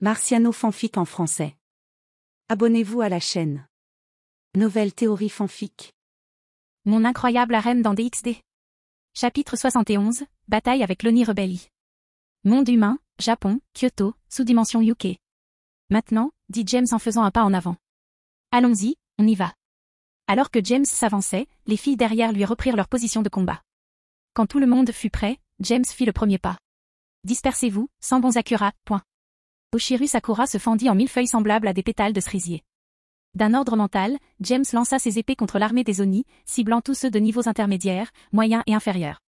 Marciano fanfic en français. Abonnez-vous à la chaîne. Nouvelle théorie fanfic. Mon incroyable harem dans DxD. Chapitre 71, Bataille avec l'Oni Rebelli. Monde humain, Japon, Kyoto, sous-dimension UK. Maintenant, dit James en faisant un pas en avant. Allons-y, on y va. Alors que James s'avançait, les filles derrière lui reprirent leur position de combat. Quand tout le monde fut prêt, James fit le premier pas. Dispersez-vous, sans bons Sakura, point. Oshiro Sakura se fendit en mille feuilles semblables à des pétales de cerisier. D'un ordre mental, James lança ses épées contre l'armée des Oni, ciblant tous ceux de niveaux intermédiaires, moyens et inférieurs.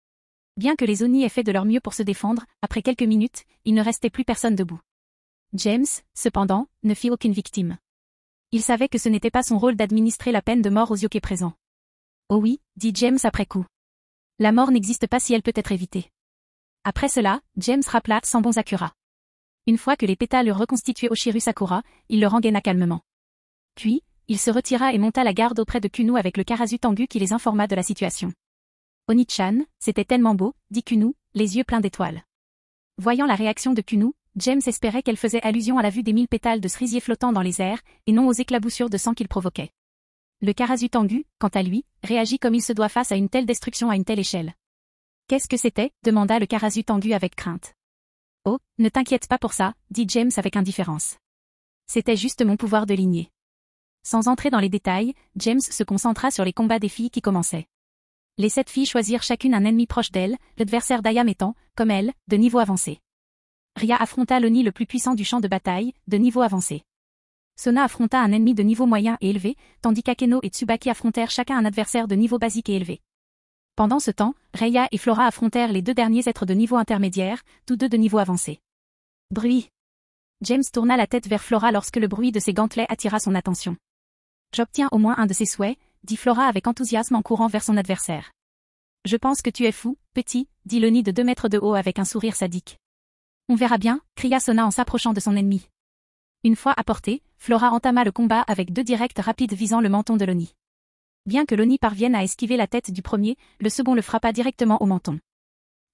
Bien que les Oni aient fait de leur mieux pour se défendre, après quelques minutes, il ne restait plus personne debout. James, cependant, ne fit aucune victime. Il savait que ce n'était pas son rôle d'administrer la peine de mort aux yokai présents. Oh oui, dit James après coup. La mort n'existe pas si elle peut être évitée. Après cela, James rappela Sanbon Sakura. Une fois que les pétales eurent reconstitué Oshiro Sakura, il le rengaina calmement. Puis, il se retira et monta la garde auprès de Kunu avec le Karasu Tengu qui les informa de la situation. Oni-chan, c'était tellement beau, dit Kunu, les yeux pleins d'étoiles. Voyant la réaction de Kunu, James espérait qu'elle faisait allusion à la vue des 1000 pétales de cerisier flottant dans les airs, et non aux éclaboussures de sang qu'il provoquait. Le Karasu Tengu, quant à lui, réagit comme il se doit face à une telle destruction à une telle échelle. Qu'est-ce que c'était, demanda le Karasu Tengu avec crainte. Oh, ne t'inquiète pas pour ça, dit James avec indifférence. C'était juste mon pouvoir de lignée. Sans entrer dans les détails, James se concentra sur les combats des filles qui commençaient. Les 7 filles choisirent chacune un ennemi proche d'elle, l'adversaire d'Ayam étant, comme elle, de niveau avancé. Ria affronta l'Oni le plus puissant du champ de bataille, de niveau avancé. Sona affronta un ennemi de niveau moyen et élevé, tandis qu'Akeno et Tsubaki affrontèrent chacun un adversaire de niveau basique et élevé. Pendant ce temps, Reiya et Flora affrontèrent les 2 derniers êtres de niveau intermédiaire, tous 2 de niveau avancé. Bruit. James tourna la tête vers Flora lorsque le bruit de ses gantelets attira son attention. J'obtiens au moins un de ses souhaits, dit Flora avec enthousiasme en courant vers son adversaire. Je pense que tu es fou, petit, dit l'Oni de 2 mètres de haut avec un sourire sadique. On verra bien, cria Sona en s'approchant de son ennemi. Une fois à portée, Flora entama le combat avec 2 directs rapides visant le menton de l'Oni. Bien que l'Oni parvienne à esquiver la tête du premier, le second le frappa directement au menton.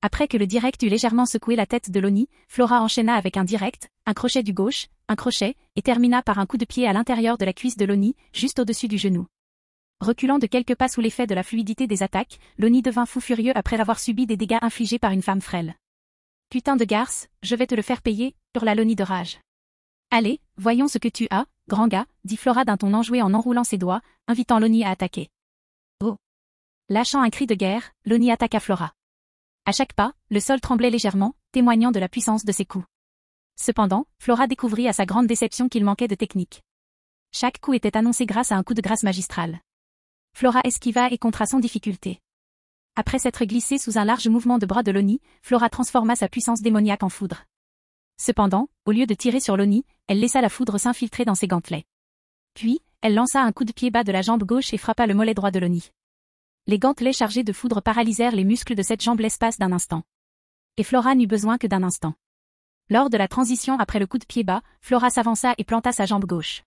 Après que le direct eut légèrement secoué la tête de l'Oni, Flora enchaîna avec un direct, un crochet du gauche, un crochet, et termina par un coup de pied à l'intérieur de la cuisse de l'Oni, juste au-dessus du genou. Reculant de quelques pas sous l'effet de la fluidité des attaques, l'Oni devint fou furieux après avoir subi des dégâts infligés par une femme frêle. Putain de garce, je vais te le faire payer, hurla l'Oni de rage. Allez, voyons ce que tu as, grand gars, dit Flora d'un ton enjoué en enroulant ses doigts, invitant l'Oni à attaquer. Oh. Lâchant un cri de guerre, l'Oni attaqua Flora. À chaque pas, le sol tremblait légèrement, témoignant de la puissance de ses coups. Cependant, Flora découvrit à sa grande déception qu'il manquait de technique. Chaque coup était annoncé grâce à un coup de grâce magistral. Flora esquiva et contra sans difficulté. Après s'être glissée sous un large mouvement de bras de l'Oni, Flora transforma sa puissance démoniaque en foudre. Cependant, au lieu de tirer sur l'Oni, elle laissa la foudre s'infiltrer dans ses gantelets. Puis, elle lança un coup de pied bas de la jambe gauche et frappa le mollet droit de l'Oni. Les gantelets chargés de foudre paralysèrent les muscles de cette jambe l'espace d'un instant. Et Flora n'eut besoin que d'un instant. Lors de la transition après le coup de pied bas, Flora s'avança et planta sa jambe gauche.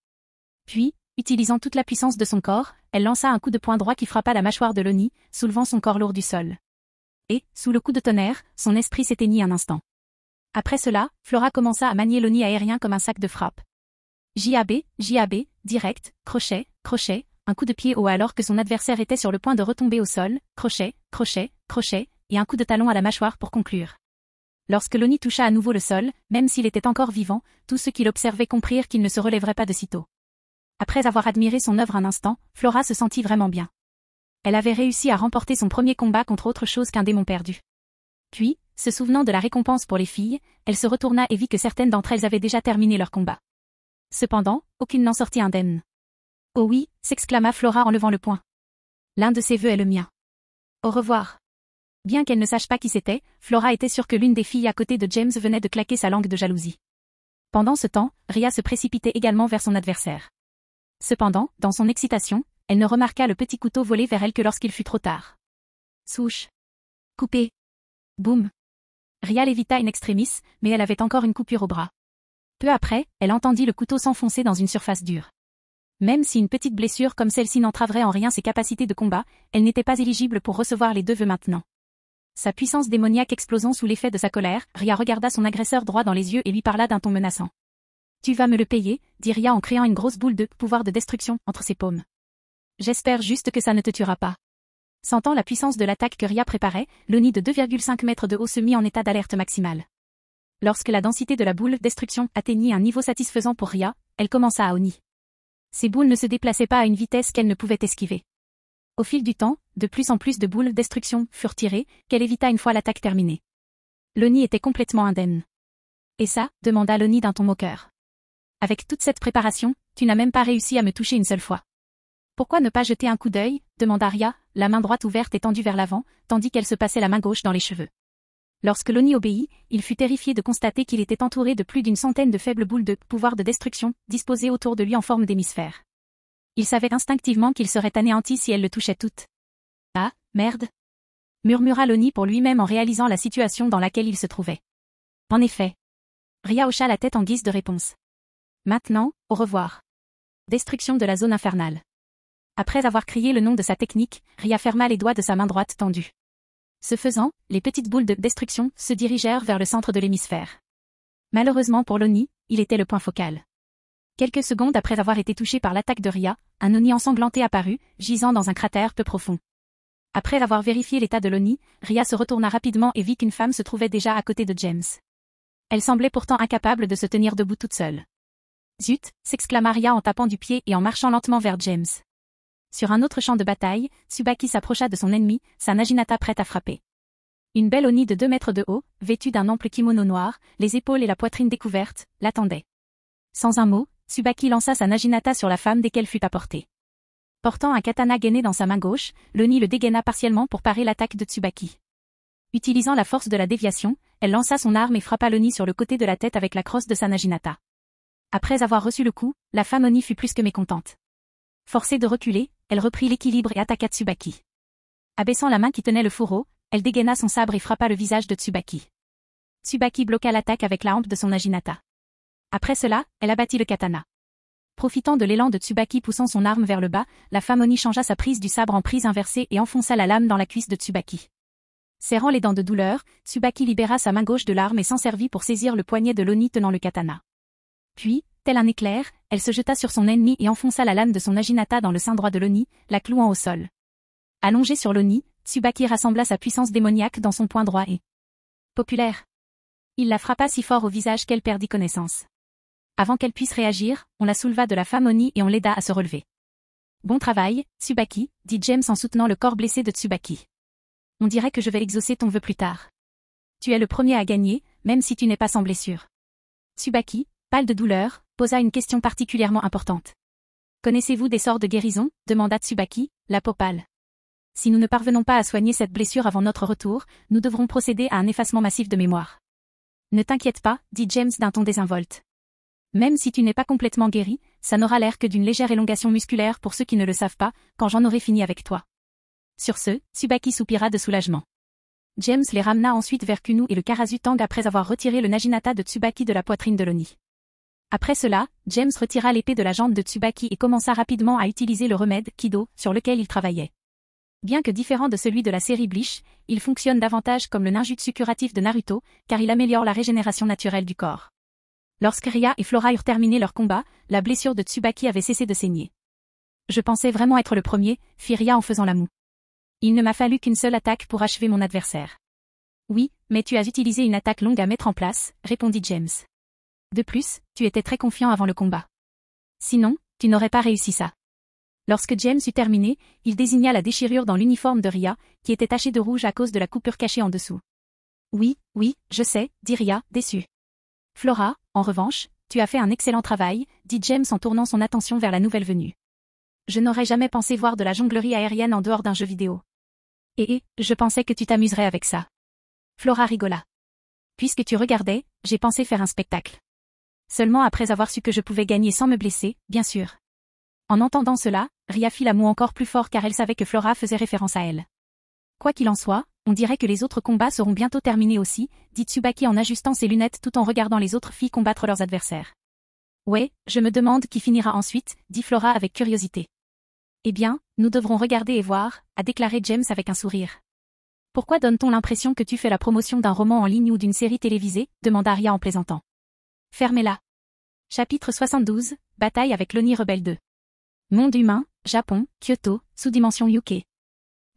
Puis, utilisant toute la puissance de son corps, elle lança un coup de poing droit qui frappa la mâchoire de l'Oni, soulevant son corps lourd du sol. Et, sous le coup de tonnerre, son esprit s'éteignit un instant. Après cela, Flora commença à manier l'Oni aérien comme un sac de frappe. JAB, direct, crochet, crochet, un coup de pied haut alors que son adversaire était sur le point de retomber au sol, crochet, crochet, crochet, et un coup de talon à la mâchoire pour conclure. Lorsque l'Oni toucha à nouveau le sol, même s'il était encore vivant, tous ceux qui l'observaient comprirent qu'il ne se relèverait pas de sitôt. Après avoir admiré son œuvre un instant, Flora se sentit vraiment bien. Elle avait réussi à remporter son premier combat contre autre chose qu'un démon perdu. Puis, se souvenant de la récompense pour les filles, elle se retourna et vit que certaines d'entre elles avaient déjà terminé leur combat. Cependant, aucune n'en sortit indemne. Oh oui, s'exclama Flora en levant le poing. L'un de ses vœux est le mien. Au revoir. Bien qu'elle ne sache pas qui c'était, Flora était sûre que l'une des filles à côté de James venait de claquer sa langue de jalousie. Pendant ce temps, Ria se précipitait également vers son adversaire. Cependant, dans son excitation, elle ne remarqua le petit couteau voler vers elle que lorsqu'il fut trop tard. Souche. Coupé. Boum. Ria l'évita in extremis, mais elle avait encore une coupure au bras. Peu après, elle entendit le couteau s'enfoncer dans une surface dure. Même si une petite blessure comme celle-ci n'entraverait en rien ses capacités de combat, elle n'était pas éligible pour recevoir les 2 vœux maintenant. Sa puissance démoniaque explosant sous l'effet de sa colère, Ria regarda son agresseur droit dans les yeux et lui parla d'un ton menaçant. Tu vas me le payer, dit Ria en créant une grosse boule de pouvoir de destruction entre ses paumes. J'espère juste que ça ne te tuera pas. Sentant la puissance de l'attaque que Ria préparait, l'Oni de 2,5 mètres de haut se mit en état d'alerte maximale. Lorsque la densité de la boule destruction atteignit un niveau satisfaisant pour Ria, elle commença à Oni. Ces boules ne se déplaçaient pas à une vitesse qu'elle ne pouvait esquiver. Au fil du temps, de plus en plus de boules destruction furent tirées, qu'elle évita une fois l'attaque terminée. L'Oni était complètement indemne. Et ça, demanda l'Oni d'un ton moqueur. Avec toute cette préparation, tu n'as même pas réussi à me toucher une seule fois. Pourquoi ne pas jeter un coup d'œil, demanda Ria, la main droite ouverte et tendue vers l'avant, tandis qu'elle se passait la main gauche dans les cheveux. Lorsque l'Oni obéit, il fut terrifié de constater qu'il était entouré de plus d'une centaine de faibles boules de pouvoir de destruction, disposées autour de lui en forme d'hémisphère. Il savait instinctivement qu'il serait anéanti si elle le touchait toute. Ah, merde, murmura l'Oni pour lui-même en réalisant la situation dans laquelle il se trouvait. En effet. Ria hocha la tête en guise de réponse. Maintenant, au revoir. Destruction de la zone infernale. Après avoir crié le nom de sa technique, Ria ferma les doigts de sa main droite tendue. Ce faisant, les petites boules de destruction se dirigèrent vers le centre de l'hémisphère. Malheureusement pour l'Oni, il était le point focal. Quelques secondes après avoir été touché par l'attaque de Ria, un Oni ensanglanté apparut, gisant dans un cratère peu profond. Après avoir vérifié l'état de l'Oni, Ria se retourna rapidement et vit qu'une femme se trouvait déjà à côté de James. Elle semblait pourtant incapable de se tenir debout toute seule. Zut, s'exclama Ria en tapant du pied et en marchant lentement vers James. Sur un autre champ de bataille, Tsubaki s'approcha de son ennemi, sa Naginata prête à frapper. Une belle Oni de 2 mètres de haut, vêtue d'un ample kimono noir, les épaules et la poitrine découvertes, l'attendait. Sans un mot, Tsubaki lança sa Naginata sur la femme dès qu'elle fut à portée. Portant un katana gainé dans sa main gauche, l'Oni le dégaina partiellement pour parer l'attaque de Tsubaki. Utilisant la force de la déviation, elle lança son arme et frappa l'Oni sur le côté de la tête avec la crosse de sa Naginata. Après avoir reçu le coup, la femme Oni fut plus que mécontente. Forcée de reculer, elle reprit l'équilibre et attaqua Tsubaki. Abaissant la main qui tenait le fourreau, elle dégaina son sabre et frappa le visage de Tsubaki. Tsubaki bloqua l'attaque avec la hampe de son Naginata. Après cela, elle abattit le katana. Profitant de l'élan de Tsubaki poussant son arme vers le bas, la femme Oni changea sa prise du sabre en prise inversée et enfonça la lame dans la cuisse de Tsubaki. Serrant les dents de douleur, Tsubaki libéra sa main gauche de l'arme et s'en servit pour saisir le poignet de l'Oni tenant le katana. Puis, tel un éclair, elle se jeta sur son ennemi et enfonça la lame de son Naginata dans le sein droit de l'Oni, la clouant au sol. Allongé sur l'Oni, Tsubaki rassembla sa puissance démoniaque dans son poing droit et... populaire. Il la frappa si fort au visage qu'elle perdit connaissance. Avant qu'elle puisse réagir, on la souleva de la femme Oni et on l'aida à se relever. Bon travail, Tsubaki, dit James en soutenant le corps blessé de Tsubaki. On dirait que je vais exaucer ton vœu plus tard. Tu es le premier à gagner, même si tu n'es pas sans blessure. Tsubaki, pâle de douleur, posa une question particulièrement importante. Connaissez-vous des sorts de guérison, demanda Tsubaki, la peau pâle. Si nous ne parvenons pas à soigner cette blessure avant notre retour, nous devrons procéder à un effacement massif de mémoire. Ne t'inquiète pas, dit James d'un ton désinvolte. Même si tu n'es pas complètement guéri, ça n'aura l'air que d'une légère élongation musculaire pour ceux qui ne le savent pas, quand j'en aurai fini avec toi. Sur ce, Tsubaki soupira de soulagement. James les ramena ensuite vers Kunu et le Karasu Tang après avoir retiré le Naginata de Tsubaki de la poitrine de l'Oni. Après cela, James retira l'épée de la jambe de Tsubaki et commença rapidement à utiliser le remède Kido sur lequel il travaillait. Bien que différent de celui de la série Bleach, il fonctionne davantage comme le ninjutsu curatif de Naruto, car il améliore la régénération naturelle du corps. Lorsque Ria et Flora eurent terminé leur combat, la blessure de Tsubaki avait cessé de saigner. Je pensais vraiment être le premier, fit Ria en faisant la moue. Il ne m'a fallu qu'une seule attaque pour achever mon adversaire. Oui, mais tu as utilisé une attaque longue à mettre en place, répondit James. De plus, tu étais très confiant avant le combat. Sinon, tu n'aurais pas réussi ça. Lorsque James eut terminé, il désigna la déchirure dans l'uniforme de Ria, qui était tachée de rouge à cause de la coupure cachée en dessous. Oui, je sais, dit Ria, déçue. Flora, en revanche, tu as fait un excellent travail, dit James en tournant son attention vers la nouvelle venue. Je n'aurais jamais pensé voir de la jonglerie aérienne en dehors d'un jeu vidéo. Je pensais que tu t'amuserais avec ça. Flora rigola. Puisque tu regardais, j'ai pensé faire un spectacle. Seulement après avoir su que je pouvais gagner sans me blesser, bien sûr. En entendant cela, Ria fit la moue encore plus fort car elle savait que Flora faisait référence à elle. Quoi qu'il en soit, on dirait que les autres combats seront bientôt terminés aussi, dit Tsubaki en ajustant ses lunettes tout en regardant les autres filles combattre leurs adversaires. Ouais, je me demande qui finira ensuite, dit Flora avec curiosité. Eh bien, nous devrons regarder et voir, a déclaré James avec un sourire. Pourquoi donne-t-on l'impression que tu fais la promotion d'un roman en ligne ou d'une série télévisée, demanda Ria en plaisantant. Fermez-la. Chapitre 72, Bataille avec l'Oni Rebelle 2. Monde humain, Japon, Kyoto, sous-dimension UK.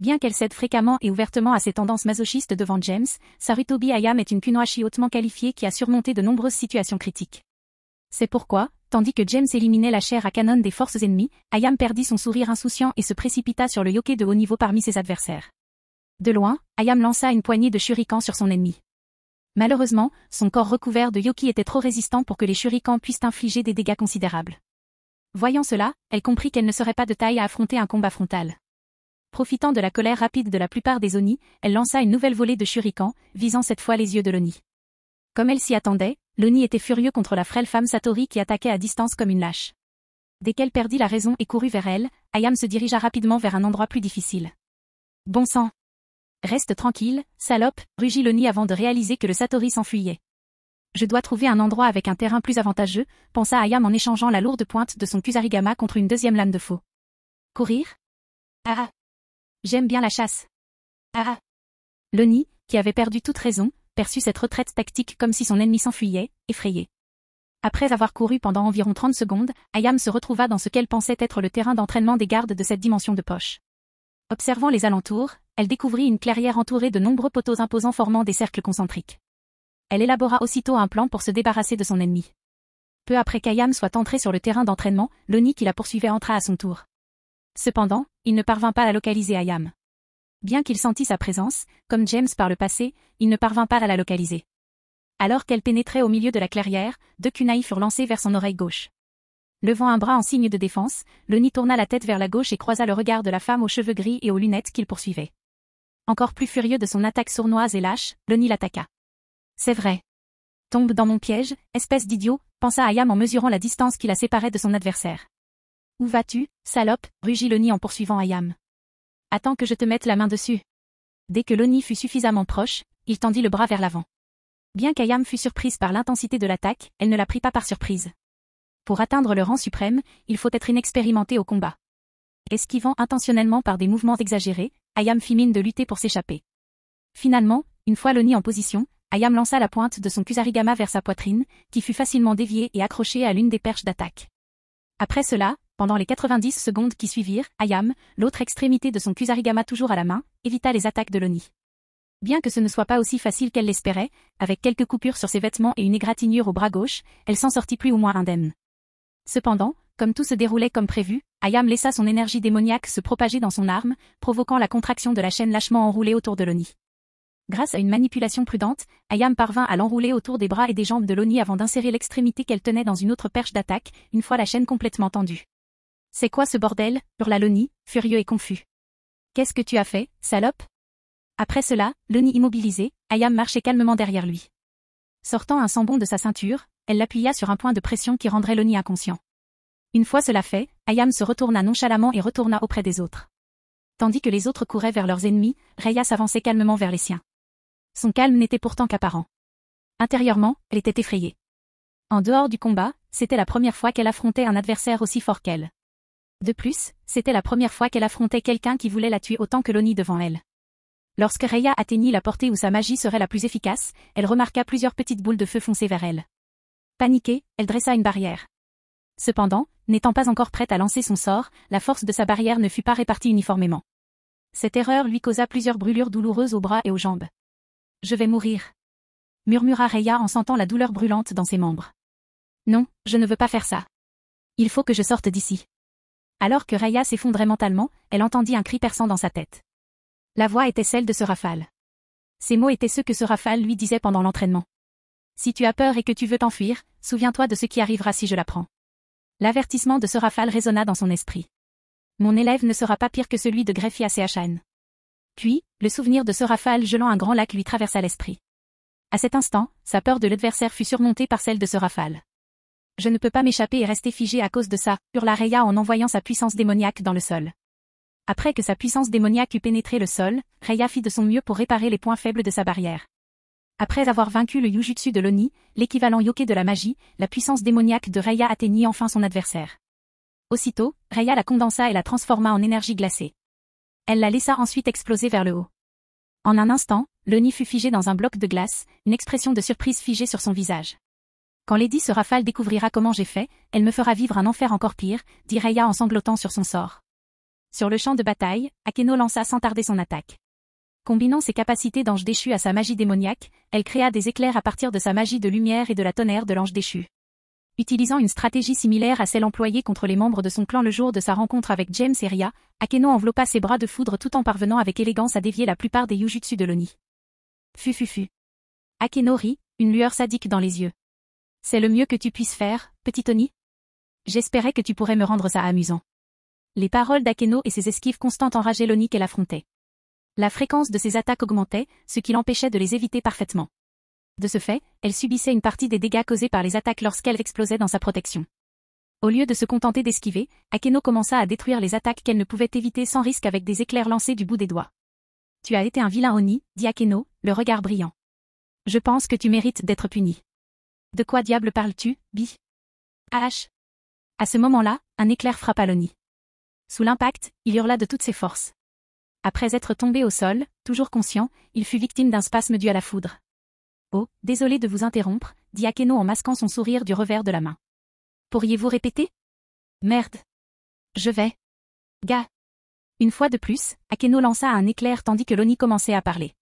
Bien qu'elle cède fréquemment et ouvertement à ses tendances masochistes devant James, Sarutobi Ayame est une kunoichi hautement qualifiée qui a surmonté de nombreuses situations critiques. C'est pourquoi, tandis que James éliminait la chair à canon des forces ennemies, Ayame perdit son sourire insouciant et se précipita sur le yokai de haut niveau parmi ses adversaires. De loin, Ayame lança une poignée de shurikens sur son ennemi. Malheureusement, son corps recouvert de yoki était trop résistant pour que les shurikens puissent infliger des dégâts considérables. Voyant cela, elle comprit qu'elle ne serait pas de taille à affronter un combat frontal. Profitant de la colère rapide de la plupart des Oni, elle lança une nouvelle volée de shurikens, visant cette fois les yeux de l'Oni. Comme elle s'y attendait, l'Oni était furieux contre la frêle femme Satori qui attaquait à distance comme une lâche. Dès qu'elle perdit la raison et courut vers elle, Ayame se dirigea rapidement vers un endroit plus difficile. Bon sang! Reste tranquille, salope, rugit l'Oni avant de réaliser que le Satori s'enfuyait. Je dois trouver un endroit avec un terrain plus avantageux, pensa Ayame en échangeant la lourde pointe de son kusarigama contre une deuxième lame de faux. Courir? Ah! J'aime bien la chasse. Ah! L'Oni, qui avait perdu toute raison, perçut cette retraite tactique comme si son ennemi s'enfuyait, effrayé. Après avoir couru pendant environ 30 secondes, Ayame se retrouva dans ce qu'elle pensait être le terrain d'entraînement des gardes de cette dimension de poche. Observant les alentours, elle découvrit une clairière entourée de nombreux poteaux imposants formant des cercles concentriques. Elle élabora aussitôt un plan pour se débarrasser de son ennemi. Peu après qu'Ayame soit entré sur le terrain d'entraînement, l'Oni qui la poursuivait entra à son tour. Cependant, il ne parvint pas à localiser Ayame. Bien qu'il sentît sa présence, comme James par le passé, il ne parvint pas à la localiser. Alors qu'elle pénétrait au milieu de la clairière, 2 kunai furent lancés vers son oreille gauche. Levant un bras en signe de défense, l'Oni tourna la tête vers la gauche et croisa le regard de la femme aux cheveux gris et aux lunettes qu'il poursuivait. Encore plus furieux de son attaque sournoise et lâche, l'Oni l'attaqua. C'est vrai. Tombe dans mon piège, espèce d'idiot, pensa Ayame en mesurant la distance qui la séparait de son adversaire. Où vas-tu, salope, rugit l'Oni en poursuivant Ayame. Attends que je te mette la main dessus. Dès que l'Oni fut suffisamment proche, il tendit le bras vers l'avant. Bien qu'Ayame fût surprise par l'intensité de l'attaque, elle ne la prit pas par surprise. Pour atteindre le rang suprême, il faut être inexpérimenté au combat. Esquivant intentionnellement par des mouvements exagérés, Ayame fit mine de lutter pour s'échapper. Finalement, une fois l'Oni en position, Ayame lança la pointe de son kusarigama vers sa poitrine, qui fut facilement déviée et accrochée à l'une des perches d'attaque. Après cela, pendant les 90 secondes qui suivirent, Ayame, l'autre extrémité de son kusarigama toujours à la main, évita les attaques de l'Oni. Bien que ce ne soit pas aussi facile qu'elle l'espérait, avec quelques coupures sur ses vêtements et une égratignure au bras gauche, elle s'en sortit plus ou moins indemne. Cependant, comme tout se déroulait comme prévu, Ayame laissa son énergie démoniaque se propager dans son arme, provoquant la contraction de la chaîne lâchement enroulée autour de l'Oni. Grâce à une manipulation prudente, Ayame parvint à l'enrouler autour des bras et des jambes de l'Oni avant d'insérer l'extrémité qu'elle tenait dans une autre perche d'attaque, une fois la chaîne complètement tendue. « C'est quoi ce bordel ?» hurla l'Oni, furieux et confus. « Qu'est-ce que tu as fait, salope ?» Après cela, l'Oni immobilisé, Ayame marchait calmement derrière lui. Sortant un sambon de sa ceinture, elle l'appuya sur un point de pression qui rendrait l'Oni inconscient. Une fois cela fait, Ayame se retourna nonchalamment et retourna auprès des autres. Tandis que les autres couraient vers leurs ennemis, Raya s'avançait calmement vers les siens. Son calme n'était pourtant qu'apparent. Intérieurement, elle était effrayée. En dehors du combat, c'était la première fois qu'elle affrontait un adversaire aussi fort qu'elle. De plus, c'était la première fois qu'elle affrontait quelqu'un qui voulait la tuer autant que l'Oni devant elle. Lorsque Raya atteignit la portée où sa magie serait la plus efficace, elle remarqua plusieurs petites boules de feu foncer vers elle. Paniquée, elle dressa une barrière. Cependant, n'étant pas encore prête à lancer son sort, la force de sa barrière ne fut pas répartie uniformément. Cette erreur lui causa plusieurs brûlures douloureuses aux bras et aux jambes. « Je vais mourir », murmura Raya en sentant la douleur brûlante dans ses membres. « Non, je ne veux pas faire ça. Il faut que je sorte d'ici. » Alors que Raya s'effondrait mentalement, elle entendit un cri perçant dans sa tête. La voix était celle de Serafal. Ces mots étaient ceux que Serafal lui disait pendant l'entraînement. « Si tu as peur et que tu veux t'enfuir, souviens-toi de ce qui arrivera si je la prends. » L'avertissement de Serafal résonna dans son esprit. Mon élève ne sera pas pire que celui de Greffia Seachan. Puis, le souvenir de Serafal gelant un grand lac lui traversa l'esprit. À cet instant, sa peur de l'adversaire fut surmontée par celle de Serafal. Je ne peux pas m'échapper et rester figé à cause de ça, hurla Raya en envoyant sa puissance démoniaque dans le sol. Après que sa puissance démoniaque eut pénétré le sol, Raya fit de son mieux pour réparer les points faibles de sa barrière. Après avoir vaincu le Yujutsu de l'Oni, l'équivalent yokai de la magie, la puissance démoniaque de Raya atteignit enfin son adversaire. Aussitôt, Raya la condensa et la transforma en énergie glacée. Elle la laissa ensuite exploser vers le haut. En un instant, l'Oni fut figé dans un bloc de glace, une expression de surprise figée sur son visage. Quand Lady Serafal découvrira comment j'ai fait, elle me fera vivre un enfer encore pire, dit Raya en sanglotant sur son sort. Sur le champ de bataille, Akeno lança sans tarder son attaque. Combinant ses capacités d'ange déchu à sa magie démoniaque, elle créa des éclairs à partir de sa magie de lumière et de la tonnerre de l'ange déchu. Utilisant une stratégie similaire à celle employée contre les membres de son clan le jour de sa rencontre avec James et Ria, Akeno enveloppa ses bras de foudre tout en parvenant avec élégance à dévier la plupart des Yujutsu de l'Oni. Fu. Akeno rit, une lueur sadique dans les yeux. C'est le mieux que tu puisses faire, petit Oni? J'espérais que tu pourrais me rendre ça amusant. Les paroles d'Akeno et ses esquives constantes enrageaient l'Oni qu'elle affrontait. La fréquence de ses attaques augmentait, ce qui l'empêchait de les éviter parfaitement. De ce fait, elle subissait une partie des dégâts causés par les attaques lorsqu'elles explosaient dans sa protection. Au lieu de se contenter d'esquiver, Akeno commença à détruire les attaques qu'elle ne pouvait éviter sans risque avec des éclairs lancés du bout des doigts. Tu as été un vilain Oni, dit Akeno, le regard brillant. Je pense que tu mérites d'être puni. De quoi diable parles-tu, Bi? Ah. À ce moment-là, un éclair frappa l'Oni. Sous l'impact, il hurla de toutes ses forces. Après être tombé au sol, toujours conscient, il fut victime d'un spasme dû à la foudre. Oh, désolé de vous interrompre, dit Akeno en masquant son sourire du revers de la main. Pourriez-vous répéter? Merde. Je vais. Gars. Une fois de plus, Akeno lança un éclair tandis que l'Oni commençait à parler.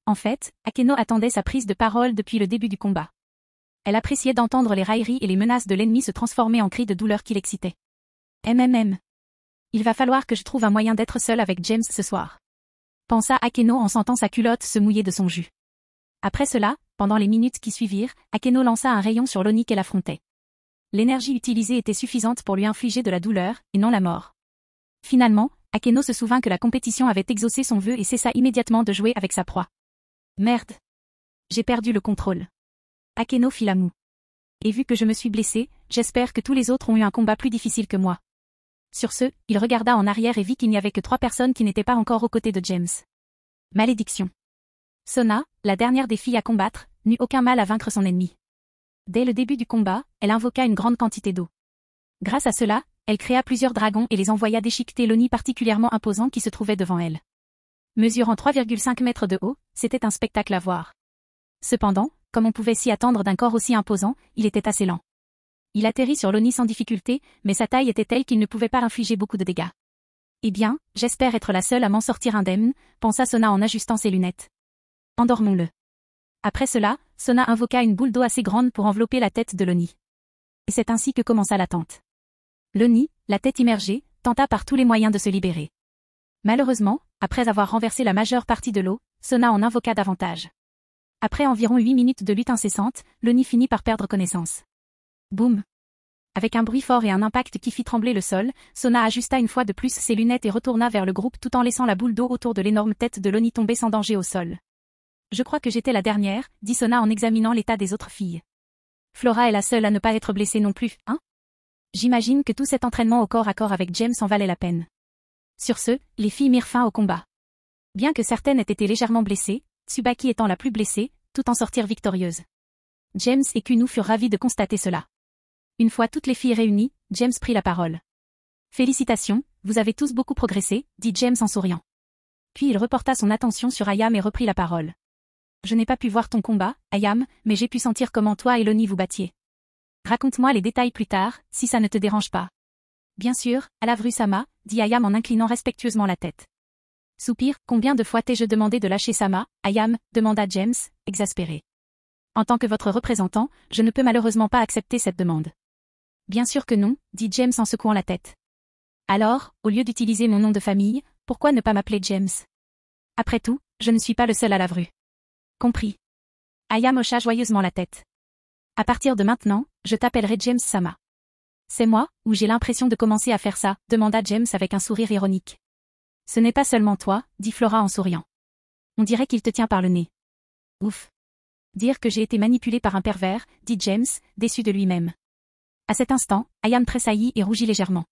En fait, Akeno attendait sa prise de parole depuis le début du combat. Elle appréciait d'entendre les railleries et les menaces de l'ennemi se transformer en cris de douleur qui l'excitaient. Il va falloir que je trouve un moyen d'être seul avec James ce soir. Pensa Akeno en sentant sa culotte se mouiller de son jus. Après cela, pendant les minutes qui suivirent, Akeno lança un rayon sur l'Oni qu'elle affrontait. L'énergie utilisée était suffisante pour lui infliger de la douleur, et non la mort. Finalement, Akeno se souvint que la compétition avait exaucé son vœu et cessa immédiatement de jouer avec sa proie. Merde. J'ai perdu le contrôle. Akeno fit la moue. Et vu que je me suis blessé, j'espère que tous les autres ont eu un combat plus difficile que moi. Sur ce, il regarda en arrière et vit qu'il n'y avait que 3 personnes qui n'étaient pas encore aux côtés de James. Malédiction. Sona, la dernière des filles à combattre, n'eut aucun mal à vaincre son ennemi. Dès le début du combat, elle invoqua une grande quantité d'eau. Grâce à cela, elle créa plusieurs dragons et les envoya déchiqueter l'Oni particulièrement imposant qui se trouvait devant elle. Mesurant 3,5 mètres de haut, c'était un spectacle à voir. Cependant, comme on pouvait s'y attendre d'un corps aussi imposant, il était assez lent. Il atterrit sur l'Oni sans difficulté, mais sa taille était telle qu'il ne pouvait pas infliger beaucoup de dégâts. Eh bien, j'espère être la seule à m'en sortir indemne, pensa Sona en ajustant ses lunettes. Endormons-le. Après cela, Sona invoqua une boule d'eau assez grande pour envelopper la tête de l'Oni. Et c'est ainsi que commença l'attente. L'Oni, la tête immergée, tenta par tous les moyens de se libérer. Malheureusement, après avoir renversé la majeure partie de l'eau, Sona en invoqua davantage. Après environ 8 minutes de lutte incessante, l'Oni finit par perdre connaissance. Boum. Avec un bruit fort et un impact qui fit trembler le sol, Sona ajusta une fois de plus ses lunettes et retourna vers le groupe tout en laissant la boule d'eau autour de l'énorme tête de l'Oni tomber sans danger au sol. Je crois que j'étais la dernière, dit Sona en examinant l'état des autres filles. Flora est la seule à ne pas être blessée non plus, hein? J'imagine que tout cet entraînement au corps à corps avec James en valait la peine. Sur ce, les filles mirent fin au combat. Bien que certaines aient été légèrement blessées, Tsubaki étant la plus blessée, tout en sortirent victorieuses. James et Kunu furent ravis de constater cela. Une fois toutes les filles réunies, James prit la parole. Félicitations, vous avez tous beaucoup progressé, dit James en souriant. Puis il reporta son attention sur Ayam et reprit la parole. Je n'ai pas pu voir ton combat, Ayam, mais j'ai pu sentir comment toi et l'Oni vous battiez. Raconte-moi les détails plus tard, si ça ne te dérange pas. Bien sûr, à Sama, dit Ayam en inclinant respectueusement la tête. Soupir, combien de fois t'ai-je demandé de lâcher Sama, Ayam, demanda James, exaspéré. En tant que votre représentant, je ne peux malheureusement pas accepter cette demande. Bien sûr que non, dit James en secouant la tête. Alors, au lieu d'utiliser mon nom de famille, pourquoi ne pas m'appeler James? Après tout, je ne suis pas le seul à Lavru. Compris. Ayam hocha joyeusement la tête. À partir de maintenant, je t'appellerai James Sama. C'est moi, ou j'ai l'impression de commencer à faire ça, demanda James avec un sourire ironique. Ce n'est pas seulement toi, dit Flora en souriant. On dirait qu'il te tient par le nez. Ouf. Dire que j'ai été manipulé par un pervers, dit James, déçu de lui-même. À cet instant, Ayam tressaillit et rougit légèrement.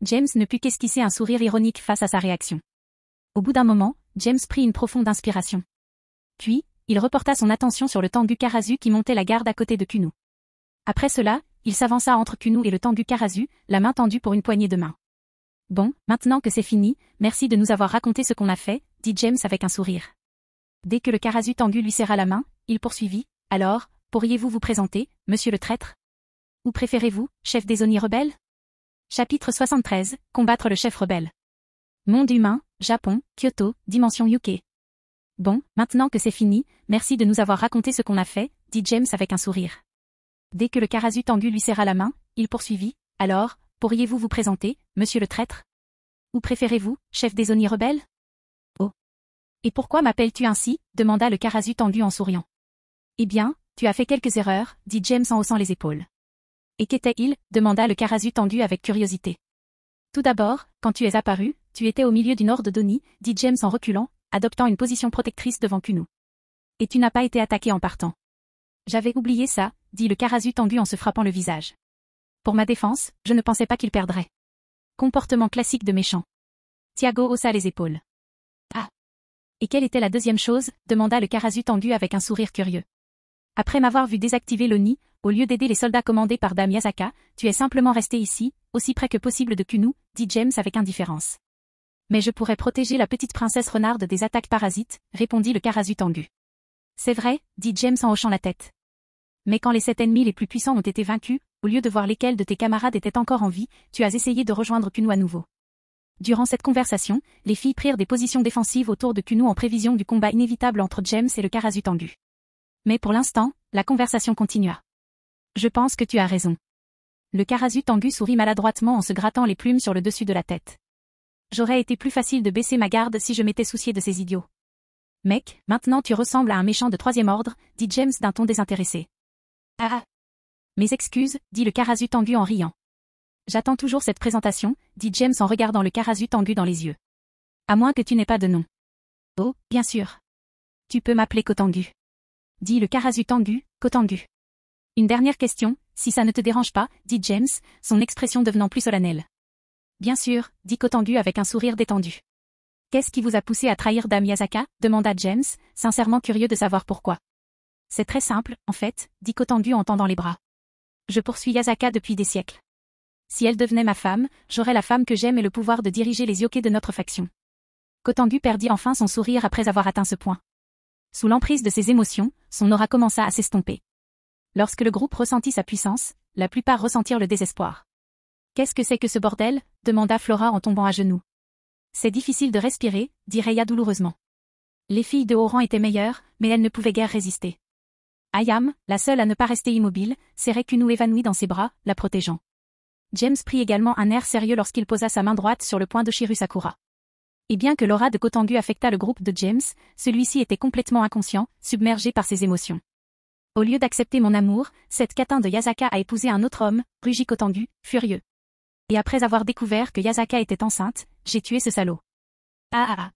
James ne put qu'esquisser un sourire ironique face à sa réaction. Au bout d'un moment, James prit une profonde inspiration. Puis, il reporta son attention sur le Tengu Karasu qui montait la garde à côté de Kunu. Après cela, il s'avança entre Kunu et le Tengu Karasu, la main tendue pour une poignée de main. Bon, maintenant que c'est fini, merci de nous avoir raconté ce qu'on a fait, dit James avec un sourire. Dès que le Karasu Tengu lui serra la main, il poursuivit. Alors, pourriez-vous vous présenter, monsieur le traître? Ou préférez-vous, chef des Oni rebelles? Chapitre 73, combattre le chef rebelle. Monde humain, Japon, Kyoto, dimension UK. Bon, maintenant que c'est fini, merci de nous avoir raconté ce qu'on a fait, dit James avec un sourire. Dès que le Karasu Tengu lui serra la main, il poursuivit, alors, pourriez-vous vous présenter, monsieur le traître? Ou préférez-vous, chef des Oni rebelles? Oh. Et pourquoi m'appelles-tu ainsi? Demanda le Karasu Tengu en souriant. Eh bien, tu as fait quelques erreurs, dit James en haussant les épaules. Et qu'était-il? Demanda le Karasu Tengu avec curiosité. Tout d'abord, quand tu es apparu, tu étais au milieu d'une horde d'Oni, dit James en reculant, adoptant une position protectrice devant Kunu. Et tu n'as pas été attaqué en partant. J'avais oublié ça, dit le Karasu Tengu en se frappant le visage. Pour ma défense, je ne pensais pas qu'il perdrait. Comportement classique de méchant. Tiago haussa les épaules. Ah. Et quelle était la deuxième chose? Demanda le Karasu Tengu avec un sourire curieux. Après m'avoir vu désactiver l'Oni, au lieu d'aider les soldats commandés par Dame Yasaka, tu es simplement resté ici, aussi près que possible de Kunu, dit James avec indifférence. Mais je pourrais protéger la petite princesse renarde des attaques parasites, répondit le Karasu Tengu. C'est vrai, dit James en hochant la tête. Mais quand les 7 ennemis les plus puissants ont été vaincus, au lieu de voir lesquels de tes camarades étaient encore en vie, tu as essayé de rejoindre Kunu à nouveau. Durant cette conversation, les filles prirent des positions défensives autour de Kunu en prévision du combat inévitable entre James et le Karasu Tengu. Mais pour l'instant, la conversation continua. Je pense que tu as raison. Le Karasu Tengu sourit maladroitement en se grattant les plumes sur le dessus de la tête. J'aurais été plus facile de baisser ma garde si je m'étais soucié de ces idiots. Mec, maintenant tu ressembles à un méchant de 3e ordre, dit James d'un ton désintéressé. Ah. Mes excuses, dit le Karasu Tengu en riant. J'attends toujours cette présentation, dit James en regardant le Karasu Tengu dans les yeux. À moins que tu n'aies pas de nom. Oh, bien sûr. Tu peux m'appeler Kotengu. Dit le Karasu Tengu, Kotengu. Une dernière question, si ça ne te dérange pas, dit James, son expression devenant plus solennelle. Bien sûr, dit Kotengu avec un sourire détendu. Qu'est-ce qui vous a poussé à trahir Dame Yasaka? Demanda James, sincèrement curieux de savoir pourquoi. C'est très simple, en fait, dit Kotengu en tendant les bras. Je poursuis Yasaka depuis des siècles. Si elle devenait ma femme, j'aurais la femme que j'aime et le pouvoir de diriger les yokai de notre faction. Kotengu perdit enfin son sourire après avoir atteint ce point. Sous l'emprise de ses émotions, son aura commença à s'estomper. Lorsque le groupe ressentit sa puissance, la plupart ressentirent le désespoir. Qu'est-ce que c'est que ce bordel? Demanda Flora en tombant à genoux. C'est difficile de respirer, dit Reya douloureusement. Les filles de haut rang étaient meilleures, mais elles ne pouvaient guère résister. Ayam, la seule à ne pas rester immobile, serrait Kunu évanouie dans ses bras, la protégeant. James prit également un air sérieux lorsqu'il posa sa main droite sur le poing d'Oshiru Sakura. Et bien que l'aura de Kotengu affectât le groupe de James, celui-ci était complètement inconscient, submergé par ses émotions. Au lieu d'accepter mon amour, cette catin de Yasaka a épousé un autre homme, rugit Kotengu, furieux. Et après avoir découvert que Yasaka était enceinte, j'ai tué ce salaud. Ah.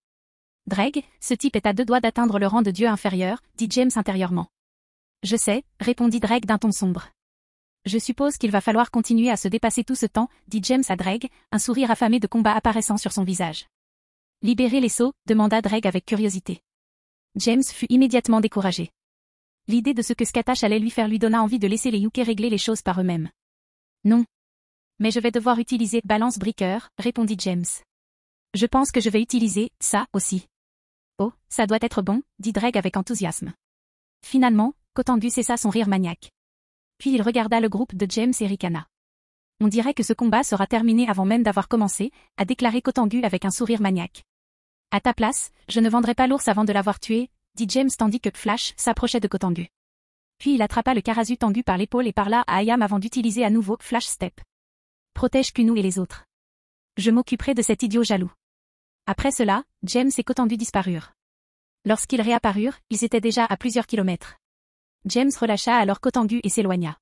Dreg, ce type est à 2 doigts d'atteindre le rang de dieu inférieur, dit James intérieurement. Je sais, répondit Dreg d'un ton sombre. Je suppose qu'il va falloir continuer à se dépasser tout ce temps, dit James à Dreg, un sourire affamé de combat apparaissant sur son visage. Libérez les sceaux, demanda Dreg avec curiosité. James fut immédiatement découragé. L'idée de ce que Skatash allait lui faire lui donna envie de laisser les Yukai régler les choses par eux-mêmes. Non. Mais je vais devoir utiliser Balance Breaker, répondit James. Je pense que je vais utiliser ça aussi. Oh, ça doit être bon, dit Dreg avec enthousiasme. Finalement, Kotengu cessa son rire maniaque. Puis il regarda le groupe de James et Rikana. On dirait que ce combat sera terminé avant même d'avoir commencé, a déclaré Kotengu avec un sourire maniaque. À ta place, je ne vendrai pas l'ours avant de l'avoir tué, dit James tandis que Flash s'approchait de Kotengu. Puis il attrapa le Karasu Tengu par l'épaule et parla à Ayam avant d'utiliser à nouveau Flash Step. Protège Kunu et les autres. Je m'occuperai de cet idiot jaloux. Après cela, James et Kotengu disparurent. Lorsqu'ils réapparurent, ils étaient déjà à plusieurs kilomètres. James relâcha alors Kotengu et s'éloigna.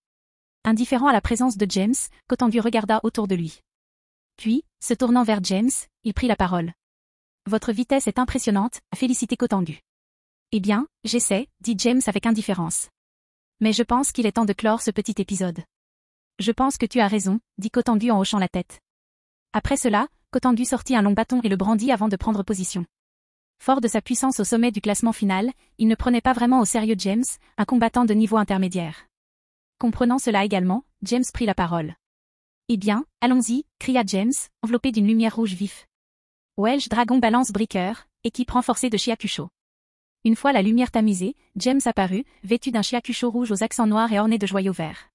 Indifférent à la présence de James, Kotengu regarda autour de lui. Puis, se tournant vers James, il prit la parole. Votre vitesse est impressionnante, a félicité Kotengu. Eh bien, j'essaie, dit James avec indifférence. Mais je pense qu'il est temps de clore ce petit épisode. Je pense que tu as raison, dit Kotengu en hochant la tête. Après cela, Kotengu sortit un long bâton et le brandit avant de prendre position. Fort de sa puissance au sommet du classement final, il ne prenait pas vraiment au sérieux James, un combattant de niveau intermédiaire. Comprenant cela également, James prit la parole. Eh bien, allons-y, cria James, enveloppé d'une lumière rouge vif. Welsh Dragon Balance Breaker, équipe renforcée de Shiakusho. Une fois la lumière tamisée, James apparut, vêtu d'un chiakucho rouge aux accents noirs et orné de joyaux verts.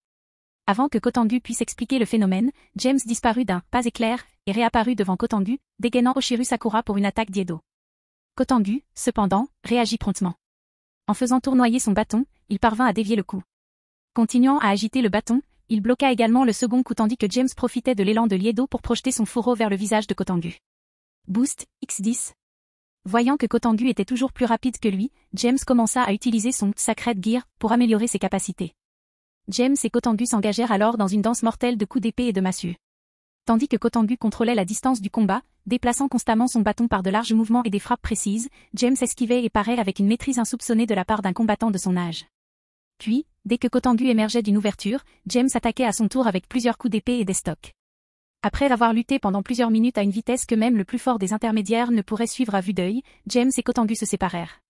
Avant que Kotengu puisse expliquer le phénomène, James disparut d'un pas éclair et réapparut devant Kotengu, dégainant Oshiru Sakura pour une attaque d'Iedo. Kotengu, cependant, réagit promptement. En faisant tournoyer son bâton, il parvint à dévier le coup. Continuant à agiter le bâton, il bloqua également le second coup tandis que James profitait de l'élan de l'Iedo pour projeter son fourreau vers le visage de Kotengu. Boost, X10. Voyant que Kotengu était toujours plus rapide que lui, James commença à utiliser son Sacred Gear pour améliorer ses capacités. James et Kotengu s'engagèrent alors dans une danse mortelle de coups d'épée et de massue. Tandis que Kotengu contrôlait la distance du combat, déplaçant constamment son bâton par de larges mouvements et des frappes précises, James esquivait et parait avec une maîtrise insoupçonnée de la part d'un combattant de son âge. Puis, dès que Kotengu émergeait d'une ouverture, James attaquait à son tour avec plusieurs coups d'épée et d'estoc. Après avoir lutté pendant plusieurs minutes à une vitesse que même le plus fort des intermédiaires ne pourrait suivre à vue d'œil, James et Kotengu se séparèrent.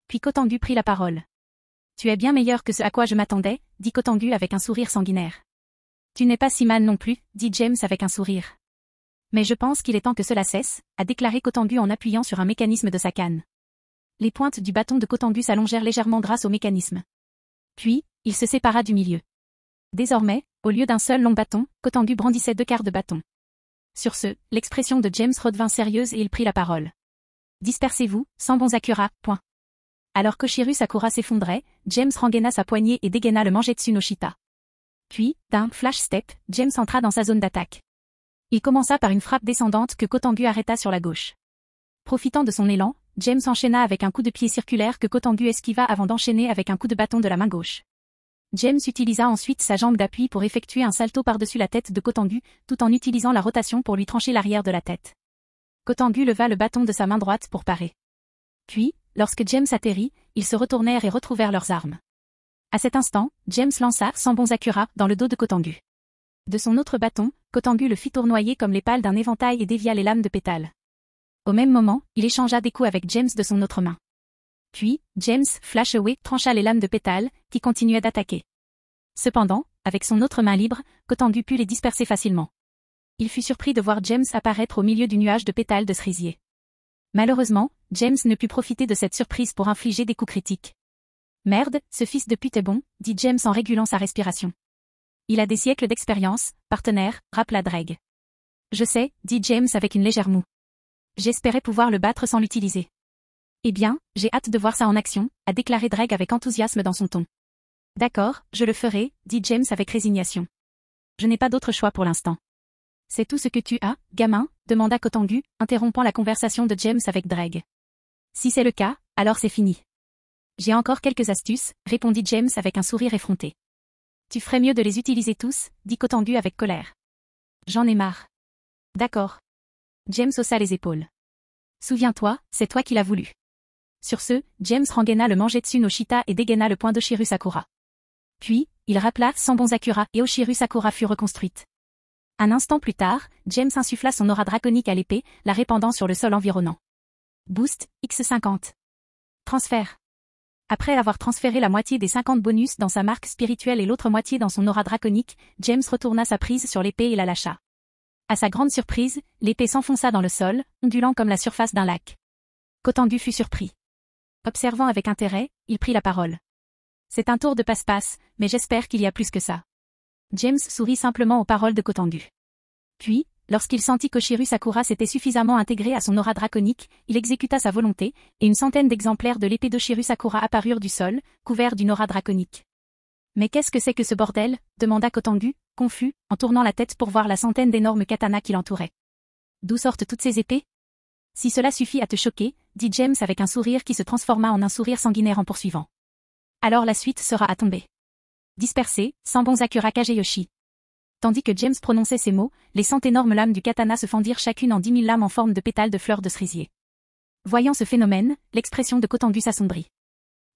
Puis Kotengu prit la parole. « Tu es bien meilleur que ce à quoi je m'attendais » dit Kotengu avec un sourire sanguinaire. « Tu n'es pas si mal non plus » dit James avec un sourire. « Mais je pense qu'il est temps que cela cesse » a déclaré Kotengu en appuyant sur un mécanisme de sa canne. Les pointes du bâton de Kotengu s'allongèrent légèrement grâce au mécanisme. Puis, il se sépara du milieu. Désormais, au lieu d'un seul long bâton, Kotengu brandissait 2 quarts de bâton. Sur ce, l'expression de James redevint sérieuse et il prit la parole. « Dispersez-vous, sans bons Sakura, point. » Alors qu'Oshiru Sakura s'effondrait, James rengaina sa poignée et dégaina le Mangetsu no Shita. Puis, d'un flash step, James entra dans sa zone d'attaque. Il commença par une frappe descendante que Kotengu arrêta sur la gauche. Profitant de son élan, James enchaîna avec un coup de pied circulaire que Kotengu esquiva avant d'enchaîner avec un coup de bâton de la main gauche. James utilisa ensuite sa jambe d'appui pour effectuer un salto par-dessus la tête de Kotengu, tout en utilisant la rotation pour lui trancher l'arrière de la tête. Kotengu leva le bâton de sa main droite pour parer. Puis, lorsque James atterrit, ils se retournèrent et retrouvèrent leurs armes. À cet instant, James lança sans bon Sakura dans le dos de Kotengu. De son autre bâton, Kotengu le fit tournoyer comme les pales d'un éventail et dévia les lames de pétales. Au même moment, il échangea des coups avec James de son autre main. Puis, James, flash away, trancha les lames de pétales, qui continuaient d'attaquer. Cependant, avec son autre main libre, Kotengu put les disperser facilement. Il fut surpris de voir James apparaître au milieu du nuage de pétales de cerisier. Malheureusement, James ne put profiter de cette surprise pour infliger des coups critiques. « Merde, ce fils de pute est bon », dit James en régulant sa respiration. « Il a des siècles d'expérience, partenaire », rappela Dreg. « Je sais », dit James avec une légère moue. « J'espérais pouvoir le battre sans l'utiliser. » « Eh bien, j'ai hâte de voir ça en action », a déclaré Dreg avec enthousiasme dans son ton. « D'accord, je le ferai », dit James avec résignation. « Je n'ai pas d'autre choix pour l'instant. »« C'est tout ce que tu as, gamin ?» demanda Kotengu, interrompant la conversation de James avec Dreg. « Si c'est le cas, alors c'est fini. »« J'ai encore quelques astuces », répondit James avec un sourire effronté. « Tu ferais mieux de les utiliser tous », dit Kotengu avec colère. « J'en ai marre. »« D'accord. » James haussa les épaules. « Souviens-toi, c'est toi qui l'as voulu. » Sur ce, James rengaina le Mangetsu no Shita et dégaina le poing d'Oshiru Sakura. Puis, il rappela sans bon Sakura et Oshiru Sakura fut reconstruite. Un instant plus tard, James insuffla son aura draconique à l'épée, la répandant sur le sol environnant. Boost, X50. Transfert. Après avoir transféré la moitié des 50 bonus dans sa marque spirituelle et l'autre moitié dans son aura draconique, James retourna sa prise sur l'épée et la lâcha. À sa grande surprise, l'épée s'enfonça dans le sol, ondulant comme la surface d'un lac. Kotengu fut surpris. Observant avec intérêt, il prit la parole. « C'est un tour de passe-passe, mais j'espère qu'il y a plus que ça. » James sourit simplement aux paroles de Kotengu. Puis, lorsqu'il sentit qu'Oshiru Sakura s'était suffisamment intégré à son aura draconique, il exécuta sa volonté, et une centaine d'exemplaires de l'épée d'Oshiru Sakura apparurent du sol, couverts d'une aura draconique. « Mais qu'est-ce que c'est que ce bordel ?» demanda Kotengu, confus, en tournant la tête pour voir la centaine d'énormes katanas qui l'entouraient. « D'où sortent toutes ces épées ?» « Si cela suffit à te choquer, » dit James avec un sourire qui se transforma en un sourire sanguinaire en poursuivant. « Alors la suite sera à tomber. » Dispersés, sans bon Sakura Kageyoshi. Tandis que James prononçait ces mots, les 100 énormes lames du katana se fendirent chacune en 10 000 lames en forme de pétales de fleurs de cerisier. Voyant ce phénomène, l'expression de Kotengu s'assombrit.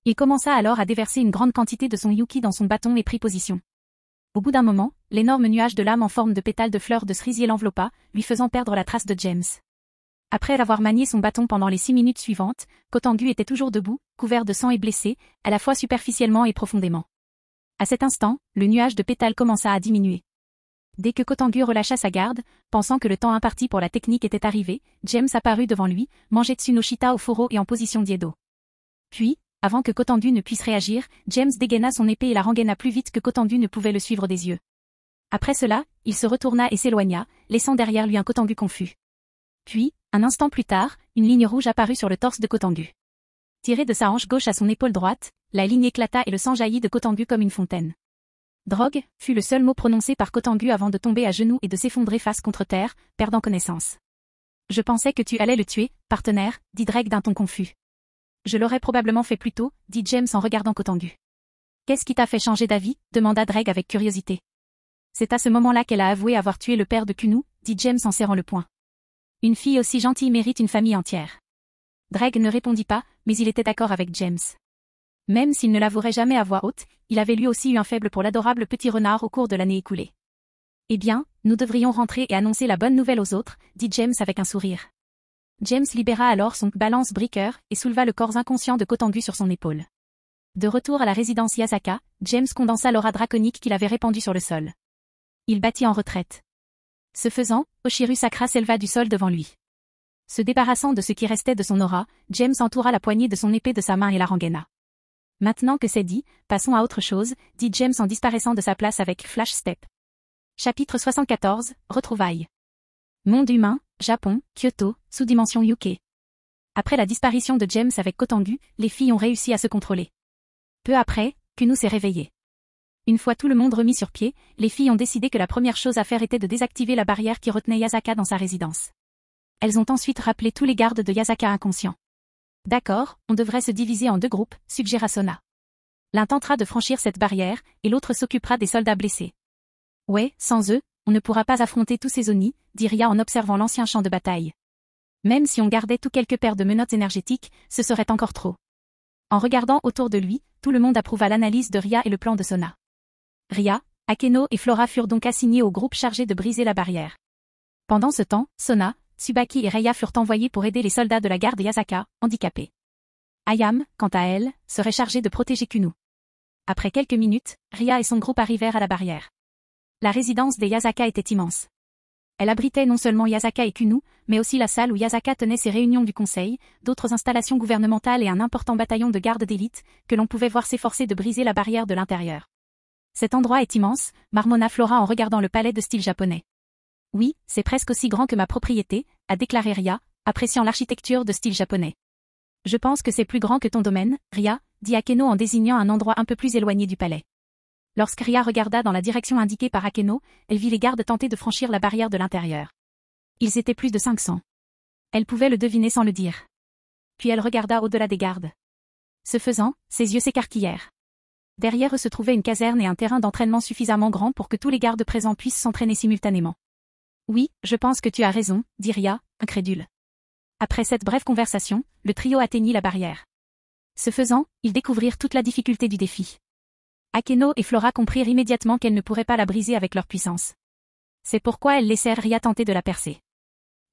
Il commença alors à déverser une grande quantité de son yuki dans son bâton et prit position. Au bout d'un moment, l'énorme nuage de lames en forme de pétales de fleurs de cerisier l'enveloppa, lui faisant perdre la trace de James. Après avoir manié son bâton pendant les 6 minutes suivantes, Kotengu était toujours debout, couvert de sang et blessé, à la fois superficiellement et profondément. À cet instant, le nuage de pétales commença à diminuer. Dès que Kotengu relâcha sa garde, pensant que le temps imparti pour la technique était arrivé, James apparut devant lui, Mangetsu no Shita au fourreau et en position d'Iedo. Puis, avant que Kotendu ne puisse réagir, James dégaina son épée et la rengaina plus vite que Kotendu ne pouvait le suivre des yeux. Après cela, il se retourna et s'éloigna, laissant derrière lui un Kotendu confus. Puis, un instant plus tard, une ligne rouge apparut sur le torse de Kotendu. Tiré de sa hanche gauche à son épaule droite, la ligne éclata et le sang jaillit de Kotendu comme une fontaine. Drogue, fut le seul mot prononcé par Kotendu avant de tomber à genoux et de s'effondrer face contre terre, perdant connaissance. Je pensais que tu allais le tuer, partenaire, dit Drake d'un ton confus. Je l'aurais probablement fait plus tôt, dit James en regardant Kotendu. Qu'est-ce qui t'a fait changer d'avis, demanda Drake avec curiosité. C'est à ce moment-là qu'elle a avoué avoir tué le père de Kunu, dit James en serrant le poing. Une fille aussi gentille mérite une famille entière. Drake ne répondit pas, mais il était d'accord avec James. Même s'il ne l'avouerait jamais à voix haute, il avait lui aussi eu un faible pour l'adorable petit renard au cours de l'année écoulée. Eh bien, nous devrions rentrer et annoncer la bonne nouvelle aux autres, dit James avec un sourire. James libéra alors son balance breaker et souleva le corps inconscient de Kotendu sur son épaule. De retour à la résidence Yasaka, James condensa l'aura draconique qu'il avait répandue sur le sol. Il battit en retraite. Ce faisant, Oshiru Sakra s'éleva du sol devant lui. Se débarrassant de ce qui restait de son aura, James entoura la poignée de son épée de sa main et la rengaina. Maintenant que c'est dit, passons à autre chose, dit James en disparaissant de sa place avec Flash Step. Chapitre 74, Retrouvailles. Monde humain, Japon, Kyoto, sous-dimension UK. Après la disparition de James avec Kotendu, les filles ont réussi à se contrôler. Peu après, Kunu s'est réveillé. Une fois tout le monde remis sur pied, les filles ont décidé que la première chose à faire était de désactiver la barrière qui retenait Yasaka dans sa résidence. Elles ont ensuite rappelé tous les gardes de Yasaka inconscients. D'accord, on devrait se diviser en deux groupes, suggéra Sona. L'un tentera de franchir cette barrière, et l'autre s'occupera des soldats blessés. Ouais, sans eux, on ne pourra pas affronter tous ces Oni, dit Ria en observant l'ancien champ de bataille. Même si on gardait tout quelques paires de menottes énergétiques, ce serait encore trop. En regardant autour de lui, tout le monde approuva l'analyse de Ria et le plan de Sona. Ria, Akeno et Flora furent donc assignés au groupe chargé de briser la barrière. Pendant ce temps, Sona, Tsubaki et Reiya furent envoyés pour aider les soldats de la garde Yasaka, handicapés. Ayam, quant à elle, serait chargée de protéger Kunu. Après quelques minutes, Ria et son groupe arrivèrent à la barrière. La résidence des Yasaka était immense. Elle abritait non seulement Yasaka et Kunu, mais aussi la salle où Yasaka tenait ses réunions du conseil, d'autres installations gouvernementales et un important bataillon de gardes d'élite, que l'on pouvait voir s'efforcer de briser la barrière de l'intérieur. Cet endroit est immense, marmonna Flora en regardant le palais de style japonais. Oui, c'est presque aussi grand que ma propriété, a déclaré Ria, appréciant l'architecture de style japonais. Je pense que c'est plus grand que ton domaine, Ria, dit Akeno en désignant un endroit un peu plus éloigné du palais. Lorsque Ria regarda dans la direction indiquée par Akeno, elle vit les gardes tenter de franchir la barrière de l'intérieur. Ils étaient plus de 500. Elle pouvait le deviner sans le dire. Puis elle regarda au-delà des gardes. Ce faisant, ses yeux s'écarquillèrent. Derrière eux se trouvait une caserne et un terrain d'entraînement suffisamment grand pour que tous les gardes présents puissent s'entraîner simultanément. Oui, je pense que tu as raison, dit Ria, incrédule. Après cette brève conversation, le trio atteignit la barrière. Ce faisant, ils découvrirent toute la difficulté du défi. Akeno et Flora comprirent immédiatement qu'elles ne pourraient pas la briser avec leur puissance. C'est pourquoi elles laissèrent Ria tenter de la percer.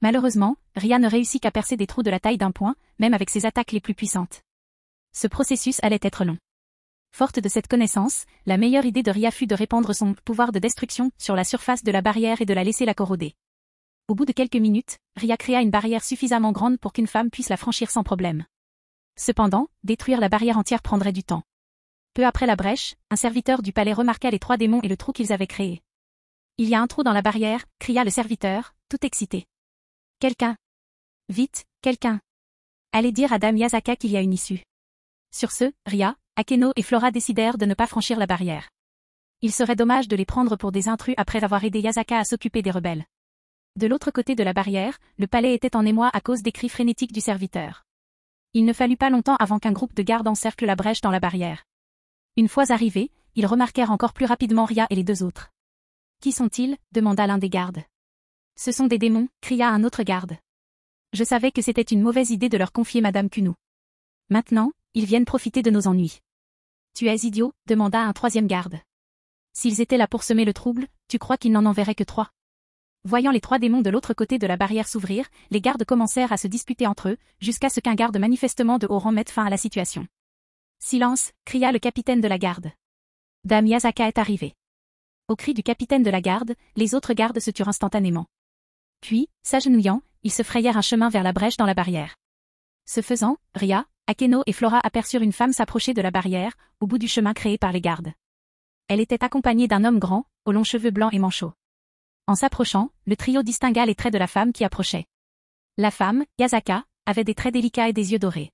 Malheureusement, Ria ne réussit qu'à percer des trous de la taille d'un poing, même avec ses attaques les plus puissantes. Ce processus allait être long. Forte de cette connaissance, la meilleure idée de Ria fut de répandre son pouvoir de destruction sur la surface de la barrière et de la laisser la corroder. Au bout de quelques minutes, Ria créa une barrière suffisamment grande pour qu'une femme puisse la franchir sans problème. Cependant, détruire la barrière entière prendrait du temps. Peu après la brèche, un serviteur du palais remarqua les 3 démons et le trou qu'ils avaient créé. « Il y a un trou dans la barrière », cria le serviteur, tout excité. « Quelqu'un. Vite, quelqu'un. Allez dire à Dame Yasaka qu'il y a une issue. » Sur ce, Ria, Akeno et Flora décidèrent de ne pas franchir la barrière. Il serait dommage de les prendre pour des intrus après avoir aidé Yasaka à s'occuper des rebelles. De l'autre côté de la barrière, le palais était en émoi à cause des cris frénétiques du serviteur. Il ne fallut pas longtemps avant qu'un groupe de gardes encercle la brèche dans la barrière. Une fois arrivés, ils remarquèrent encore plus rapidement Ria et les 2 autres. « Qui sont-ils » demanda l'un des gardes. « Ce sont des démons » cria un autre garde. Je savais que c'était une mauvaise idée de leur confier Madame Kunu. Maintenant, ils viennent profiter de nos ennuis. « Tu es idiot » demanda un 3e garde. « S'ils étaient là pour semer le trouble, tu crois qu'ils n'en enverraient que 3 ?» Voyant les 3 démons de l'autre côté de la barrière s'ouvrir, les gardes commencèrent à se disputer entre eux, jusqu'à ce qu'un garde manifestement de haut rang mette fin à la situation. « Silence » cria le capitaine de la garde. « Dame Yasaka est arrivée. » Au cri du capitaine de la garde, les autres gardes se turent instantanément. Puis, s'agenouillant, ils se frayèrent un chemin vers la brèche dans la barrière. Ce faisant, Ria, Akeno et Flora aperçurent une femme s'approcher de la barrière, au bout du chemin créé par les gardes. Elle était accompagnée d'un homme grand, aux longs cheveux blancs et manchots. En s'approchant, le trio distingua les traits de la femme qui approchait. La femme, Yasaka, avait des traits délicats et des yeux dorés.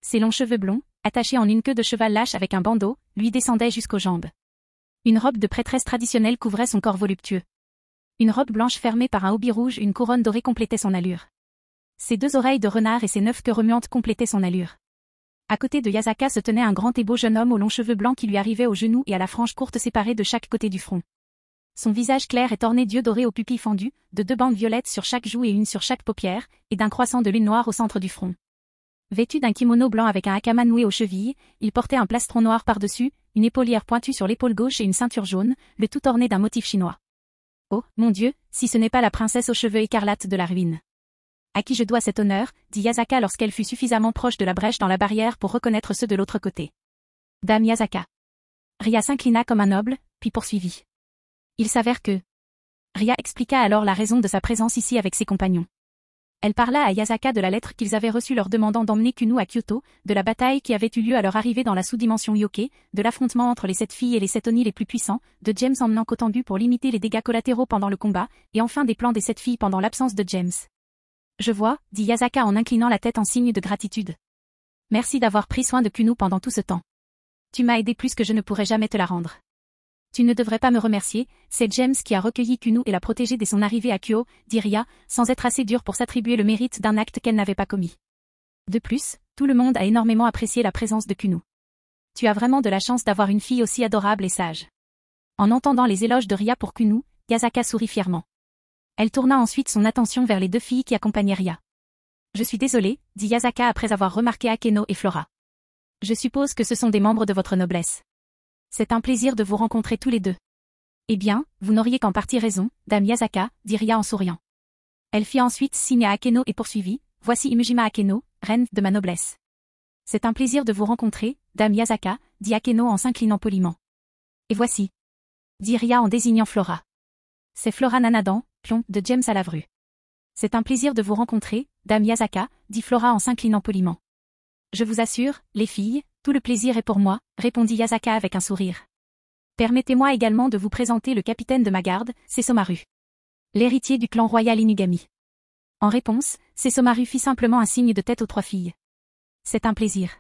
Ses longs cheveux blonds, attachés en une queue de cheval lâche avec un bandeau, lui descendaient jusqu'aux jambes. Une robe de prêtresse traditionnelle couvrait son corps voluptueux. Une robe blanche fermée par un hobby rouge, une couronne dorée complétait son allure. Ses 2 oreilles de renard et ses 9 queues remuantes complétaient son allure. À côté de Yasaka se tenait un grand et beau jeune homme aux longs cheveux blancs qui lui arrivaient aux genoux et à la frange courte séparée de chaque côté du front. Son visage clair est orné d'yeux dorés aux pupilles fendues, de 2 bandes violettes sur chaque joue et une sur chaque paupière, et d'un croissant de lune noire au centre du front. Vêtu d'un kimono blanc avec un hakama noué aux chevilles, il portait un plastron noir par-dessus, une épaulière pointue sur l'épaule gauche et une ceinture jaune, le tout orné d'un motif chinois. Oh, mon Dieu, si ce n'est pas la princesse aux cheveux écarlates de la ruine. À qui je dois cet honneur, dit Yasaka lorsqu'elle fut suffisamment proche de la brèche dans la barrière pour reconnaître ceux de l'autre côté. Dame Yasaka. Ria s'inclina comme un noble, puis poursuivit. Il s'avère que... Ria expliqua alors la raison de sa présence ici avec ses compagnons. Elle parla à Yasaka de la lettre qu'ils avaient reçue leur demandant d'emmener Kunu à Kyoto, de la bataille qui avait eu lieu à leur arrivée dans la sous-dimension Yoke, de l'affrontement entre les 7 filles et les 7 Oni les plus puissants, de James emmenant Kotambu pour limiter les dégâts collatéraux pendant le combat, et enfin des plans des 7 filles pendant l'absence de James. Je vois, dit Yasaka en inclinant la tête en signe de gratitude. Merci d'avoir pris soin de Kunu pendant tout ce temps. Tu m'as aidé plus que je ne pourrais jamais te la rendre. Tu ne devrais pas me remercier, c'est James qui a recueilli Kunu et l'a protégée dès son arrivée à Kyo, dit Ria, sans être assez dure pour s'attribuer le mérite d'un acte qu'elle n'avait pas commis. De plus, tout le monde a énormément apprécié la présence de Kunu. Tu as vraiment de la chance d'avoir une fille aussi adorable et sage. En entendant les éloges de Ria pour Kunu, Yasaka sourit fièrement. Elle tourna ensuite son attention vers les 2 filles qui accompagnaient Ria. Je suis désolée, dit Yasaka après avoir remarqué Akeno et Flora. Je suppose que ce sont des membres de votre noblesse. C'est un plaisir de vous rencontrer tous les 2. Eh bien, vous n'auriez qu'en partie raison, dame Yasaka, dit Ria en souriant. Elle fit ensuite signe à Akeno et poursuivit, voici Imujima Akeno, reine de ma noblesse. C'est un plaisir de vous rencontrer, dame Yasaka, dit Akeno en s'inclinant poliment. Et voici, dit Ria en désignant Flora. C'est Flora Nanadan, pion de James à Lavru. C'est un plaisir de vous rencontrer, dame Yasaka, dit Flora en s'inclinant poliment. Je vous assure, les filles, tout le plaisir est pour moi, répondit Yasaka avec un sourire. Permettez-moi également de vous présenter le capitaine de ma garde, Sesomaru. L'héritier du clan royal Inugami. En réponse, Sesomaru fit simplement un signe de tête aux 3 filles. C'est un plaisir.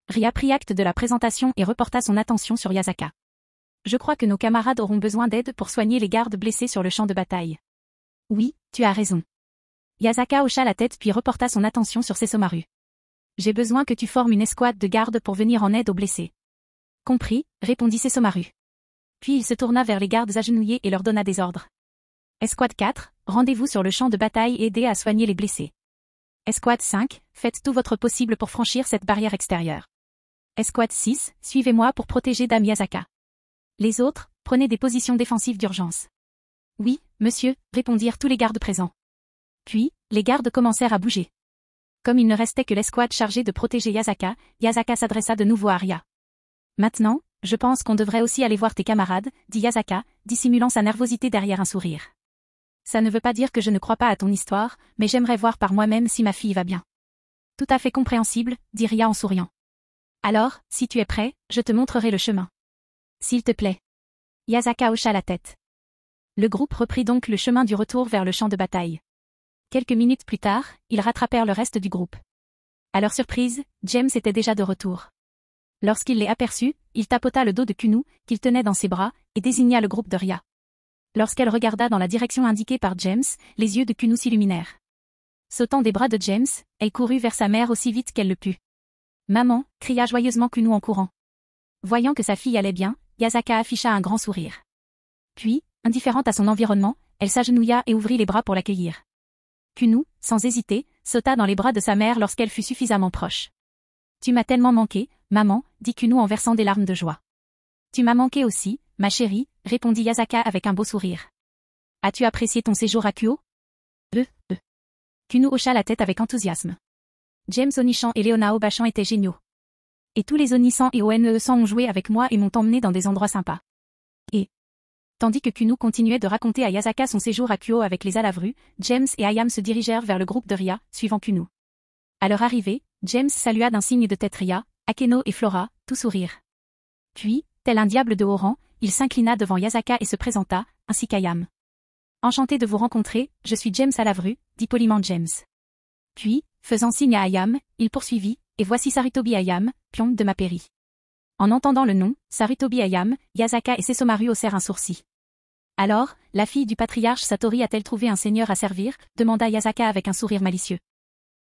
Ria prit acte de la présentation et reporta son attention sur Yasaka. Je crois que nos camarades auront besoin d'aide pour soigner les gardes blessés sur le champ de bataille. Oui, tu as raison. Yasaka hocha la tête puis reporta son attention sur Sesomaru. J'ai besoin que tu formes une escouade de gardes pour venir en aide aux blessés. Compris, répondit Sesomaru. Puis il se tourna vers les gardes agenouillés et leur donna des ordres. Escouade 4, rendez-vous sur le champ de bataille et aidez à soigner les blessés. Escouade 5, faites tout votre possible pour franchir cette barrière extérieure. Escouade 6, suivez-moi pour protéger Dame Yasaka. Les autres, prenez des positions défensives d'urgence. Oui, monsieur, répondirent tous les gardes présents. Puis, les gardes commencèrent à bouger. Comme il ne restait que l'escouade chargée de protéger Yasaka, Yasaka s'adressa de nouveau à Ria. Maintenant, je pense qu'on devrait aussi aller voir tes camarades, dit Yasaka, dissimulant sa nervosité derrière un sourire. Ça ne veut pas dire que je ne crois pas à ton histoire, mais j'aimerais voir par moi-même si ma fille va bien. Tout à fait compréhensible, dit Ria en souriant. Alors, si tu es prêt, je te montrerai le chemin. S'il te plaît. Yasaka hocha la tête. Le groupe reprit donc le chemin du retour vers le champ de bataille. Quelques minutes plus tard, ils rattrapèrent le reste du groupe. À leur surprise, James était déjà de retour. Lorsqu'il les aperçut, il tapota le dos de Kunu, qu'il tenait dans ses bras, et désigna le groupe de Ria. Lorsqu'elle regarda dans la direction indiquée par James, les yeux de Kunu s'illuminèrent. Sautant des bras de James, elle courut vers sa mère aussi vite qu'elle le put. « Maman » cria joyeusement Kunu en courant. Voyant que sa fille allait bien, Yasaka afficha un grand sourire. Puis, indifférente à son environnement, elle s'agenouilla et ouvrit les bras pour l'accueillir. Kunu, sans hésiter, sauta dans les bras de sa mère lorsqu'elle fut suffisamment proche. « Tu m'as tellement manqué, maman » dit Kunu en versant des larmes de joie. « Tu m'as manqué aussi, ma chérie » répondit Yasaka avec un beau sourire. « As-tu apprécié ton séjour à Kyo ?» Kunu hocha la tête avec enthousiasme. James Onichan et Léona Obachan étaient géniaux. Et tous les Onisans et One-100 ont joué avec moi et m'ont emmené dans des endroits sympas. Et tandis que Kunu continuait de raconter à Yasaka son séjour à Kyo avec les Alavru, James et Ayam se dirigèrent vers le groupe de Ria, suivant Kunu. À leur arrivée, James salua d'un signe de tête Ria, Akeno et Flora, tout sourire. Puis, tel un diable de haut rang, il s'inclina devant Yasaka et se présenta, ainsi qu'Ayam. Enchanté de vous rencontrer, je suis James Alavru, dit poliment James. Puis, faisant signe à Ayam, il poursuivit, et voici Sarutobi Ayam, pion de ma pairie. En entendant le nom, Sarutobi Ayam, Yasaka et Sesomaru haussèrent un sourcil. Alors, la fille du patriarche Satori a-t-elle trouvé un seigneur à servir, demanda Yasaka avec un sourire malicieux.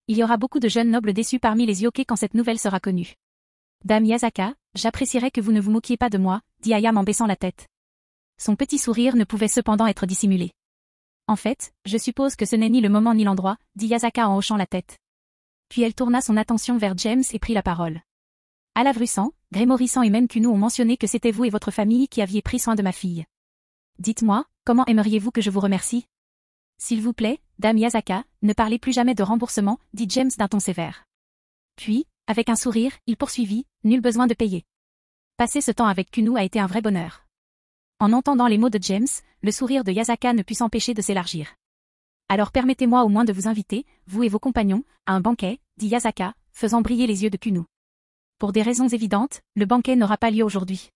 Il y aura beaucoup de jeunes nobles déçus parmi les yokai quand cette nouvelle sera connue. Dame Yasaka, j'apprécierais que vous ne vous moquiez pas de moi, dit Ayam en baissant la tête. Son petit sourire ne pouvait cependant être dissimulé. En fait, je suppose que ce n'est ni le moment ni l'endroit, dit Yasaka en hochant la tête. Puis elle tourna son attention vers James et prit la parole. Alavru-san, Grémorissant et même Kuno ont mentionné que c'était vous et votre famille qui aviez pris soin de ma fille. Dites-moi, comment aimeriez-vous que je vous remercie? S'il vous plaît, Dame Yasaka, ne parlez plus jamais de remboursement, dit James d'un ton sévère. Puis, avec un sourire, il poursuivit, nul besoin de payer. Passer ce temps avec Kuno a été un vrai bonheur. En entendant les mots de James, le sourire de Yasaka ne put s'empêcher de s'élargir. Alors permettez-moi au moins de vous inviter, vous et vos compagnons, à un banquet, dit Yasaka, faisant briller les yeux de Kuno. Pour des raisons évidentes, le banquet n'aura pas lieu aujourd'hui.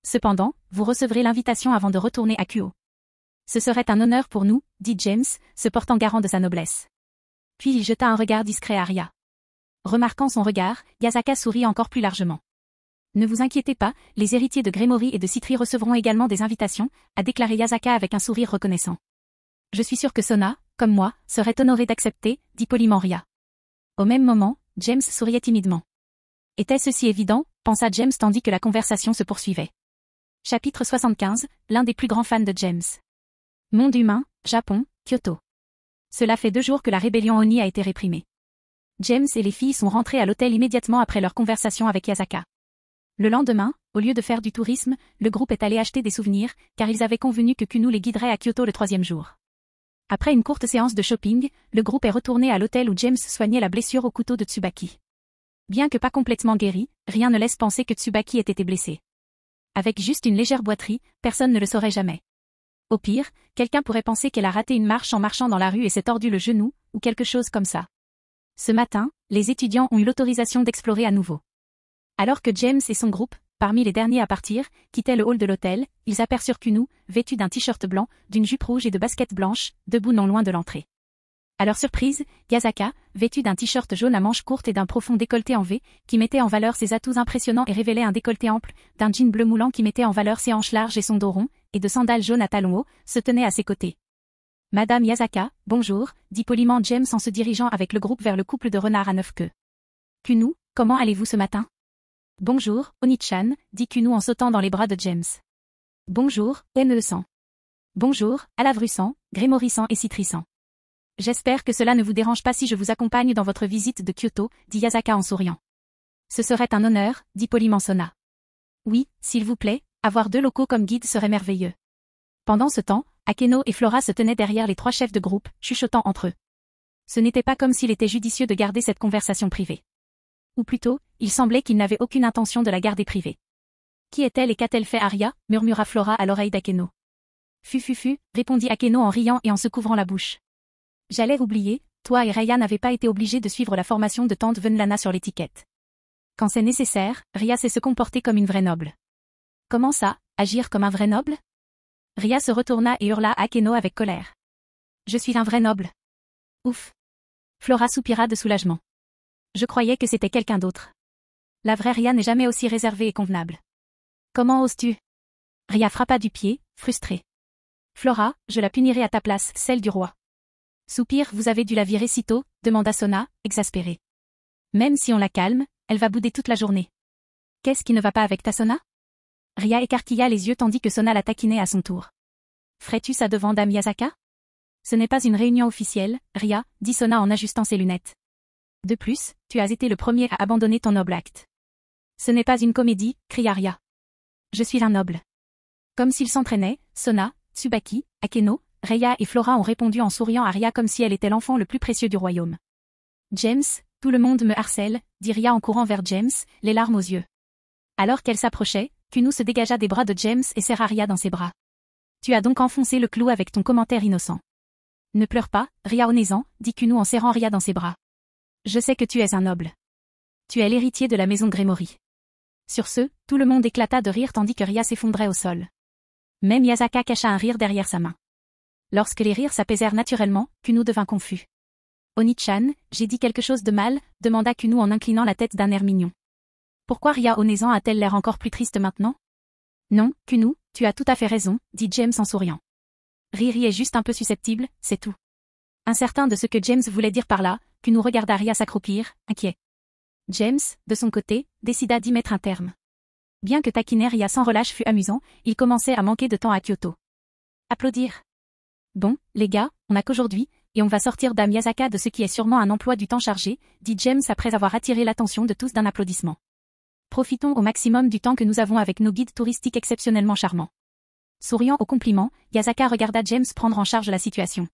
Cependant, vous recevrez l'invitation avant de retourner à Kuo. Ce serait un honneur pour nous, dit James, se portant garant de sa noblesse. Puis il jeta un regard discret à Ria. Remarquant son regard, Yasaka sourit encore plus largement. Ne vous inquiétez pas, les héritiers de Grémori et de Citri recevront également des invitations, a déclaré Yasaka avec un sourire reconnaissant. Je suis sûr que Sona, comme moi, serait honoré d'accepter, dit poliment Ria. Au même moment, James souriait timidement. Était-ce si évident, pensa James tandis que la conversation se poursuivait. Chapitre 75, l'un des plus grands fans de James. Monde humain, Japon, Kyoto. Cela fait 2 jours que la rébellion Oni a été réprimée. James et les filles sont rentrés à l'hôtel immédiatement après leur conversation avec Yasaka. Le lendemain, au lieu de faire du tourisme, le groupe est allé acheter des souvenirs, car ils avaient convenu que Kuno les guiderait à Kyoto le 3e jour. Après une courte séance de shopping, le groupe est retourné à l'hôtel où James soignait la blessure au couteau de Tsubaki. Bien que pas complètement guéri, rien ne laisse penser que Tsubaki ait été blessé. Avec juste une légère boiterie, personne ne le saurait jamais. Au pire, quelqu'un pourrait penser qu'elle a raté une marche en marchant dans la rue et s'est tordu le genou, ou quelque chose comme ça. Ce matin, les étudiants ont eu l'autorisation d'explorer à nouveau. Alors que James et son groupe, parmi les derniers à partir, quittaient le hall de l'hôtel, ils aperçurent Kuno, vêtu d'un t-shirt blanc, d'une jupe rouge et de baskets blanches, debout non loin de l'entrée. À leur surprise, Yasaka, vêtu d'un t-shirt jaune à manches courtes et d'un profond décolleté en V, qui mettait en valeur ses atouts impressionnants et révélait un décolleté ample, d'un jean bleu moulant qui mettait en valeur ses hanches larges et son dos rond, et de sandales jaunes à talons hauts, se tenait à ses côtés. Madame Yasaka, bonjour, dit poliment James en se dirigeant avec le groupe vers le couple de renards à 9 queues. Kuno, comment allez-vous ce matin? Bonjour, Oni-chan, dit Kuno en sautant dans les bras de James. Bonjour, Ne-san. Bonjour, Alavru-san, Grémori-san et Citri-san. J'espère que cela ne vous dérange pas si je vous accompagne dans votre visite de Kyoto, dit Yasaka en souriant. Ce serait un honneur, dit poliment Sona. Oui, s'il vous plaît, avoir 2 locaux comme guide serait merveilleux. Pendant ce temps, Akeno et Flora se tenaient derrière les 3 chefs de groupe, chuchotant entre eux. Ce n'était pas comme s'il était judicieux de garder cette conversation privée. Ou plutôt, il semblait qu'ils n'avaient aucune intention de la garder privée. Qui est-elle et qu'a-t-elle fait Arya, murmura Flora à l'oreille d'Akeno. Fu, répondit Akeno en riant et en se couvrant la bouche. J'allais oublier, toi et Raya n'avez pas été obligés de suivre la formation de tante Venlana sur l'étiquette. Quand c'est nécessaire, Ria sait se comporter comme une vraie noble. Comment ça, agir comme un vrai noble? Ria se retourna et hurla à Akeno avec colère. Je suis un vrai noble. Ouf. Flora soupira de soulagement. Je croyais que c'était quelqu'un d'autre. La vraie Ria n'est jamais aussi réservée et convenable. Comment oses-tu? Ria frappa du pied, frustrée. Flora, je la punirai à ta place, celle du roi. Soupir, vous avez dû la virer si tôt, demanda Sona, exaspérée. Même si on la calme, elle va bouder toute la journée. Qu'est-ce qui ne va pas avec ta Sona? Ria écarquilla les yeux tandis que Sona la taquinait à son tour. Ferais-tu ça devant Dame Yasaka? Ce n'est pas une réunion officielle, Ria, dit Sona en ajustant ses lunettes. De plus, tu as été le premier à abandonner ton noble acte. Ce n'est pas une comédie, cria Ria. Je suis un noble. Comme s'ils s'entraînaient, Sona, Tsubaki, Akeno, Raya et Flora ont répondu en souriant à Ria comme si elle était l'enfant le plus précieux du royaume. James, tout le monde me harcèle, dit Ria en courant vers James, les larmes aux yeux. Alors qu'elle s'approchait, Kuno se dégagea des bras de James et serra Ria dans ses bras. Tu as donc enfoncé le clou avec ton commentaire innocent. Ne pleure pas, Ria honnêtement, dit Kuno en serrant Ria dans ses bras. Je sais que tu es un noble. Tu es l'héritier de la maison Gremory. Sur ce, tout le monde éclata de rire tandis que Ria s'effondrait au sol. Même Yasaka cacha un rire derrière sa main. Lorsque les rires s'apaisèrent naturellement, Kuno devint confus. Oni-chan, j'ai dit quelque chose de mal, demanda Kuno en inclinant la tête d'un air mignon. Pourquoi Ria Onezan a-t-elle l'air encore plus triste maintenant? Non, Kuno, tu as tout à fait raison, dit James en souriant. Riri est juste un peu susceptible, c'est tout. Incertain de ce que James voulait dire par là, Kuno regarda Ria s'accroupir, inquiet. James, de son côté, décida d'y mettre un terme. Bien que taquiner Ria sans relâche fût amusant, il commençait à manquer de temps à Kyoto. Applaudir. Bon, les gars, on n'a qu'aujourd'hui, et on va sortir Dame Yasaka de ce qui est sûrement un emploi du temps chargé, dit James après avoir attiré l'attention de tous d'un applaudissement. Profitons au maximum du temps que nous avons avec nos guides touristiques exceptionnellement charmants. Souriant au compliment, Yasaka regarda James prendre en charge la situation.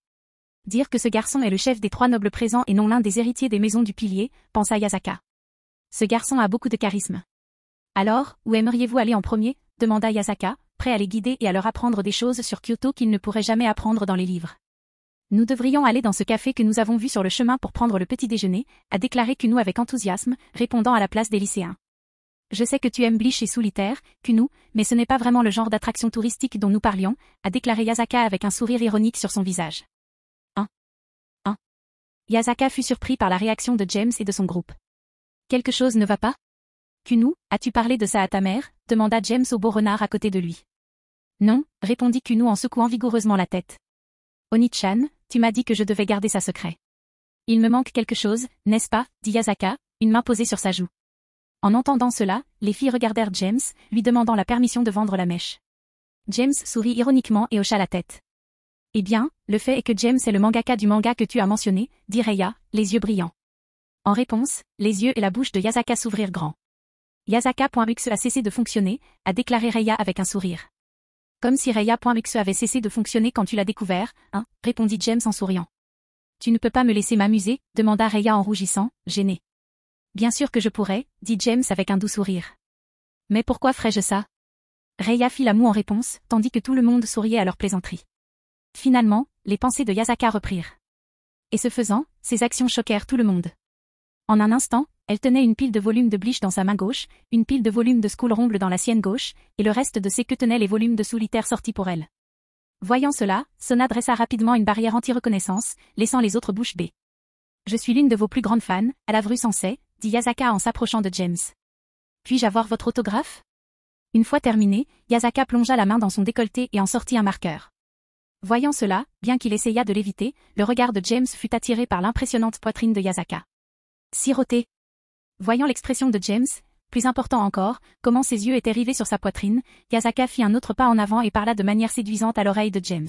Dire que ce garçon est le chef des 3 nobles présents et non l'un des héritiers des maisons du pilier, pensa Yasaka. Ce garçon a beaucoup de charisme. Alors, où aimeriez-vous aller en premier? Demanda Yasaka, prêt à les guider et à leur apprendre des choses sur Kyoto qu'ils ne pourraient jamais apprendre dans les livres. Nous devrions aller dans ce café que nous avons vu sur le chemin pour prendre le petit déjeuner, a déclaré Kuno avec enthousiasme, répondant à la place des lycéens. Je sais que tu aimes Bleach et Solitaire, Kuno, mais ce n'est pas vraiment le genre d'attraction touristique dont nous parlions, a déclaré Yasaka avec un sourire ironique sur son visage. Yasaka fut surpris par la réaction de James et de son groupe. Quelque chose ne va pas? Kuno, as-tu parlé de ça à ta mère? Demanda James au beau renard à côté de lui. Non, répondit Kuno en secouant vigoureusement la tête. Oni-chan, tu m'as dit que je devais garder ça secret. Il me manque quelque chose, n'est-ce pas? Dit Yasaka, une main posée sur sa joue. En entendant cela, les filles regardèrent James, lui demandant la permission de vendre la mèche. James sourit ironiquement et hocha la tête. Eh bien, le fait est que James est le mangaka du manga que tu as mentionné, dit Reiya, les yeux brillants. En réponse, les yeux et la bouche de Yasaka s'ouvrirent grands. Yasaka.exe a cessé de fonctionner, a déclaré Reiya avec un sourire. Comme si Reiya.exe avait cessé de fonctionner quand tu l'as découvert, hein, répondit James en souriant. Tu ne peux pas me laisser m'amuser, demanda Reiya en rougissant, gêné. Bien sûr que je pourrais, dit James avec un doux sourire. Mais pourquoi ferais-je ça? Reiya fit la moue en réponse, tandis que tout le monde souriait à leur plaisanterie. Finalement, les pensées de Yasaka reprirent. Et ce faisant, ses actions choquèrent tout le monde. En un instant, elle tenait une pile de volumes de Bleach dans sa main gauche, une pile de volumes de School Rumble dans la sienne gauche, et le reste de ses queues tenaient les volumes de Solitaire sortis pour elle. Voyant cela, Sona dressa rapidement une barrière anti-reconnaissance, laissant les autres bouches bées. Je suis l'une de vos plus grandes fans, à la vue sensée, dit Yasaka en s'approchant de James. Puis-je avoir votre autographe? Une fois terminé, Yasaka plongea la main dans son décolleté et en sortit un marqueur. Voyant cela, bien qu'il essayât de l'éviter, le regard de James fut attiré par l'impressionnante poitrine de Yasaka. Siroté. Voyant l'expression de James, plus important encore, comment ses yeux étaient rivés sur sa poitrine, Yasaka fit un autre pas en avant et parla de manière séduisante à l'oreille de James.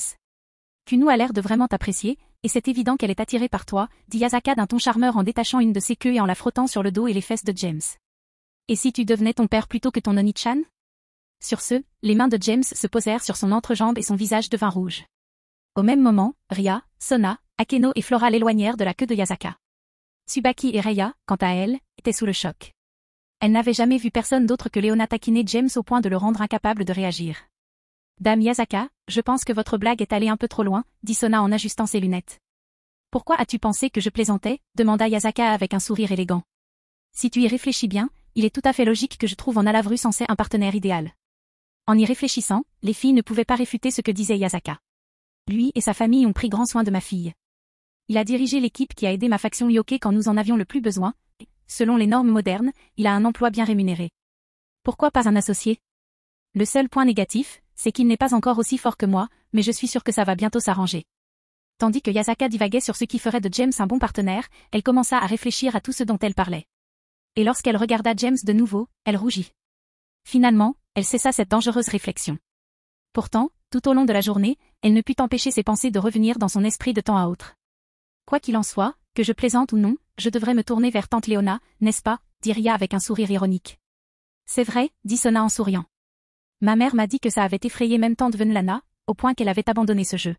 Kuno a l'air de vraiment t'apprécier, et c'est évident qu'elle est attirée par toi, dit Yasaka d'un ton charmeur en détachant une de ses queues et en la frottant sur le dos et les fesses de James. Et si tu devenais ton père plutôt que ton Oni-chan? Sur ce, les mains de James se posèrent sur son entrejambe et son visage devint rouge. Au même moment, Ria, Sona, Akeno et Flora l'éloignèrent de la queue de Yasaka. Tsubaki et Reiya, quant à elle, étaient sous le choc. Elle n'avait jamais vu personne d'autre que Leona taquiner James au point de le rendre incapable de réagir. Dame Yasaka, je pense que votre blague est allée un peu trop loin, dit Sona en ajustant ses lunettes. Pourquoi as-tu pensé que je plaisantais? Demanda Yasaka avec un sourire élégant. Si tu y réfléchis bien, il est tout à fait logique que je trouve en Alavru Sensei un partenaire idéal. En y réfléchissant, les filles ne pouvaient pas réfuter ce que disait Yasaka. Lui et sa famille ont pris grand soin de ma fille. Il a dirigé l'équipe qui a aidé ma faction Yoke quand nous en avions le plus besoin, et, selon les normes modernes, il a un emploi bien rémunéré. Pourquoi pas un associé? Le seul point négatif, c'est qu'il n'est pas encore aussi fort que moi, mais je suis sûre que ça va bientôt s'arranger. Tandis que Yasaka divaguait sur ce qui ferait de James un bon partenaire, elle commença à réfléchir à tout ce dont elle parlait. Et lorsqu'elle regarda James de nouveau, elle rougit. Finalement, elle cessa cette dangereuse réflexion. Pourtant, tout au long de la journée, elle ne put empêcher ses pensées de revenir dans son esprit de temps à autre. Quoi qu'il en soit, que je plaisante ou non, je devrais me tourner vers tante Leona, n'est-ce pas? Dit Ria avec un sourire ironique. C'est vrai, dit Sona en souriant. Ma mère m'a dit que ça avait effrayé même tante Venlana, au point qu'elle avait abandonné ce jeu.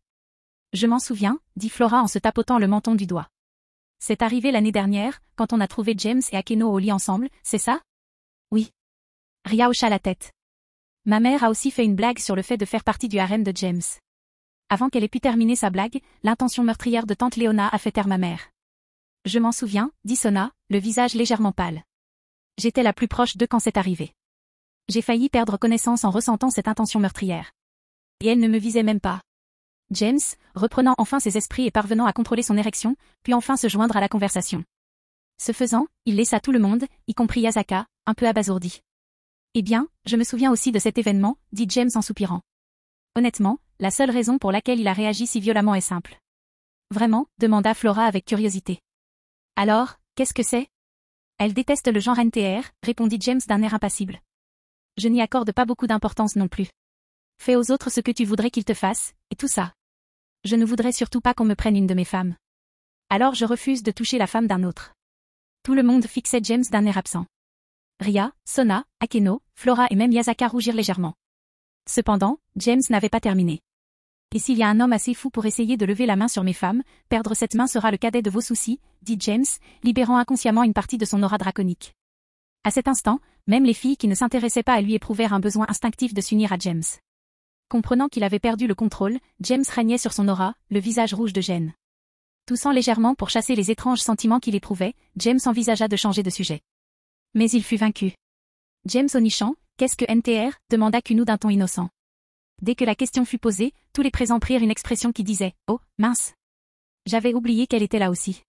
Je m'en souviens, dit Flora en se tapotant le menton du doigt. C'est arrivé l'année dernière, quand on a trouvé James et Akeno au lit ensemble, c'est ça? Oui. Ria hocha la tête. Ma mère a aussi fait une blague sur le fait de faire partie du harem de James. Avant qu'elle ait pu terminer sa blague, l'intention meurtrière de tante Leona a fait taire ma mère. Je m'en souviens, dit Sona, le visage légèrement pâle. J'étais la plus proche d'eux quand c'est arrivé. J'ai failli perdre connaissance en ressentant cette intention meurtrière. Et elle ne me visait même pas. James, reprenant enfin ses esprits et parvenant à contrôler son érection, puis enfin se joindre à la conversation. Ce faisant, il laissa tout le monde, y compris Yasaka, un peu abasourdi. Eh bien, je me souviens aussi de cet événement, dit James en soupirant. Honnêtement, la seule raison pour laquelle il a réagi si violemment est simple. Vraiment, demanda Flora avec curiosité. Alors, qu'est-ce que c'est? Elle déteste le genre NTR, répondit James d'un air impassible. Je n'y accorde pas beaucoup d'importance non plus. Fais aux autres ce que tu voudrais qu'ils te fassent, et tout ça. Je ne voudrais surtout pas qu'on me prenne une de mes femmes. Alors je refuse de toucher la femme d'un autre. Tout le monde fixait James d'un air absent. Ria, Sona, Akeno, Flora et même Yasaka rougirent légèrement. Cependant, James n'avait pas terminé. Et s'il y a un homme assez fou pour essayer de lever la main sur mes femmes, perdre cette main sera le cadet de vos soucis, dit James, libérant inconsciemment une partie de son aura draconique. À cet instant, même les filles qui ne s'intéressaient pas à lui éprouvèrent un besoin instinctif de s'unir à James. Comprenant qu'il avait perdu le contrôle, James régnait sur son aura, le visage rouge de gêne. Toussant légèrement pour chasser les étranges sentiments qu'il éprouvait, James envisagea de changer de sujet. Mais il fut vaincu. James Onichan, qu'est-ce que NTR? Demanda Kuno d'un ton innocent. Dès que la question fut posée, tous les présents prirent une expression qui disait « Oh, mince !» J'avais oublié qu'elle était là aussi.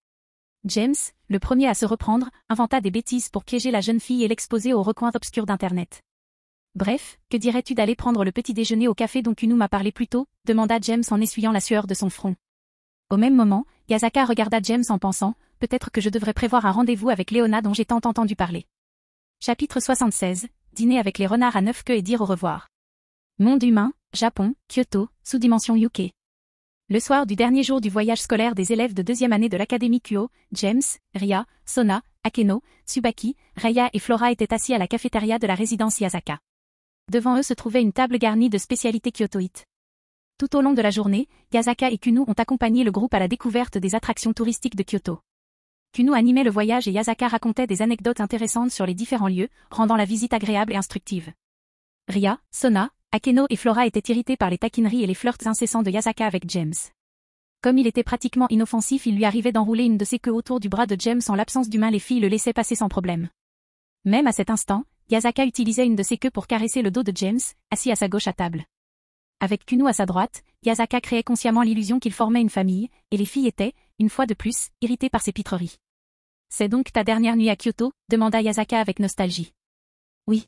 James, le premier à se reprendre, inventa des bêtises pour piéger la jeune fille et l'exposer aux recoins obscurs d'Internet. Bref, que dirais-tu d'aller prendre le petit déjeuner au café dont Kuno m'a parlé plus tôt? Demanda James en essuyant la sueur de son front. Au même moment, Yasaka regarda James en pensant « Peut-être que je devrais prévoir un rendez-vous avec Léona dont j'ai tant entendu parler. » Chapitre 76, Dîner avec les renards à 9 queues et dire au revoir. Monde humain, Japon, Kyoto, sous-dimension UK. Le soir du dernier jour du voyage scolaire des élèves de deuxième année de l'Académie Kyo, James, Ria, Sona, Akeno, Tsubaki, Raya et Flora étaient assis à la cafétéria de la résidence Yasaka. Devant eux se trouvait une table garnie de spécialités kyotoïtes. Tout au long de la journée, Yasaka et Kuno ont accompagné le groupe à la découverte des attractions touristiques de Kyoto. Kuno animait le voyage et Yasaka racontait des anecdotes intéressantes sur les différents lieux, rendant la visite agréable et instructive. Ria, Sona, Akeno et Flora étaient irrités par les taquineries et les flirts incessants de Yasaka avec James. Comme il était pratiquement inoffensif, il lui arrivait d'enrouler une de ses queues autour du bras de James en l'absence d'humain, les filles le laissaient passer sans problème. Même à cet instant, Yasaka utilisait une de ses queues pour caresser le dos de James, assis à sa gauche à table. Avec Kuno à sa droite, Yasaka créait consciemment l'illusion qu'il formait une famille, et les filles étaient, une fois de plus, irritées par ses pitreries. « C'est donc ta dernière nuit à Kyoto ?» demanda Yasaka avec nostalgie. « Oui. »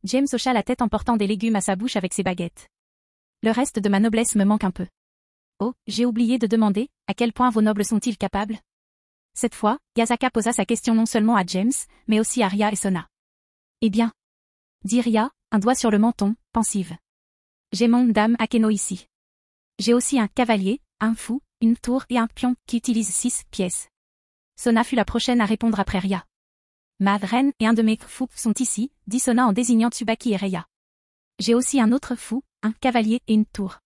James hocha la tête en portant des légumes à sa bouche avec ses baguettes. « Le reste de ma noblesse me manque un peu. » « Oh, j'ai oublié de demander, à quel point vos nobles sont-ils capables ?» Cette fois, Yasaka posa sa question non seulement à James, mais aussi à Ria et Sona. « Eh bien ?» dit Ria, un doigt sur le menton, pensive. « J'ai mon dame Akeno ici. J'ai aussi un cavalier, un fou, une tour et un pion qui utilisent 6 pièces. » Sona fut la prochaine à répondre après Ria. « Ma reine et un de mes fous sont ici, » dit Sona en désignant Tsubaki et Reya. « J'ai aussi un autre fou, un cavalier et une tour. »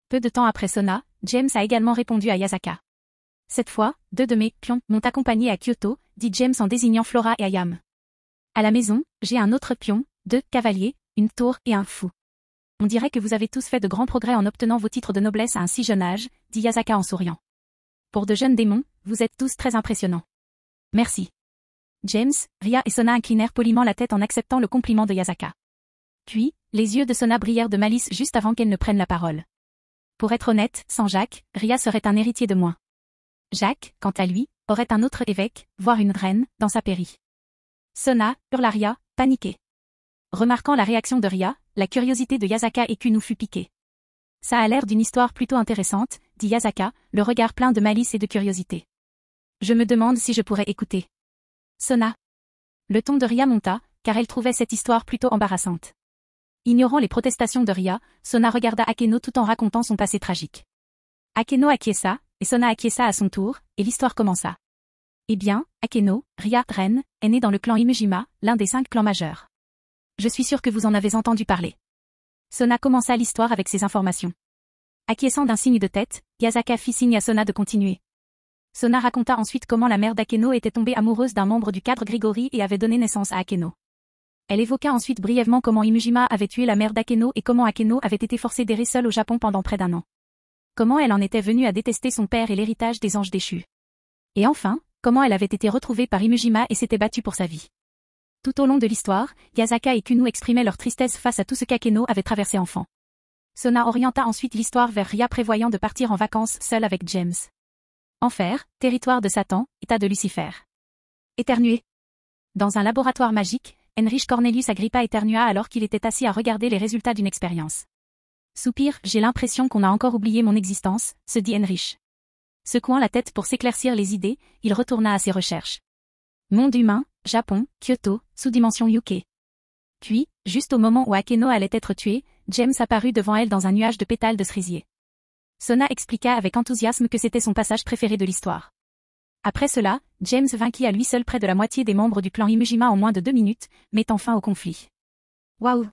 Peu de temps après Sona, James a également répondu à Yasaka. « Cette fois, 2 de mes pions m'ont accompagné à Kyoto, » dit James en désignant Flora et Ayam. « À la maison, j'ai un autre pion, 2 cavaliers, une tour et un fou. On dirait que vous avez tous fait de grands progrès en obtenant vos titres de noblesse à un si jeune âge, » dit Yasaka en souriant. « Pour de jeunes démons, vous êtes tous très impressionnants. » Merci. James, Ria et Sona inclinèrent poliment la tête en acceptant le compliment de Yasaka. Puis, les yeux de Sona brillèrent de malice juste avant qu'elle ne prenne la parole. Pour être honnête, sans Jacques, Ria serait un héritier de moins. Jacques, quant à lui, aurait un autre évêque, voire une reine, dans sa pairie. Sona, hurla Ria, paniquée. Remarquant la réaction de Ria, la curiosité de Yasaka et Kuno fut piquée. Ça a l'air d'une histoire plutôt intéressante, dit Yasaka, le regard plein de malice et de curiosité. Je me demande si je pourrais écouter. Sona. Le ton de Ria monta, car elle trouvait cette histoire plutôt embarrassante. Ignorant les protestations de Ria, Sona regarda Akeno tout en racontant son passé tragique. Akeno acquiesça, et Sona acquiesça à son tour, et l'histoire commença. Eh bien, Akeno, Ria, reine, est née dans le clan Imejima, l'un des 5 clans majeurs. Je suis sûr que vous en avez entendu parler. Sona commença l'histoire avec ces informations. Acquiesçant d'un signe de tête, Yasaka fit signe à Sona de continuer. Sona raconta ensuite comment la mère d'Akeno était tombée amoureuse d'un membre du cadre Grigori et avait donné naissance à Akeno. Elle évoqua ensuite brièvement comment Imejima avait tué la mère d'Akeno et comment Akeno avait été forcée d'errer seule au Japon pendant près d'1 an. Comment elle en était venue à détester son père et l'héritage des anges déchus. Et enfin, comment elle avait été retrouvée par Imujima et s'était battue pour sa vie. Tout au long de l'histoire, Yasaka et Kunu exprimaient leur tristesse face à tout ce qu'Akeno avait traversé enfant. Sona orienta ensuite l'histoire vers Ria prévoyant de partir en vacances seule avec James. Enfer, territoire de Satan, état de Lucifer. Éternuer. Dans un laboratoire magique, Heinrich Cornelius Agrippa éternua alors qu'il était assis à regarder les résultats d'une expérience. Soupir, j'ai l'impression qu'on a encore oublié mon existence, se dit Heinrich. Secouant la tête pour s'éclaircir les idées, il retourna à ses recherches. Monde humain, Japon, Kyoto, sous-dimension UK. Puis, juste au moment où Akeno allait être tué, James apparut devant elle dans un nuage de pétales de cerisier. Sona expliqua avec enthousiasme que c'était son passage préféré de l'histoire. Après cela, James vainquit à lui seul près de la moitié des membres du clan Imujima en moins de 2 minutes, mettant fin au conflit. Waouh!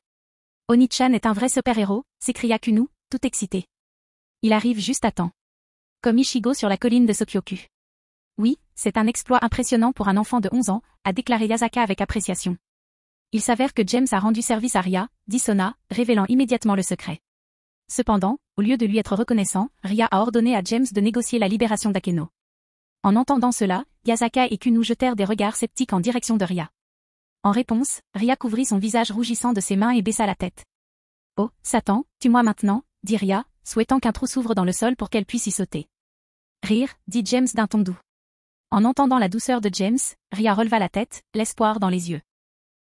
Oni-chan est un vrai super-héros, s'écria Kunu, tout excité. Il arrive juste à temps. Comme Ichigo sur la colline de Sokyoku. Oui, c'est un exploit impressionnant pour un enfant de 11 ans, a déclaré Yasaka avec appréciation. Il s'avère que James a rendu service à Ria, dit Sona, révélant immédiatement le secret. Cependant, au lieu de lui être reconnaissant, Ria a ordonné à James de négocier la libération d'Akeno. En entendant cela, Yasaka et Kunu jetèrent des regards sceptiques en direction de Ria. En réponse, Ria couvrit son visage rougissant de ses mains et baissa la tête. « Oh, Satan, tue-moi maintenant » dit Ria, souhaitant qu'un trou s'ouvre dans le sol pour qu'elle puisse y sauter. « Rire » dit James d'un ton doux. En entendant la douceur de James, Ria releva la tête, l'espoir dans les yeux.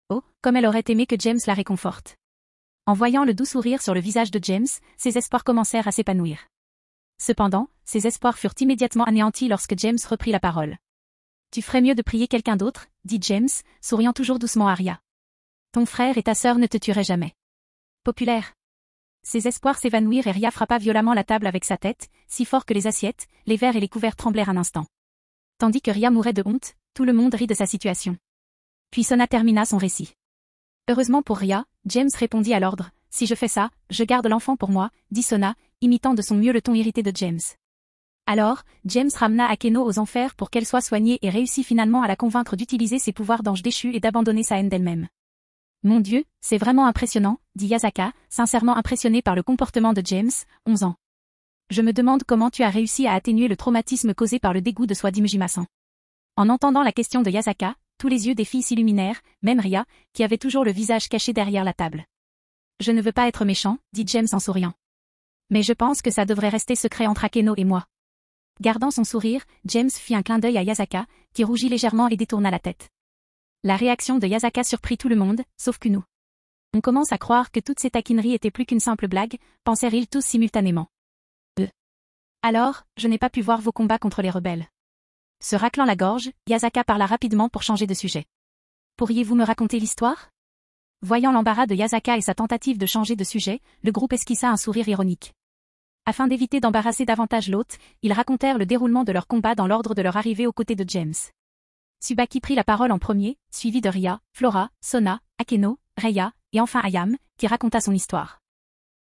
Oh, comme elle aurait aimé que James la réconforte. En voyant le doux sourire sur le visage de James, ses espoirs commencèrent à s'épanouir. Cependant, ses espoirs furent immédiatement anéantis lorsque James reprit la parole. « Tu ferais mieux de prier quelqu'un d'autre » dit James, souriant toujours doucement à Ria. « Ton frère et ta sœur ne te tueraient jamais. » Populaire. Ses espoirs s'évanouirent et Ria frappa violemment la table avec sa tête, si fort que les assiettes, les verres et les couverts tremblèrent un instant. Tandis que Ria mourait de honte, tout le monde rit de sa situation. Puis Sona termina son récit. Heureusement pour Ria, James répondit à l'ordre. « Si je fais ça, je garde l'enfant pour moi » dit Sona, imitant de son mieux le ton irrité de James. Alors, James ramena Akeno aux enfers pour qu'elle soit soignée et réussit finalement à la convaincre d'utiliser ses pouvoirs d'ange déchu et d'abandonner sa haine d'elle-même. « Mon Dieu, c'est vraiment impressionnant » dit Yasaka, sincèrement impressionné par le comportement de James, 11 ans. « Je me demande comment tu as réussi à atténuer le traumatisme causé par le dégoût de soi d'Imujima-san. » En entendant la question de Yasaka, tous les yeux des filles s'illuminèrent, même Ria, qui avait toujours le visage caché derrière la table. « Je ne veux pas être méchant » dit James en souriant. « Mais je pense que ça devrait rester secret entre Akeno et moi. » Gardant son sourire, James fit un clin d'œil à Yasaka, qui rougit légèrement et détourna la tête. La réaction de Yasaka surprit tout le monde, sauf Kunu. On commence à croire que toutes ces taquineries étaient plus qu'une simple blague, pensèrent-ils tous simultanément. Alors, je n'ai pas pu voir vos combats contre les rebelles. Se raclant la gorge, Yasaka parla rapidement pour changer de sujet. Pourriez-vous me raconter l'histoire ? Voyant l'embarras de Yasaka et sa tentative de changer de sujet, le groupe esquissa un sourire ironique. Afin d'éviter d'embarrasser davantage l'hôte, ils racontèrent le déroulement de leur combat dans l'ordre de leur arrivée aux côtés de James. Tsubaki prit la parole en premier, suivi de Ria, Flora, Sona, Akeno, Reia, et enfin Ayam, qui raconta son histoire.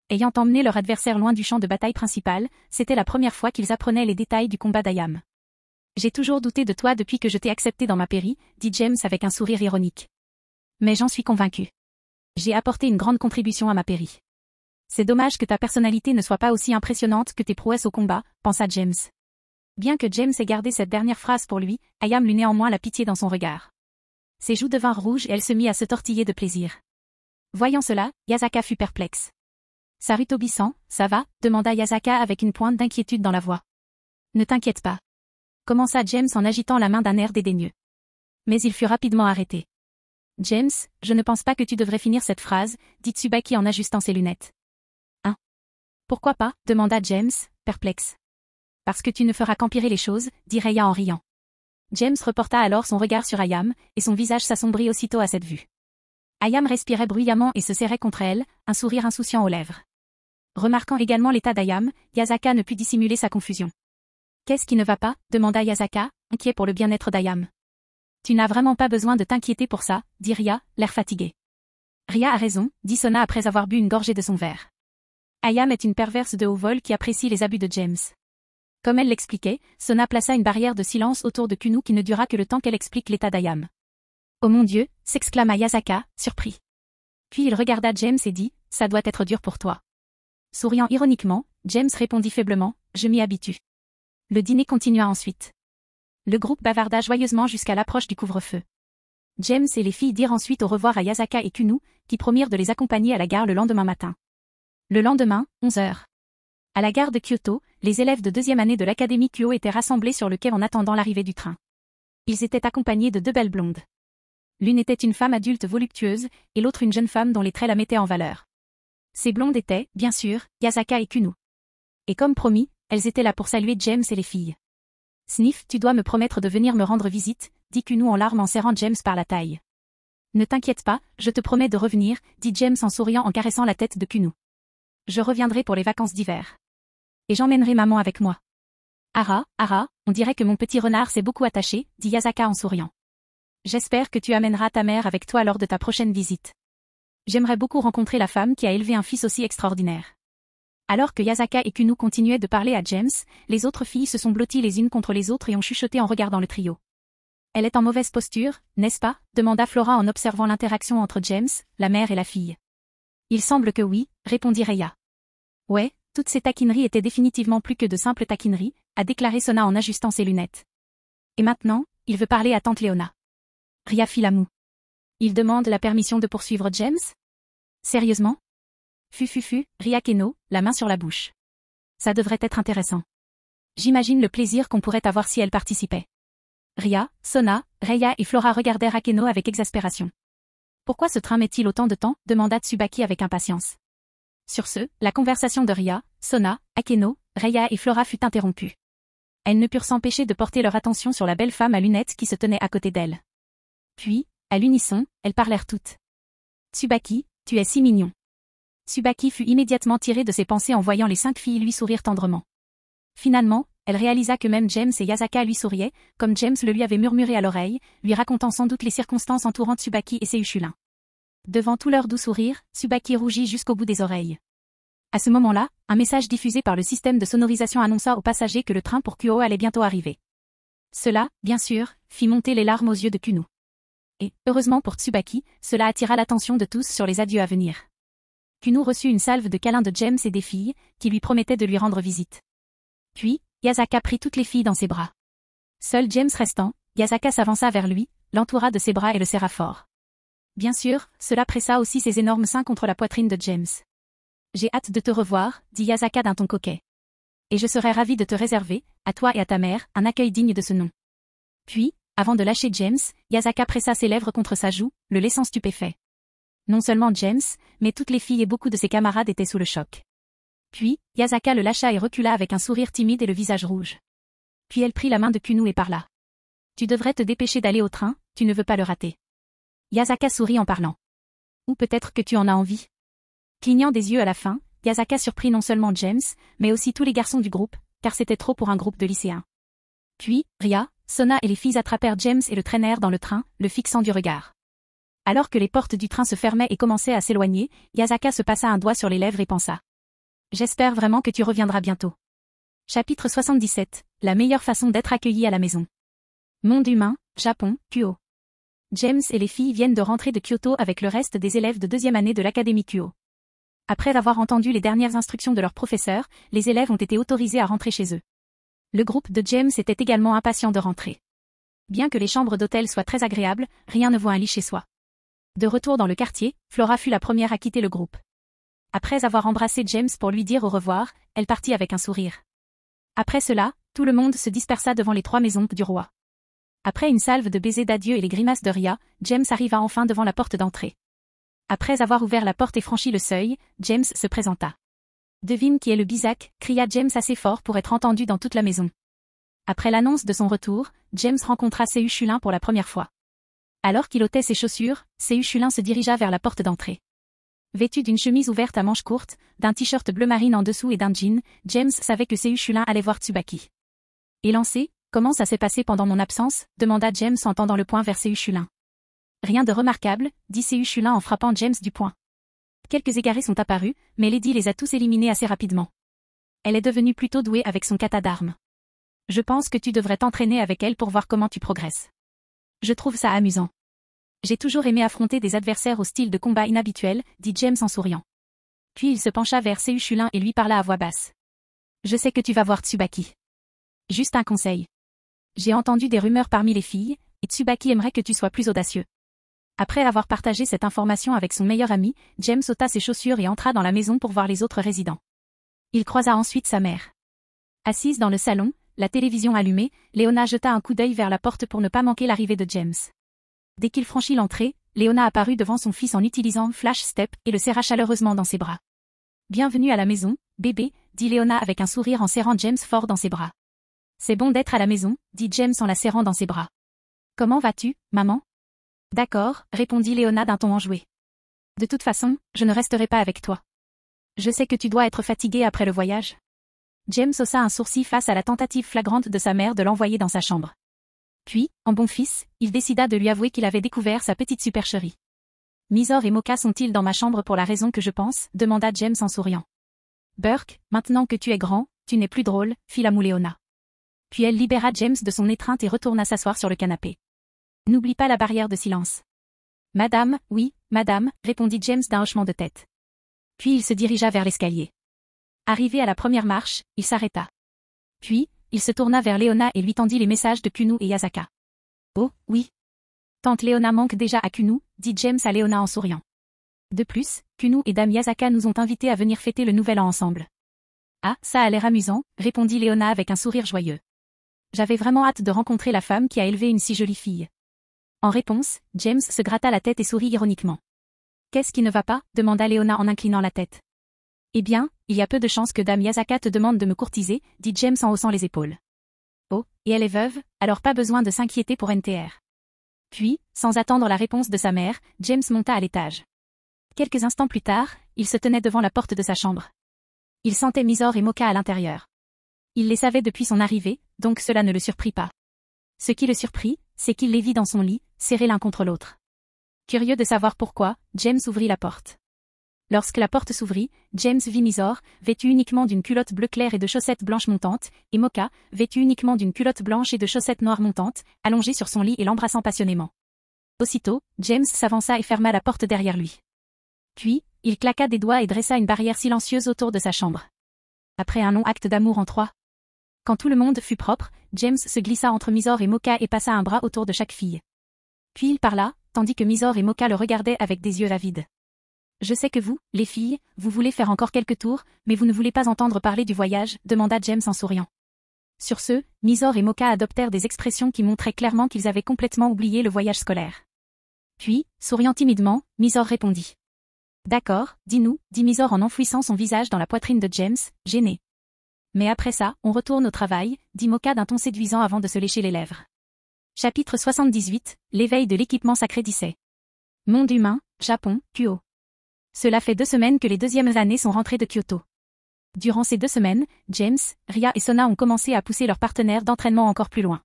Ayant emmené leur adversaire loin du champ de bataille principal, c'était la première fois qu'ils apprenaient les détails du combat d'Ayam. « J'ai toujours douté de toi depuis que je t'ai accepté dans ma pairie » dit James avec un sourire ironique. « Mais j'en suis convaincu. J'ai apporté une grande contribution à ma pairie. C'est dommage que ta personnalité ne soit pas aussi impressionnante que tes prouesses au combat, pensa James. » Bien que James ait gardé cette dernière phrase pour lui, Ayam eut néanmoins la pitié dans son regard. Ses joues devinrent rouges et elle se mit à se tortiller de plaisir. Voyant cela, Yasaka fut perplexe. « Sarutobi-san, ça va ?» demanda Yasaka avec une pointe d'inquiétude dans la voix. « Ne t'inquiète pas. » commença James en agitant la main d'un air dédaigneux. Mais il fut rapidement arrêté. « James, je ne pense pas que tu devrais finir cette phrase, » dit Tsubaki en ajustant ses lunettes. « Hein ? Pourquoi pas ?» demanda James, perplexe. « Parce que tu ne feras qu'empirer les choses, » dit Reia en riant. James reporta alors son regard sur Ayam, et son visage s'assombrit aussitôt à cette vue. Ayam respirait bruyamment et se serrait contre elle, un sourire insouciant aux lèvres. Remarquant également l'état d'Ayam, Yasaka ne put dissimuler sa confusion. « Qu'est-ce qui ne va pas ?» demanda Yasaka, inquiet pour le bien-être d'Ayam. « Tu n'as vraiment pas besoin de t'inquiéter pour ça, » dit Ria, l'air fatigué. « Ria a raison, » dit Sona après avoir bu une gorgée de son verre. Ayam est une perverse de haut vol qui apprécie les abus de James. Comme elle l'expliquait, Sona plaça une barrière de silence autour de Kunu qui ne dura que le temps qu'elle explique l'état d'Ayam. « Oh mon Dieu !» s'exclama Yasaka, surpris. Puis il regarda James et dit « Ça doit être dur pour toi. » Souriant ironiquement, James répondit faiblement « Je m'y habitue. » Le dîner continua ensuite. Le groupe bavarda joyeusement jusqu'à l'approche du couvre-feu. James et les filles dirent ensuite au revoir à Yasaka et Kunu, qui promirent de les accompagner à la gare le lendemain matin. Le lendemain, 11 heures. À la gare de Kyoto, les élèves de deuxième année de l'Académie Kyo étaient rassemblés sur le quai en attendant l'arrivée du train. Ils étaient accompagnés de deux belles blondes. L'une était une femme adulte voluptueuse, et l'autre une jeune femme dont les traits la mettaient en valeur. Ces blondes étaient, bien sûr, Yasaka et Kunu. Et comme promis, elles étaient là pour saluer James et les filles. Sniff, tu dois me promettre de venir me rendre visite, dit Kunu en larmes en serrant James par la taille. Ne t'inquiète pas, je te promets de revenir, dit James en souriant en caressant la tête de Kunu. Je reviendrai pour les vacances d'hiver. Et j'emmènerai maman avec moi. Ara, on dirait que mon petit renard s'est beaucoup attaché, dit Yasaka en souriant. J'espère que tu amèneras ta mère avec toi lors de ta prochaine visite. J'aimerais beaucoup rencontrer la femme qui a élevé un fils aussi extraordinaire. Alors que Yasaka et Kunu continuaient de parler à James, les autres filles se sont blotties les unes contre les autres et ont chuchoté en regardant le trio. Elle est en mauvaise posture, n'est-ce pas? Demanda Flora en observant l'interaction entre James, la mère et la fille. Il semble que oui, répondit Reya. Ouais, toutes ces taquineries étaient définitivement plus que de simples taquineries, a déclaré Sona en ajustant ses lunettes. Et maintenant, il veut parler à tante Léona. Ria fit la moue. Il demande la permission de poursuivre James? Sérieusement? Ria Keno, la main sur la bouche. Ça devrait être intéressant. J'imagine le plaisir qu'on pourrait avoir si elle participait. Ria, Sona, Reya et Flora regardèrent Akeno avec exaspération. Pourquoi ce train met-il autant de temps? Demanda Tsubaki avec impatience. Sur ce, la conversation de Ria, Sona, Akeno, Reya et Flora fut interrompue. Elles ne purent s'empêcher de porter leur attention sur la belle femme à lunettes qui se tenait à côté d'elles. Puis, à l'unisson, elles parlèrent toutes. Tsubaki, tu es si mignon. Tsubaki fut immédiatement tirée de ses pensées en voyant les 5 filles lui sourire tendrement. Finalement, elle réalisa que même James et Yasaka lui souriaient, comme James le lui avait murmuré à l'oreille, lui racontant sans doute les circonstances entourant Tsubaki et ses Uchulin. Devant tout leur doux sourire, Tsubaki rougit jusqu'au bout des oreilles. À ce moment-là, un message diffusé par le système de sonorisation annonça aux passagers que le train pour Kyoto allait bientôt arriver. Cela, bien sûr, fit monter les larmes aux yeux de Kunu. Et, heureusement pour Tsubaki, cela attira l'attention de tous sur les adieux à venir. Kunu reçut une salve de câlins de James et des filles, qui lui promettaient de lui rendre visite. Puis, Yasaka prit toutes les filles dans ses bras. Seul James restant, Yasaka s'avança vers lui, l'entoura de ses bras et le serra fort. Bien sûr, cela pressa aussi ses énormes seins contre la poitrine de James. J'ai hâte de te revoir, dit Yasaka d'un ton coquet. Et je serais ravie de te réserver, à toi et à ta mère, un accueil digne de ce nom. Puis, avant de lâcher James, Yasaka pressa ses lèvres contre sa joue, le laissant stupéfait. Non seulement James, mais toutes les filles et beaucoup de ses camarades étaient sous le choc. Puis, Yasaka le lâcha et recula avec un sourire timide et le visage rouge. Puis elle prit la main de Kunu et parla. Tu devrais te dépêcher d'aller au train, tu ne veux pas le rater. Yasaka sourit en parlant. Ou peut-être que tu en as envie. Clignant des yeux à la fin, Yasaka surprit non seulement James, mais aussi tous les garçons du groupe, car c'était trop pour un groupe de lycéens. Puis, Ria, Sona et les filles attrapèrent James et le traînèrent dans le train, le fixant du regard. Alors que les portes du train se fermaient et commençaient à s'éloigner, Yasaka se passa un doigt sur les lèvres et pensa. J'espère vraiment que tu reviendras bientôt. Chapitre 77. La meilleure façon d'être accueilli à la maison. Monde humain, Japon, Kyo. James et les filles viennent de rentrer de Kyoto avec le reste des élèves de deuxième année de l'Académie Kyo. Après avoir entendu les dernières instructions de leur professeur, les élèves ont été autorisés à rentrer chez eux. Le groupe de James était également impatient de rentrer. Bien que les chambres d'hôtel soient très agréables, rien ne vaut un lit chez soi. De retour dans le quartier, Flora fut la première à quitter le groupe. Après avoir embrassé James pour lui dire au revoir, elle partit avec un sourire. Après cela, tout le monde se dispersa devant les 3 maisons du roi. Après une salve de baisers d'adieu et les grimaces de Ria, James arriva enfin devant la porte d'entrée. Après avoir ouvert la porte et franchi le seuil, James se présenta. Devine qui est le bisac, cria James assez fort pour être entendu dans toute la maison. Après l'annonce de son retour, James rencontra Seu Chulin pour la première fois. Alors qu'il ôtait ses chaussures, Seu Chulin se dirigea vers la porte d'entrée. Vêtu d'une chemise ouverte à manches courtes, d'un t-shirt bleu marine en dessous et d'un jean, James savait que Seu Chulin allait voir Tsubaki. Et lancé, comment ça s'est passé pendant mon absence, demanda James en tendant le poing vers Seu Chulin. Rien de remarquable, dit Seu Chulin en frappant James du poing. Quelques égarés sont apparus, mais Lady les a tous éliminés assez rapidement. Elle est devenue plutôt douée avec son kata d'armes. Je pense que tu devrais t'entraîner avec elle pour voir comment tu progresses. Je trouve ça amusant. J'ai toujours aimé affronter des adversaires au style de combat inhabituel, dit James en souriant. Puis il se pencha vers Seu Chulin et lui parla à voix basse. Je sais que tu vas voir Tsubaki. Juste un conseil. J'ai entendu des rumeurs parmi les filles, et Tsubaki aimerait que tu sois plus audacieux. Après avoir partagé cette information avec son meilleur ami, James ôta ses chaussures et entra dans la maison pour voir les autres résidents. Il croisa ensuite sa mère. Assise dans le salon, la télévision allumée, Léona jeta un coup d'œil vers la porte pour ne pas manquer l'arrivée de James. Dès qu'il franchit l'entrée, Léona apparut devant son fils en utilisant Flash Step et le serra chaleureusement dans ses bras. « Bienvenue à la maison, bébé », dit Léona avec un sourire en serrant James fort dans ses bras. « C'est bon d'être à la maison », dit James en la serrant dans ses bras. « Comment vas-tu, maman ?»« D'accord », répondit Léona d'un ton enjoué. « De toute façon, je ne resterai pas avec toi. Je sais que tu dois être fatigué après le voyage. » James haussa un sourcil face à la tentative flagrante de sa mère de l'envoyer dans sa chambre. Puis, en bon fils, il décida de lui avouer qu'il avait découvert sa petite supercherie. « Mysore et Mocha sont-ils dans ma chambre pour la raison que je pense ?» demanda James en souriant. « Burke, maintenant que tu es grand, tu n'es plus drôle », fit la moue Léona. Puis elle libéra James de son étreinte et retourna s'asseoir sur le canapé. « N'oublie pas la barrière de silence. »« Madame, oui, madame », répondit James d'un hochement de tête. Puis il se dirigea vers l'escalier. Arrivé à la première marche, il s'arrêta. Puis, il se tourna vers Léona et lui tendit les messages de Kunu et Yasaka. « Oh, oui. Tante Léona manque déjà à Kunu », dit James à Léona en souriant. De plus, Kunu et Dame Yasaka nous ont invités à venir fêter le nouvel an ensemble. « Ah, ça a l'air amusant », répondit Léona avec un sourire joyeux. « J'avais vraiment hâte de rencontrer la femme qui a élevé une si jolie fille. » En réponse, James se gratta la tête et sourit ironiquement. « Qu'est-ce qui ne va pas ?» demanda Léona en inclinant la tête. « Eh bien, il y a peu de chances que Dame Yasaka te demande de me courtiser, dit James en haussant les épaules. Oh, et elle est veuve, alors pas besoin de s'inquiéter pour NTR. Puis, sans attendre la réponse de sa mère, James monta à l'étage. Quelques instants plus tard, il se tenait devant la porte de sa chambre. Il sentait Mysore et Mocha à l'intérieur. Il les savait depuis son arrivée, donc cela ne le surprit pas. Ce qui le surprit, c'est qu'il les vit dans son lit, serrés l'un contre l'autre. Curieux de savoir pourquoi, James ouvrit la porte. Lorsque la porte s'ouvrit, James vit Mysore, vêtu uniquement d'une culotte bleu clair et de chaussettes blanches montantes, et Mocha, vêtu uniquement d'une culotte blanche et de chaussettes noires montantes, allongée sur son lit et l'embrassant passionnément. Aussitôt, James s'avança et ferma la porte derrière lui. Puis, il claqua des doigts et dressa une barrière silencieuse autour de sa chambre. Après un long acte d'amour en trois. Quand tout le monde fut propre, James se glissa entre Mysore et Mocha et passa un bras autour de chaque fille. Puis il parla, tandis que Mysore et Mocha le regardaient avec des yeux avides. « Je sais que vous, les filles, vous voulez faire encore quelques tours, mais vous ne voulez pas entendre parler du voyage » demanda James en souriant. Sur ce, Mysore et Mocha adoptèrent des expressions qui montraient clairement qu'ils avaient complètement oublié le voyage scolaire. Puis, souriant timidement, Mysore répondit. « D'accord, dis-nous » dit Mysore en enfouissant son visage dans la poitrine de James, gêné. « Mais après ça, on retourne au travail » dit Mocha d'un ton séduisant avant de se lécher les lèvres. Chapitre 78, l'éveil de l'équipement sacré d'Issei. Monde humain, Japon, Kyoto. Cela fait 2 semaines que les 2e années sont rentrées de Kyoto. Durant ces 2 semaines, James, Ria et Sona ont commencé à pousser leurs partenaires d'entraînement encore plus loin.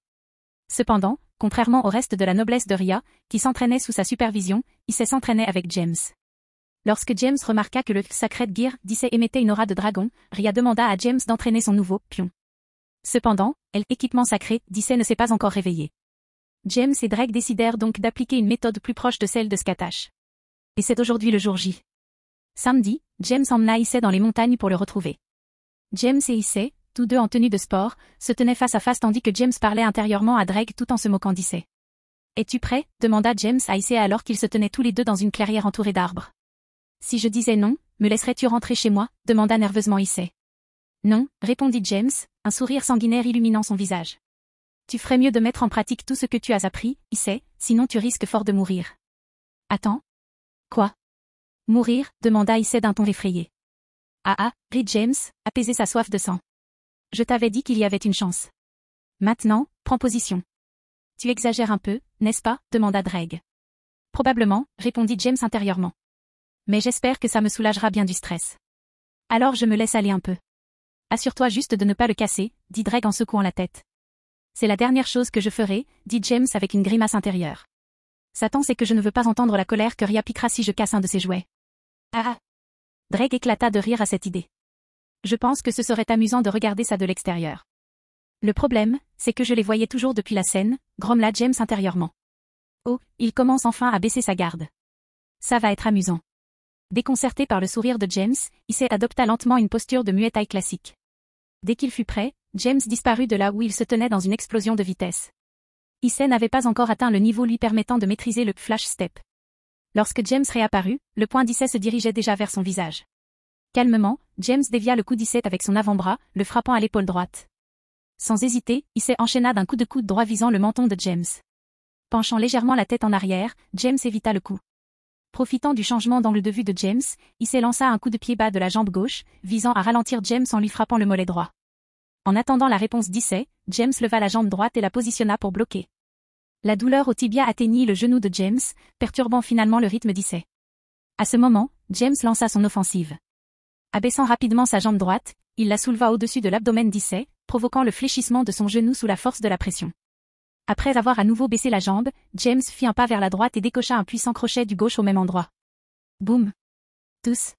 Cependant, contrairement au reste de la noblesse de Ria, qui s'entraînait sous sa supervision, Issei s'entraînait avec James. Lorsque James remarqua que le Sacred Gear d'Issei émettait une aura de dragon, Ria demanda à James d'entraîner son nouveau pion. Cependant, l'équipement sacré d'Issei ne s'est pas encore réveillé. James et Drake décidèrent donc d'appliquer une méthode plus proche de celle de Skatash. Et c'est aujourd'hui le jour J. Samedi, James emmena Issei dans les montagnes pour le retrouver. James et Issei, tous deux en tenue de sport, se tenaient face à face tandis que James parlait intérieurement à Drake tout en se moquant d'Issei. « Es-tu prêt ?» demanda James à Issei alors qu'ils se tenaient tous les deux dans une clairière entourée d'arbres. « Si je disais non, me laisserais-tu rentrer chez moi ?» demanda nerveusement Issei. « Non » répondit James, un sourire sanguinaire illuminant son visage. « Tu ferais mieux de mettre en pratique tout ce que tu as appris, Issei, sinon tu risques fort de mourir. »« Attends. Quoi ? Mourir ?» demanda Issei d'un ton effrayé. « Ah ah » rit James, apaiser sa soif de sang. « Je t'avais dit qu'il y avait une chance. Maintenant, prends position. »« Tu exagères un peu, n'est-ce pas ?» demanda Drake. « Probablement » répondit James intérieurement. « Mais j'espère que ça me soulagera bien du stress. Alors je me laisse aller un peu. »« Assure-toi juste de ne pas le casser » dit Drake en secouant la tête. « C'est la dernière chose que je ferai » dit James avec une grimace intérieure. « Satan sait que je ne veux pas entendre la colère que Ria piquera si je casse un de ses jouets. » Ah! Drake éclata de rire à cette idée. Je pense que ce serait amusant de regarder ça de l'extérieur. Le problème, c'est que je les voyais toujours depuis la scène, grommela James intérieurement. Oh, il commence enfin à baisser sa garde. Ça va être amusant. Déconcerté par le sourire de James, Issei adopta lentement une posture de Muay Thai classique. Dès qu'il fut prêt, James disparut de là où il se tenait dans une explosion de vitesse. Issei n'avait pas encore atteint le niveau lui permettant de maîtriser le flash step. Lorsque James réapparut, le poing d'Issei se dirigeait déjà vers son visage. Calmement, James dévia le coup d'Issei avec son avant-bras, le frappant à l'épaule droite. Sans hésiter, Issei enchaîna d'un coup de coude droit visant le menton de James. Penchant légèrement la tête en arrière, James évita le coup. Profitant du changement d'angle de vue de James, Issei lança un coup de pied bas de la jambe gauche, visant à ralentir James en lui frappant le mollet droit. En attendant la réponse d'Issei, James leva la jambe droite et la positionna pour bloquer. La douleur au tibia atteignit le genou de James, perturbant finalement le rythme d'Issei. À ce moment, James lança son offensive. Abaissant rapidement sa jambe droite, il la souleva au-dessus de l'abdomen d'Issei, provoquant le fléchissement de son genou sous la force de la pression. Après avoir à nouveau baissé la jambe, James fit un pas vers la droite et décocha un puissant crochet du gauche au même endroit. Boum. Tous.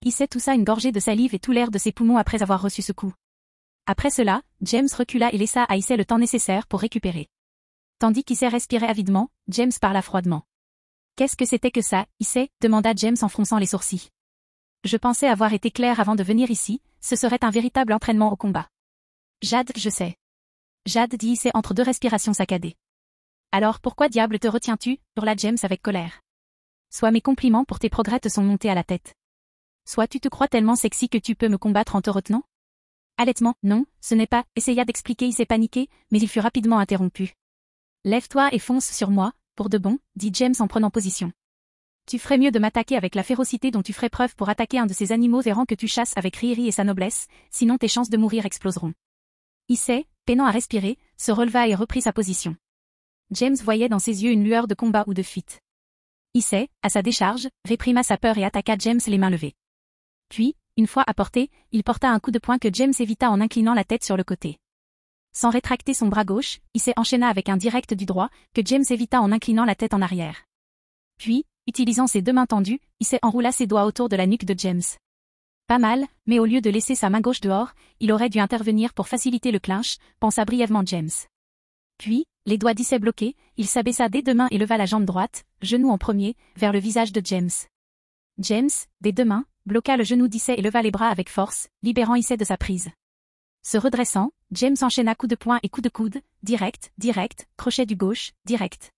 Issei toussa une gorgée de salive et tout l'air de ses poumons après avoir reçu ce coup. Après cela, James recula et laissa à Issei le temps nécessaire pour récupérer. Tandis qu'Issei respirait avidement, James parla froidement. « Qu'est-ce que c'était que ça, Issei ?» demanda James en fronçant les sourcils. « Je pensais avoir été clair avant de venir ici, ce serait un véritable entraînement au combat. »« Jade, je sais. » Jade, dit Issei entre deux respirations saccadées. « Alors pourquoi diable te retiens-tu » hurla James avec colère. « Soit mes compliments pour tes progrès te sont montés à la tête. Soit tu te crois tellement sexy que tu peux me combattre en te retenant ?» Allaitement, non, ce n'est pas, essaya d'expliquer Issei paniqué, mais il fut rapidement interrompu. « Lève-toi et fonce sur moi, pour de bon, dit James en prenant position. Tu ferais mieux de m'attaquer avec la férocité dont tu ferais preuve pour attaquer un de ces animaux errants que tu chasses avec Riri et sa noblesse, sinon tes chances de mourir exploseront. Issei, peinant à respirer, se releva et reprit sa position. James voyait dans ses yeux une lueur de combat ou de fuite. Issei, à sa décharge, réprima sa peur et attaqua James les mains levées. Puis, une fois à portée, il porta un coup de poing que James évita en inclinant la tête sur le côté. Sans rétracter son bras gauche, Issei enchaîna avec un direct du droit, que James évita en inclinant la tête en arrière. Puis, utilisant ses deux mains tendues, Issei enroula ses doigts autour de la nuque de James. Pas mal, mais au lieu de laisser sa main gauche dehors, il aurait dû intervenir pour faciliter le clinch, pensa brièvement James. Puis, les doigts d'Issei bloqués, il s'abaissa des deux mains et leva la jambe droite, genou en premier, vers le visage de James. James, des deux mains, bloqua le genou d'Issei et leva les bras avec force, libérant Issei de sa prise. Se redressant, James enchaîna coup de poing et coup de coude, direct, crochet du gauche, direct.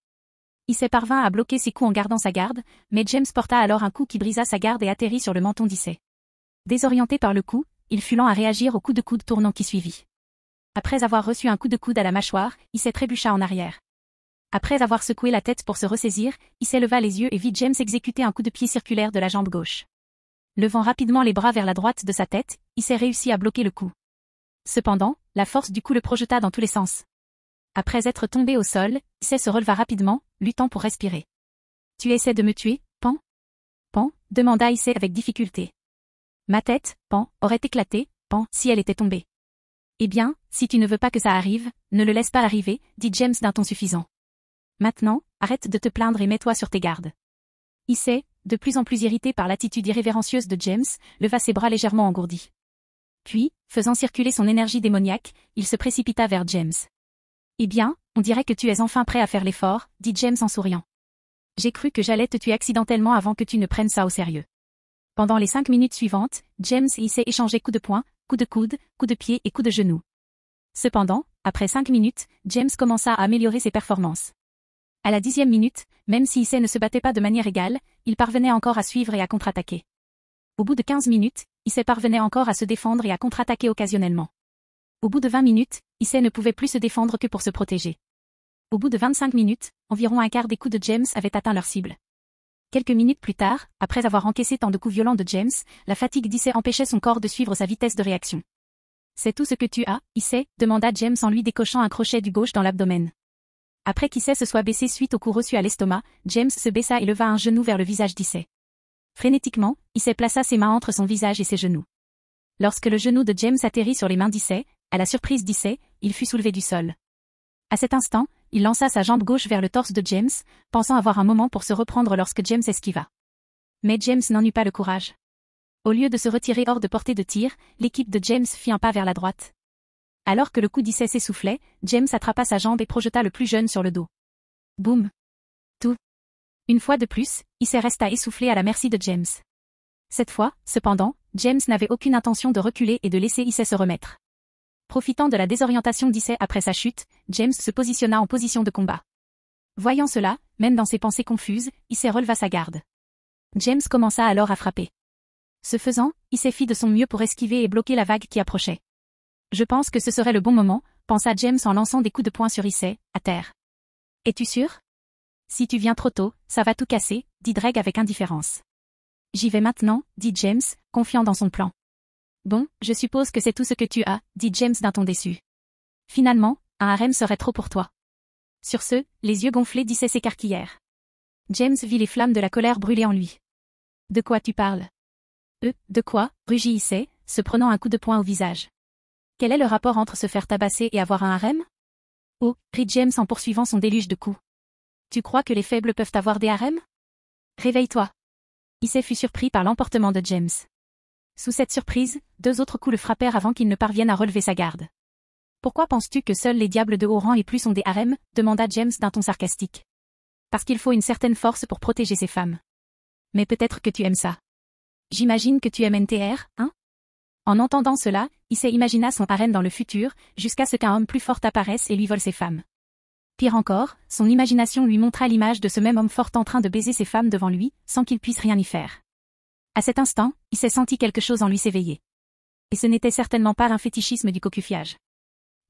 Issei parvint à bloquer ses coups en gardant sa garde, mais James porta alors un coup qui brisa sa garde et atterrit sur le menton d'Issei. Désorienté par le coup, il fut lent à réagir au coup de coude tournant qui suivit. Après avoir reçu un coup de coude à la mâchoire, Issei trébucha en arrière. Après avoir secoué la tête pour se ressaisir, Issei leva les yeux et vit James exécuter un coup de pied circulaire de la jambe gauche. Levant rapidement les bras vers la droite de sa tête, Issei réussit à bloquer le coup. Cependant, la force du coup le projeta dans tous les sens. Après être tombé au sol, Issei se releva rapidement, luttant pour respirer. « Tu essaies de me tuer, Pan ?» « Pan ?» demanda Issei avec difficulté. « Ma tête, Pan, aurait éclaté, Pan, si elle était tombée. »« Eh bien, si tu ne veux pas que ça arrive, ne le laisse pas arriver, » dit James d'un ton suffisant. « Maintenant, arrête de te plaindre et mets-toi sur tes gardes. » Issei, de plus en plus irrité par l'attitude irrévérencieuse de James, leva ses bras légèrement engourdis. Puis, faisant circuler son énergie démoniaque, il se précipita vers James. « Eh bien, on dirait que tu es enfin prêt à faire l'effort, » dit James en souriant. « J'ai cru que j'allais te tuer accidentellement avant que tu ne prennes ça au sérieux. » Pendant les 5 minutes suivantes, James et Issei échangeaient coups de poing, coups de coude, coups de pied et coups de genou. Cependant, après 5 minutes, James commença à améliorer ses performances. À la 10e minute, même si Issei ne se battait pas de manière égale, il parvenait encore à suivre et à contre-attaquer. Au bout de 15 minutes, Issei parvenait encore à se défendre et à contre-attaquer occasionnellement. Au bout de 20 minutes, Issei ne pouvait plus se défendre que pour se protéger. Au bout de 25 minutes, environ un quart des coups de James avaient atteint leur cible. Quelques minutes plus tard, après avoir encaissé tant de coups violents de James, la fatigue d'Issei empêchait son corps de suivre sa vitesse de réaction. « C'est tout ce que tu as, Issei ?» demanda James en lui décochant un crochet du gauche dans l'abdomen. Après qu'Issei se soit baissé suite au coup reçu à l'estomac, James se baissa et leva un genou vers le visage d'Issei. Frénétiquement, Issei plaça ses mains entre son visage et ses genoux. Lorsque le genou de James atterrit sur les mains d'Issei, à la surprise d'Issei, il fut soulevé du sol. À cet instant, il lança sa jambe gauche vers le torse de James, pensant avoir un moment pour se reprendre lorsque James esquiva. Mais James n'en eut pas le courage. Au lieu de se retirer hors de portée de tir, l'équipe de James fit un pas vers la droite. Alors que le coup d'Issei s'essoufflait, James attrapa sa jambe et projeta le plus jeune sur le dos. Boum. Tout. Une fois de plus, Issei resta essoufflé à la merci de James. Cette fois, cependant, James n'avait aucune intention de reculer et de laisser Issei se remettre. Profitant de la désorientation d'Issei après sa chute, James se positionna en position de combat. Voyant cela, même dans ses pensées confuses, Issei releva sa garde. James commença alors à frapper. Ce faisant, Issei fit de son mieux pour esquiver et bloquer la vague qui approchait. Je pense que ce serait le bon moment, pensa James en lançant des coups de poing sur Issei, à terre. Es-tu sûr? Si tu viens trop tôt, ça va tout casser, dit Dreg avec indifférence. J'y vais maintenant, dit James, confiant dans son plan. Bon, je suppose que c'est tout ce que tu as, dit James d'un ton déçu. Finalement, un harem serait trop pour toi. Sur ce, les yeux gonflés d'Issei s'écarquillèrent. James vit les flammes de la colère brûler en lui. De quoi tu parles? De quoi, rugit Issei, se prenant un coup de poing au visage. Quel est le rapport entre se faire tabasser et avoir un harem? Oh, crie James en poursuivant son déluge de coups. Tu crois que les faibles peuvent avoir des harems? Réveille-toi. Issei fut surpris par l'emportement de James. Sous cette surprise, 2 autres coups le frappèrent avant qu'il ne parvienne à relever sa garde. Pourquoi penses-tu que seuls les diables de haut rang et plus ont des harems? Demanda James d'un ton sarcastique. Parce qu'il faut une certaine force pour protéger ses femmes. Mais peut-être que tu aimes ça. J'imagine que tu aimes NTR, hein? En entendant cela, Issei imagina son harem dans le futur, jusqu'à ce qu'un homme plus fort apparaisse et lui vole ses femmes. Pire encore, son imagination lui montra l'image de ce même homme fort en train de baiser ses femmes devant lui, sans qu'il puisse rien y faire. À cet instant, Issei sentit quelque chose en lui s'éveiller. Et ce n'était certainement pas un fétichisme du cocufiage.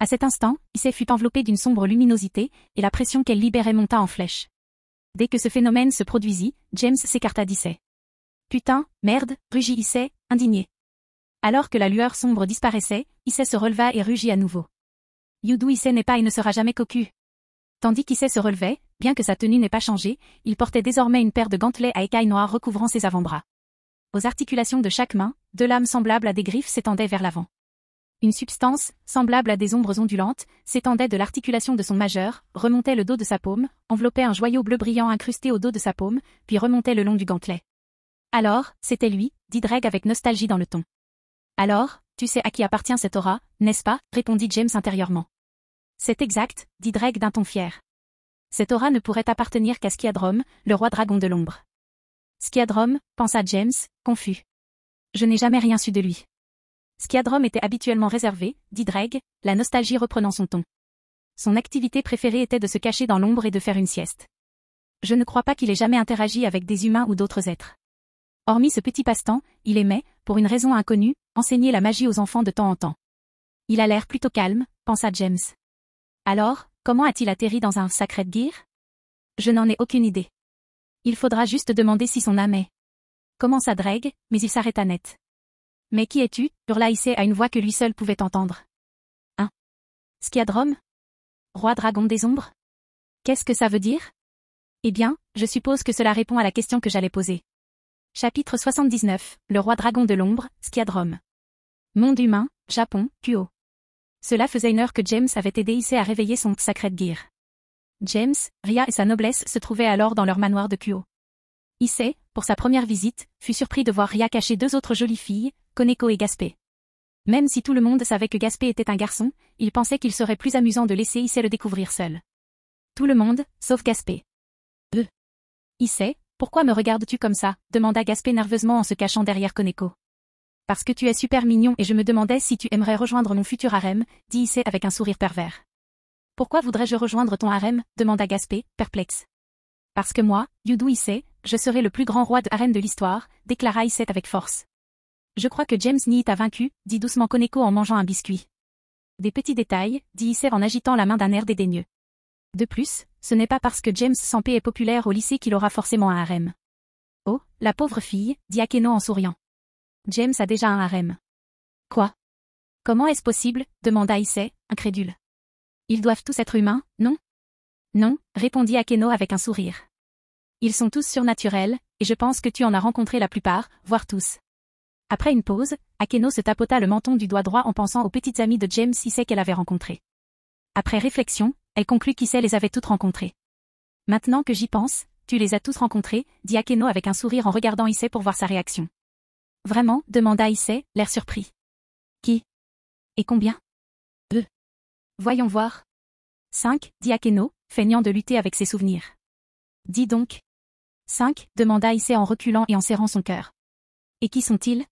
À cet instant, Issei fut enveloppé d'une sombre luminosité, et la pression qu'elle libérait monta en flèche. Dès que ce phénomène se produisit, James s'écarta d'Issei. Putain, merde, rugit Issei, indigné. Alors que la lueur sombre disparaissait, Issei se releva et rugit à nouveau. Yudu Issei n'est pas et ne sera jamais cocu. Tandis qu'Issei se relevait, bien que sa tenue n'ait pas changé, il portait désormais une paire de gantelets à écailles noires recouvrant ses avant-bras. Aux articulations de chaque main, 2 lames semblables à des griffes s'étendaient vers l'avant. Une substance, semblable à des ombres ondulantes, s'étendait de l'articulation de son majeur, remontait le dos de sa paume, enveloppait un joyau bleu brillant incrusté au dos de sa paume, puis remontait le long du gantelet. Alors, c'était lui, dit Dreg avec nostalgie dans le ton. Alors, tu sais à qui appartient cette aura, n'est-ce pas? Répondit James intérieurement. C'est exact, dit Dreg d'un ton fier. Cette aura ne pourrait appartenir qu'à Skiadrom, le roi dragon de l'ombre. Skiadrom, pensa James, confus. Je n'ai jamais rien su de lui. Skiadrom était habituellement réservé, dit Dreg, la nostalgie reprenant son ton. Son activité préférée était de se cacher dans l'ombre et de faire une sieste. Je ne crois pas qu'il ait jamais interagi avec des humains ou d'autres êtres. Hormis ce petit passe-temps, il aimait, pour une raison inconnue, enseigner la magie aux enfants de temps en temps. Il a l'air plutôt calme, pensa James. Alors, comment a-t-il atterri dans un Sacred Gear? Je n'en ai aucune idée. Il faudra juste demander si son âme est. Commença Dreg, mais il s'arrêta net. Mais qui es-tu? Hurla Issei à une voix que lui seul pouvait entendre. Hein? Skiadrom? Roi dragon des ombres? Qu'est-ce que ça veut dire? Eh bien, je suppose que cela répond à la question que j'allais poser. Chapitre 79, le roi dragon de l'ombre, Skiadrom. Monde humain, Japon, Kuo. Cela faisait 1 heure que James avait aidé Issei à réveiller son Sacred Gear. James, Ria et sa noblesse se trouvaient alors dans leur manoir de Kuo. Issei, pour sa première visite, fut surpris de voir Ria cacher 2 autres jolies filles, Koneko et Gaspé. Même si tout le monde savait que Gaspé était un garçon, il pensait qu'il serait plus amusant de laisser Issei le découvrir seul. Tout le monde, sauf Gaspé. Issei, pourquoi me regardes-tu comme ça? Demanda Gaspé nerveusement en se cachant derrière Koneko. Parce que tu es super mignon et je me demandais si tu aimerais rejoindre mon futur harem, dit Issei avec un sourire pervers. Pourquoi voudrais-je rejoindre ton harem? Demanda Gaspé, perplexe. Parce que moi, Yudu Issei, je serai le plus grand roi de harem de l'histoire, déclara Issei avec force. Je crois que James Nii t'a vaincu, dit doucement Koneko en mangeant un biscuit. Des petits détails, dit Issei en agitant la main d'un air dédaigneux. De plus, ce n'est pas parce que James Sampé est populaire au lycée qu'il aura forcément un harem. Oh, la pauvre fille, dit Akeno en souriant. James a déjà un harem. Quoi? Comment est-ce possible? Demanda Issei, incrédule. Ils doivent tous être humains, non? Non, répondit Akeno avec un sourire. Ils sont tous surnaturels, et je pense que tu en as rencontré la plupart, voire tous. Après une pause, Akeno se tapota le menton du doigt droit en pensant aux petites amies de James Issei qu'elle avait rencontrées. Après réflexion, elle conclut qu'Issei les avait toutes rencontrées. Maintenant que j'y pense, tu les as tous rencontrées, dit Akeno avec un sourire en regardant Issei pour voir sa réaction. Vraiment? Demanda Issei, l'air surpris. Qui? Et combien? Voyons voir. 5, dit Akeno, feignant de lutter avec ses souvenirs. Dis donc. 5, demanda Issei en reculant et en serrant son cœur. Et qui sont-ils?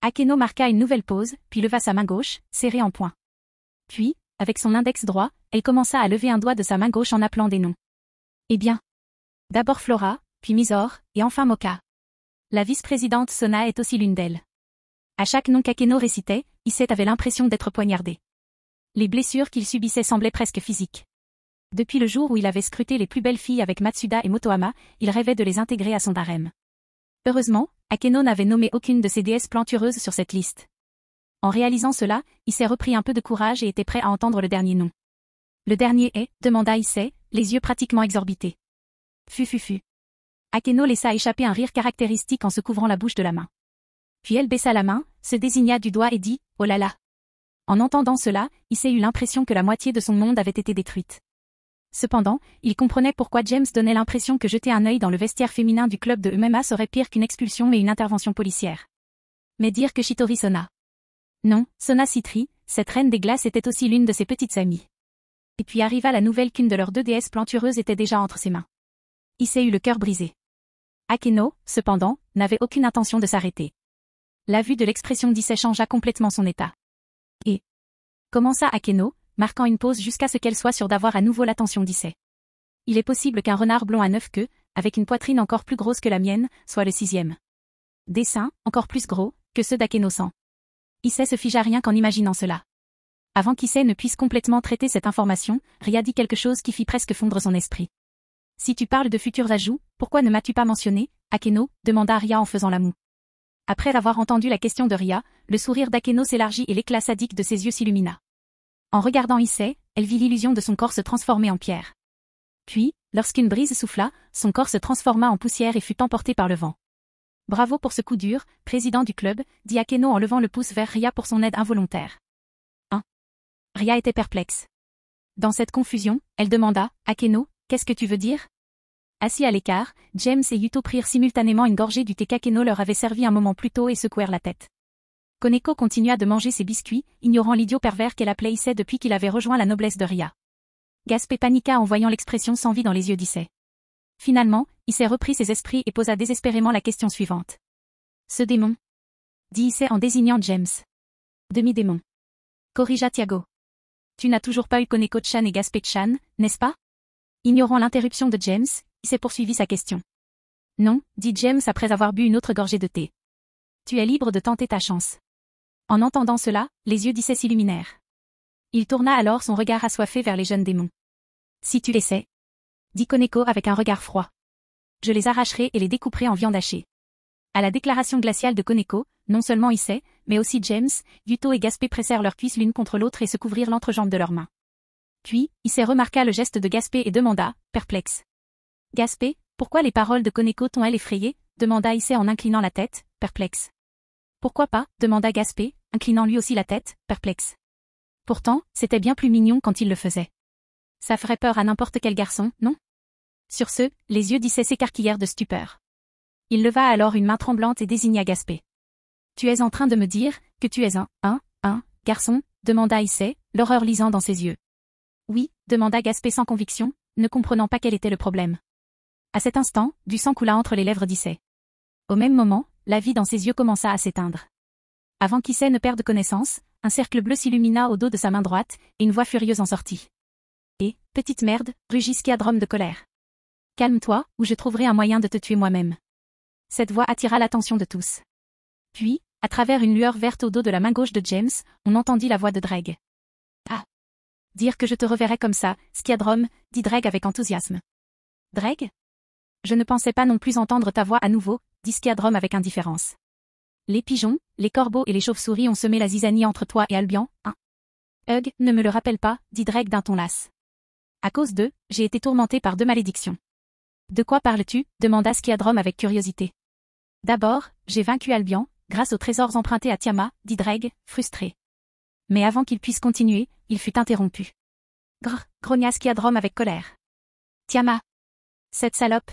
Akeno marqua une nouvelle pause, puis leva sa main gauche, serrée en poing. Puis, avec son index droit, elle commença à lever un doigt de sa main gauche en appelant des noms. Eh bien. D'abord Flora, puis Misor, et enfin Moka. La vice-présidente Sona est aussi l'une d'elles. À chaque nom qu'Akeno récitait, Issei avait l'impression d'être poignardé. Les blessures qu'il subissait semblaient presque physiques. Depuis le jour où il avait scruté les plus belles filles avec Matsuda et Motohama, il rêvait de les intégrer à son harem. Heureusement, Akeno n'avait nommé aucune de ses déesses plantureuses sur cette liste. En réalisant cela, Issei reprit un peu de courage et était prêt à entendre le dernier nom. Le dernier est, demanda Issei, les yeux pratiquement exorbités. Fu. Akeno laissa échapper un rire caractéristique en se couvrant la bouche de la main. Puis elle baissa la main, se désigna du doigt et dit, oh là là. En entendant cela, Issei eut l'impression que la moitié de son monde avait été détruite. Cependant, il comprenait pourquoi James donnait l'impression que jeter un œil dans le vestiaire féminin du club de MMA serait pire qu'une expulsion et une intervention policière. Mais dire que Shitori Sona. Non, Sona Citri, cette reine des glaces était aussi l'une de ses petites amies. Et puis arriva la nouvelle qu'une de leurs deux déesses plantureuses était déjà entre ses mains. Issei eut le cœur brisé. Akeno, cependant, n'avait aucune intention de s'arrêter. La vue de l'expression d'Issei changea complètement son état. Et commença Akeno, marquant une pause jusqu'à ce qu'elle soit sûre d'avoir à nouveau l'attention d'Issei. Il est possible qu'un renard blond à 9 queues, avec une poitrine encore plus grosse que la mienne, soit le 6e. Des seins, encore plus gros, que ceux d'Akeno-san. Issei se figea rien qu'en imaginant cela. Avant qu'Issei ne puisse complètement traiter cette information, Ria dit quelque chose qui fit presque fondre son esprit. Si tu parles de futurs ajouts, pourquoi ne m'as-tu pas mentionné, Akeno, demanda Ria en faisant la moue. Après avoir entendu la question de Ria, le sourire d'Akeno s'élargit et l'éclat sadique de ses yeux s'illumina. En regardant Issei, elle vit l'illusion de son corps se transformer en pierre. Puis, lorsqu'une brise souffla, son corps se transforma en poussière et fut emporté par le vent. Bravo pour ce coup dur, président du club, dit Akeno en levant le pouce vers Ria pour son aide involontaire. Ria était perplexe. Dans cette confusion, elle demanda, Akeno, qu'est-ce que tu veux dire? Assis à l'écart, James et Yuto prirent simultanément une gorgée du thé qu'Akeno leur avait servi un moment plus tôt et secouèrent la tête. Koneko continua de manger ses biscuits, ignorant l'idiot pervers qu'elle appelait Issei depuis qu'il avait rejoint la noblesse de Ria. Gaspé paniqua en voyant l'expression sans vie dans les yeux d'Issei. Finalement, Issei reprit ses esprits et posa désespérément la question suivante. Ce démon? Dit Issei en désignant James. Demi-démon. Corrigea Tiago. Tu n'as toujours pas eu Koneko-chan et Gaspé-chan, n'est-ce pas? Ignorant l'interruption de James, Issei poursuivit sa question. Non, dit James après avoir bu une autre gorgée de thé. Tu es libre de tenter ta chance. En entendant cela, les yeux d'Issei s'illuminèrent. Il tourna alors son regard assoiffé vers les jeunes démons. Si tu l'essaies, dit Koneko avec un regard froid. Je les arracherai et les découperai en viande hachée. À la déclaration glaciale de Koneko, non seulement Issei, mais aussi James, Yuto et Gaspé pressèrent leurs cuisses l'une contre l'autre et se couvrirent l'entrejambe de leurs mains. Puis, Issei remarqua le geste de Gaspé et demanda, perplexe. Gaspé, pourquoi les paroles de Koneko t'ont-elles effrayé? Demanda Issei en inclinant la tête, perplexe. Pourquoi pas? Demanda Gaspé, inclinant lui aussi la tête, perplexe. Pourtant, c'était bien plus mignon quand il le faisait. Ça ferait peur à n'importe quel garçon, non? Sur ce, les yeux d'Issei s'écarquillèrent de stupeur. Il leva alors une main tremblante et désigna Gaspé. Tu es en train de me dire que tu es un garçon? Demanda Issei, l'horreur lisant dans ses yeux. Oui, demanda Gaspé sans conviction, ne comprenant pas quel était le problème. À cet instant, du sang coula entre les lèvres d'Issei. Au même moment, la vie dans ses yeux commença à s'éteindre. Avant qu'Issei ne perde connaissance, un cercle bleu s'illumina au dos de sa main droite, et une voix furieuse en sortit. Et, petite merde, rugit Skiadrome de colère. Calme-toi, ou je trouverai un moyen de te tuer moi-même. Cette voix attira l'attention de tous. Puis, à travers une lueur verte au dos de la main gauche de James, on entendit la voix de Dreg. Ah! Dire que je te reverrai comme ça, Skiadrome, dit Dreg avec enthousiasme. Dreg? Je ne pensais pas non plus entendre ta voix à nouveau, dit Skiadrome avec indifférence. Les pigeons, les corbeaux et les chauves-souris ont semé la zizanie entre toi et Albion, hein? Hugh, ne me le rappelle pas, dit Dreg d'un ton las. À cause d'eux, j'ai été tourmenté par 2 malédictions. De quoi parles-tu? Demanda Skiadrome avec curiosité. D'abord, j'ai vaincu Albion, grâce aux trésors empruntés à Tiama, dit Dreg, frustré. Mais avant qu'il puisse continuer, il fut interrompu. Grrr, grogna Skiadrome avec colère. Tiama! Cette salope!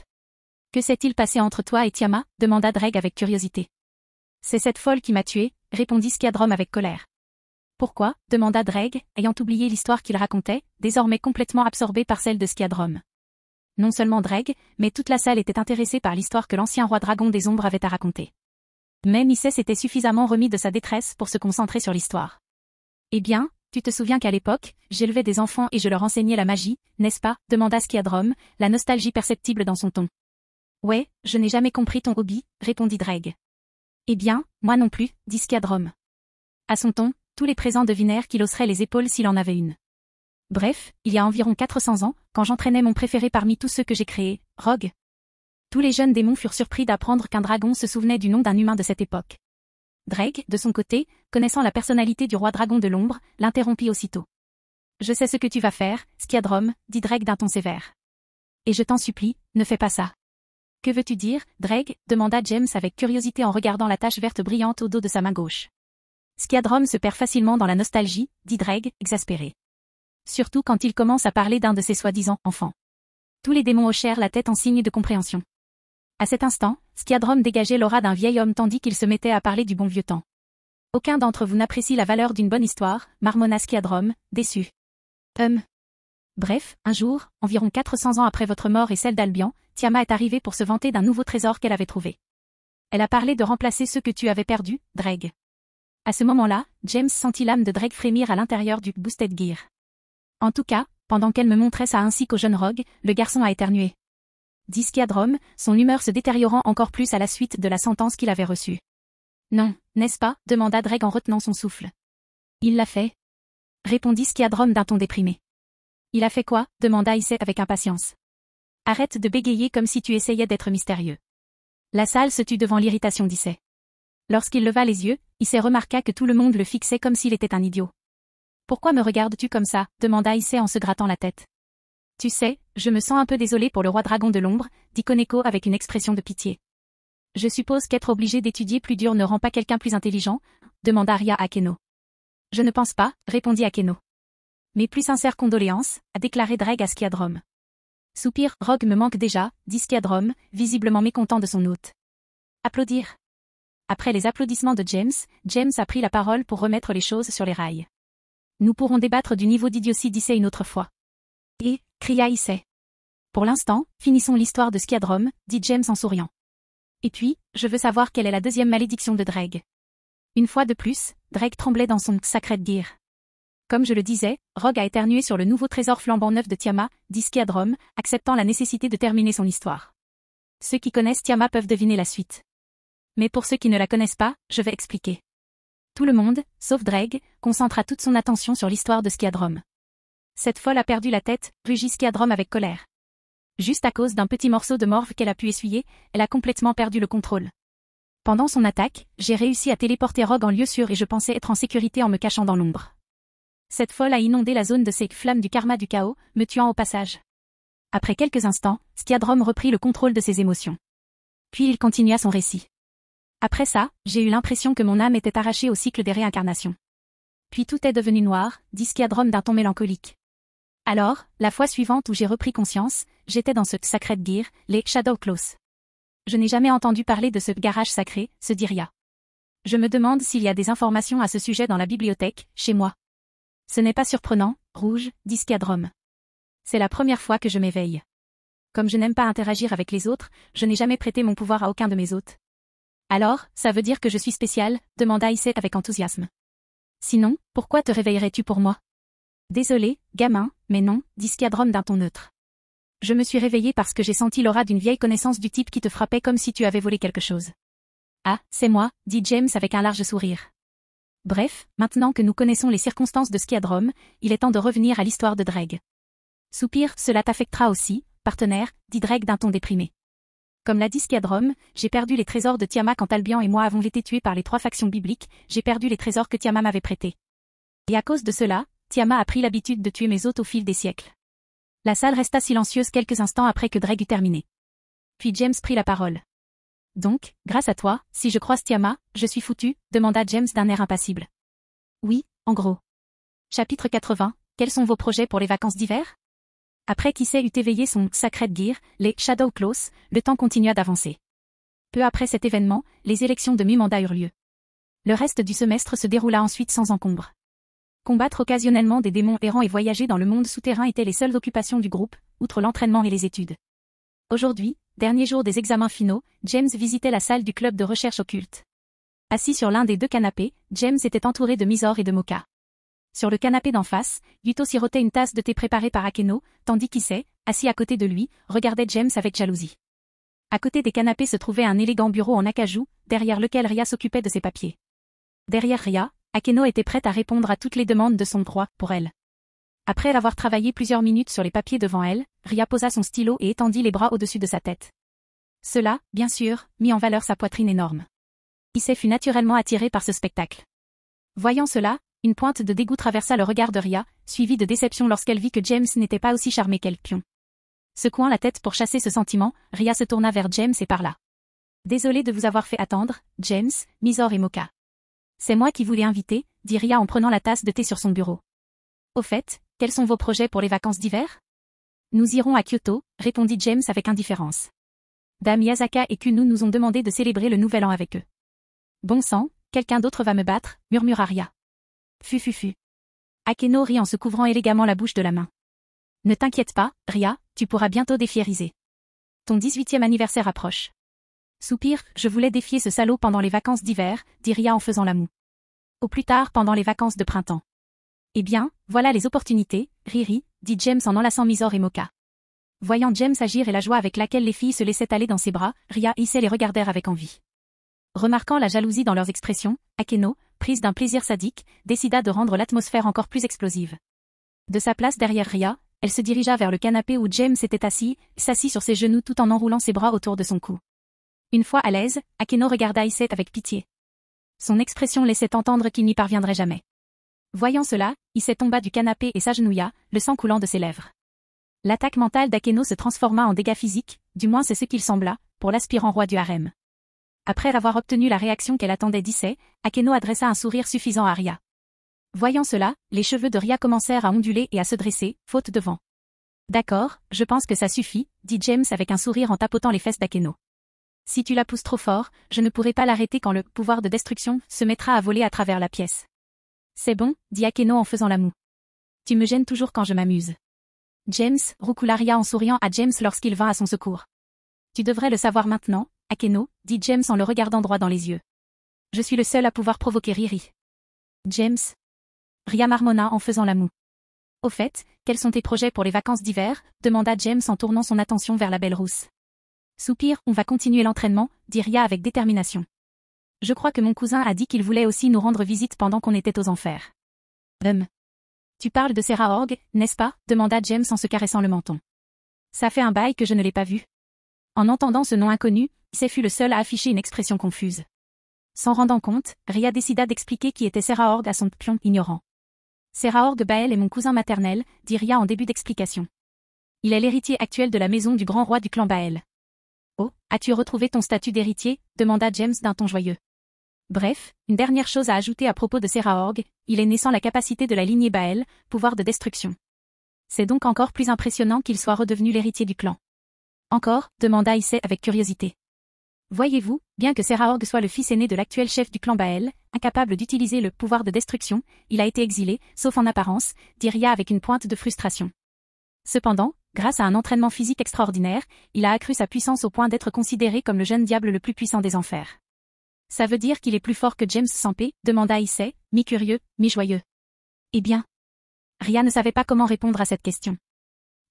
Que s'est-il passé entre toi et Tiama? Demanda Dreg avec curiosité. C'est cette folle qui m'a tué, répondit Skiadrome avec colère. Pourquoi? Demanda Dreg, ayant oublié l'histoire qu'il racontait, désormais complètement absorbé par celle de Skiadrome. Non seulement Dreg, mais toute la salle était intéressée par l'histoire que l'ancien roi dragon des ombres avait à raconter. Mais Missy s'était suffisamment remis de sa détresse pour se concentrer sur l'histoire. Eh bien, tu te souviens qu'à l'époque, j'élevais des enfants et je leur enseignais la magie, n'est-ce pas, demanda Skiadrom, la nostalgie perceptible dans son ton. Ouais, je n'ai jamais compris ton hobby, répondit Dreg. Eh bien, moi non plus, dit Skiadrom. À son ton, tous les présents devinèrent qu'il hausserait les épaules s'il en avait une. Bref, il y a environ 400 ans, quand j'entraînais mon préféré parmi tous ceux que j'ai créés, Rogue. Tous les jeunes démons furent surpris d'apprendre qu'un dragon se souvenait du nom d'un humain de cette époque. Dreg, de son côté, connaissant la personnalité du roi dragon de l'ombre, l'interrompit aussitôt. Je sais ce que tu vas faire, Skiadrom, dit Dreg d'un ton sévère. Et je t'en supplie, ne fais pas ça. Que veux-tu dire, Dreg, demanda James avec curiosité en regardant la tache verte brillante au dos de sa main gauche. Skiadrom se perd facilement dans la nostalgie, dit Dreg, exaspéré. Surtout quand il commence à parler d'un de ses soi-disant enfants. Tous les démons hochèrent la tête en signe de compréhension. À cet instant, Skiadrom dégageait l'aura d'un vieil homme tandis qu'il se mettait à parler du bon vieux temps. Aucun d'entre vous n'apprécie la valeur d'une bonne histoire, marmonna Skiadrom, déçu. Bref, un jour, environ 400 ans après votre mort et celle d'Albion, Tiamat est arrivée pour se vanter d'un nouveau trésor qu'elle avait trouvé. Elle a parlé de remplacer ceux que tu avais perdus, Dreg. À ce moment-là, James sentit l'âme de Dreg frémir à l'intérieur du Boosted Gear. En tout cas, pendant qu'elle me montrait ça ainsi qu'au jeune Rogue, le garçon a éternué. Dit Skiadrom, son humeur se détériorant encore plus à la suite de la sentence qu'il avait reçue. Non, n'est-ce pas, demanda Dreg en retenant son souffle. Il l'a fait, répondit Skiadrom d'un ton déprimé. Il a fait quoi, demanda Issei avec impatience. Arrête de bégayer comme si tu essayais d'être mystérieux. La salle se tut devant l'irritation d'Issei. Lorsqu'il leva les yeux, Issei remarqua que tout le monde le fixait comme s'il était un idiot. Pourquoi me regardes-tu comme ça, demanda Issei en se grattant la tête. Tu sais, je me sens un peu désolé pour le roi dragon de l'ombre, dit Koneko avec une expression de pitié. Je suppose qu'être obligé d'étudier plus dur ne rend pas quelqu'un plus intelligent, demanda Arya à Keno. Je ne pense pas, répondit Akeno. Mes plus sincères condoléances, a déclaré Dreg à Skiadrom. Soupir, Rogue me manque déjà, dit Skiadrom, visiblement mécontent de son hôte. Applaudir. Après les applaudissements de James a pris la parole pour remettre les choses sur les rails. Nous pourrons débattre du niveau d'idiotie d'Issei une autre fois. Et, cria Issei. Pour l'instant, finissons l'histoire de Skiadrom, dit James en souriant. Et puis, je veux savoir quelle est la deuxième malédiction de Dreg. Une fois de plus, Dreg tremblait dans son Sacred Gear. Comme je le disais, Rogue a éternué sur le nouveau trésor flambant neuf de Tiamat, dit Skiadrom, acceptant la nécessité de terminer son histoire. Ceux qui connaissent Tiamat peuvent deviner la suite. Mais pour ceux qui ne la connaissent pas, je vais expliquer. Tout le monde, sauf Dreg, concentra toute son attention sur l'histoire de Skiadrom. Cette folle a perdu la tête, rugit Skiadrom avec colère. Juste à cause d'un petit morceau de morve qu'elle a pu essuyer, elle a complètement perdu le contrôle. Pendant son attaque, j'ai réussi à téléporter Rogue en lieu sûr et je pensais être en sécurité en me cachant dans l'ombre. Cette folle a inondé la zone de ses flammes du karma du chaos, me tuant au passage. Après quelques instants, Skiadrom reprit le contrôle de ses émotions. Puis il continua son récit. Après ça, j'ai eu l'impression que mon âme était arrachée au cycle des réincarnations. Puis tout est devenu noir, dit Skiadrom d'un ton mélancolique. Alors, la fois suivante où j'ai repris conscience, j'étais dans ce Sacred Gear, les Shadow Claws. Je n'ai jamais entendu parler de ce garage sacré, se dit Ria. Je me demande s'il y a des informations à ce sujet dans la bibliothèque, chez moi. Ce n'est pas surprenant, Rouge, dit Skiadrom. C'est la première fois que je m'éveille. Comme je n'aime pas interagir avec les autres, je n'ai jamais prêté mon pouvoir à aucun de mes hôtes. Alors, ça veut dire que je suis spécial, demanda Issei avec enthousiasme. Sinon, pourquoi te réveillerais-tu pour moi? Désolé, gamin, mais non, dit Skiadrom d'un ton neutre. Je me suis réveillé parce que j'ai senti l'aura d'une vieille connaissance du type qui te frappait comme si tu avais volé quelque chose. Ah, c'est moi, dit James avec un large sourire. Bref, maintenant que nous connaissons les circonstances de Skiadrom, il est temps de revenir à l'histoire de Dreg. Soupir, cela t'affectera aussi, partenaire, dit Dreg d'un ton déprimé. Comme l'a dit Skiadrom, j'ai perdu les trésors de Tiamat quand Albion et moi avons été tués par les 3 factions bibliques, j'ai perdu les trésors que Tiamat m'avait prêtés. Et à cause de cela, Tiamat a pris l'habitude de tuer mes hôtes au fil des siècles. La salle resta silencieuse quelques instants après que Dreg eut terminé. Puis James prit la parole. Donc, grâce à toi, si je croise Tiamat, je suis foutu, demanda James d'un air impassible. Oui, en gros. Chapitre 80, quels sont vos projets pour les vacances d'hiver? Après qu'Issei eut éveillé son Sacred Gear, les Shadow Claws, le temps continua d'avancer. Peu après cet événement, les élections de mi-mandat eurent lieu. Le reste du semestre se déroula ensuite sans encombre. Combattre occasionnellement des démons errants et voyager dans le monde souterrain étaient les seules occupations du groupe, outre l'entraînement et les études. Aujourd'hui, dernier jour des examens finaux, James visitait la salle du club de recherche occulte. Assis sur l'un des deux canapés, James était entouré de Mysore et de Mocha. Sur le canapé d'en face, Yuto sirotait une tasse de thé préparée par Akeno, tandis qu'Issei, assis à côté de lui, regardait James avec jalousie. À côté des canapés se trouvait un élégant bureau en acajou, derrière lequel Ria s'occupait de ses papiers. Derrière Ria, Akeno était prête à répondre à toutes les demandes de son droit pour elle. Après avoir travaillé plusieurs minutes sur les papiers devant elle, Ria posa son stylo et étendit les bras au-dessus de sa tête. Cela, bien sûr, mit en valeur sa poitrine énorme. Issei fut naturellement attiré par ce spectacle. Voyant cela, une pointe de dégoût traversa le regard de Ria, suivie de déception lorsqu'elle vit que James n'était pas aussi charmé qu'elle. Secouant la tête pour chasser ce sentiment, Ria se tourna vers James et parla. « Désolée de vous avoir fait attendre, James, Mysore et Mocha. C'est moi qui vous l'ai invité, dit Ria en prenant la tasse de thé sur son bureau. Au fait, quels sont vos projets pour les vacances d'hiver? Nous irons à Kyoto, répondit James avec indifférence. Dame Yasaka et Kunu nous ont demandé de célébrer le nouvel an avec eux. Bon sang, quelqu'un d'autre va me battre, murmura Ria. Fu. Akeno rit en se couvrant élégamment la bouche de la main. Ne t'inquiète pas, Ria, tu pourras bientôt défier Ise. Ton 18e anniversaire approche. Soupir, je voulais défier ce salaud pendant les vacances d'hiver, dit Ria en faisant la moue. Au plus tard pendant les vacances de printemps. Eh bien, voilà les opportunités, Riri, dit James en enlaçant Mysore et Mocha. Voyant James agir et la joie avec laquelle les filles se laissaient aller dans ses bras, Ria et Issei les regardèrent avec envie. Remarquant la jalousie dans leurs expressions, Akeno, prise d'un plaisir sadique, décida de rendre l'atmosphère encore plus explosive. De sa place derrière Ria, elle se dirigea vers le canapé où James était assis, s'assit sur ses genoux tout en enroulant ses bras autour de son cou. Une fois à l'aise, Akeno regarda Issei avec pitié. Son expression laissait entendre qu'il n'y parviendrait jamais. Voyant cela, Issei tomba du canapé et s'agenouilla, le sang coulant de ses lèvres. L'attaque mentale d'Akeno se transforma en dégâts physiques, du moins c'est ce qu'il sembla, pour l'aspirant roi du harem. Après avoir obtenu la réaction qu'elle attendait d'Issei, Akeno adressa un sourire suffisant à Ria. Voyant cela, les cheveux de Ria commencèrent à onduler et à se dresser, faute de vent. D'accord, je pense que ça suffit, dit James avec un sourire en tapotant les fesses d'Akeno. Si tu la pousses trop fort, je ne pourrai pas l'arrêter quand le pouvoir de destruction se mettra à voler à travers la pièce. C'est bon, dit Akeno en faisant la moue. Tu me gênes toujours quand je m'amuse. James, roucoula Ria en souriant à James lorsqu'il vint à son secours. Tu devrais le savoir maintenant, Akeno, dit James en le regardant droit dans les yeux. Je suis le seul à pouvoir provoquer Riri. James. Ria marmonna en faisant la moue. Au fait, quels sont tes projets pour les vacances d'hiver? Demanda James en tournant son attention vers la belle rousse. Soupir, on va continuer l'entraînement, dit Ria avec détermination. Je crois que mon cousin a dit qu'il voulait aussi nous rendre visite pendant qu'on était aux enfers. Tu parles de Serra Org, n'est-ce pas? Demanda James en se caressant le menton. Ça fait un bail que je ne l'ai pas vu. En entendant ce nom inconnu, Issei fut le seul à afficher une expression confuse. S'en rendant compte, Ria décida d'expliquer qui était Serra Org à son pion ignorant. Serra Org Bael est mon cousin maternel, dit Ria en début d'explication. Il est l'héritier actuel de la maison du grand roi du clan Bael. Oh, as-tu retrouvé ton statut d'héritier? Demanda James d'un ton joyeux. Bref, une dernière chose à ajouter à propos de Serra Org, il est né sans la capacité de la lignée Bael, pouvoir de destruction. C'est donc encore plus impressionnant qu'il soit redevenu l'héritier du clan. Encore? Demanda Issei avec curiosité. Voyez-vous, bien que Serra Org soit le fils aîné de l'actuel chef du clan Bael, incapable d'utiliser le pouvoir de destruction, il a été exilé, sauf en apparence, dit Ria avec une pointe de frustration. Cependant, grâce à un entraînement physique extraordinaire, il a accru sa puissance au point d'être considéré comme le jeune diable le plus puissant des enfers. Ça veut dire qu'il est plus fort que James Sampé? Demanda Issei, mi-curieux, mi-joyeux. Eh bien. Ria ne savait pas comment répondre à cette question.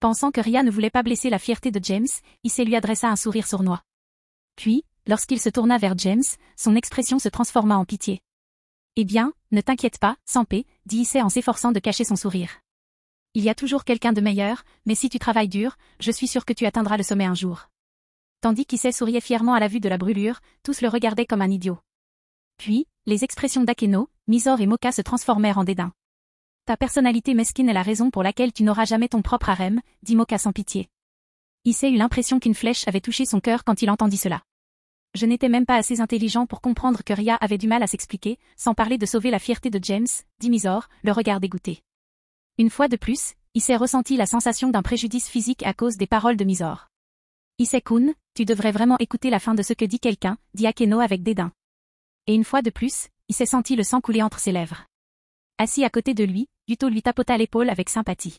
Pensant que Ria ne voulait pas blesser la fierté de James, Issei lui adressa un sourire sournois. Puis, lorsqu'il se tourna vers James, son expression se transforma en pitié. Eh bien, ne t'inquiète pas, Sampé, dit Issei en s'efforçant de cacher son sourire. Il y a toujours quelqu'un de meilleur, mais si tu travailles dur, je suis sûr que tu atteindras le sommet un jour. Tandis qu'Issei souriait fièrement à la vue de la brûlure, tous le regardaient comme un idiot. Puis, les expressions d'Akeno, Mysore et Mocha se transformèrent en dédain. Ta personnalité mesquine est la raison pour laquelle tu n'auras jamais ton propre harem, dit Mocha sans pitié. Issei eut l'impression qu'une flèche avait touché son cœur quand il entendit cela. Je n'étais même pas assez intelligent pour comprendre que Ria avait du mal à s'expliquer, sans parler de sauver la fierté de James, dit Mysore, le regard dégoûté. Une fois de plus, Issei ressentit la sensation d'un préjudice physique à cause des paroles de Mysore. Issei-kun, tu devrais vraiment écouter la fin de ce que dit quelqu'un, dit Akeno avec dédain. Et une fois de plus, Issei sentit le sang couler entre ses lèvres. Assis à côté de lui, Yuto lui tapota l'épaule avec sympathie.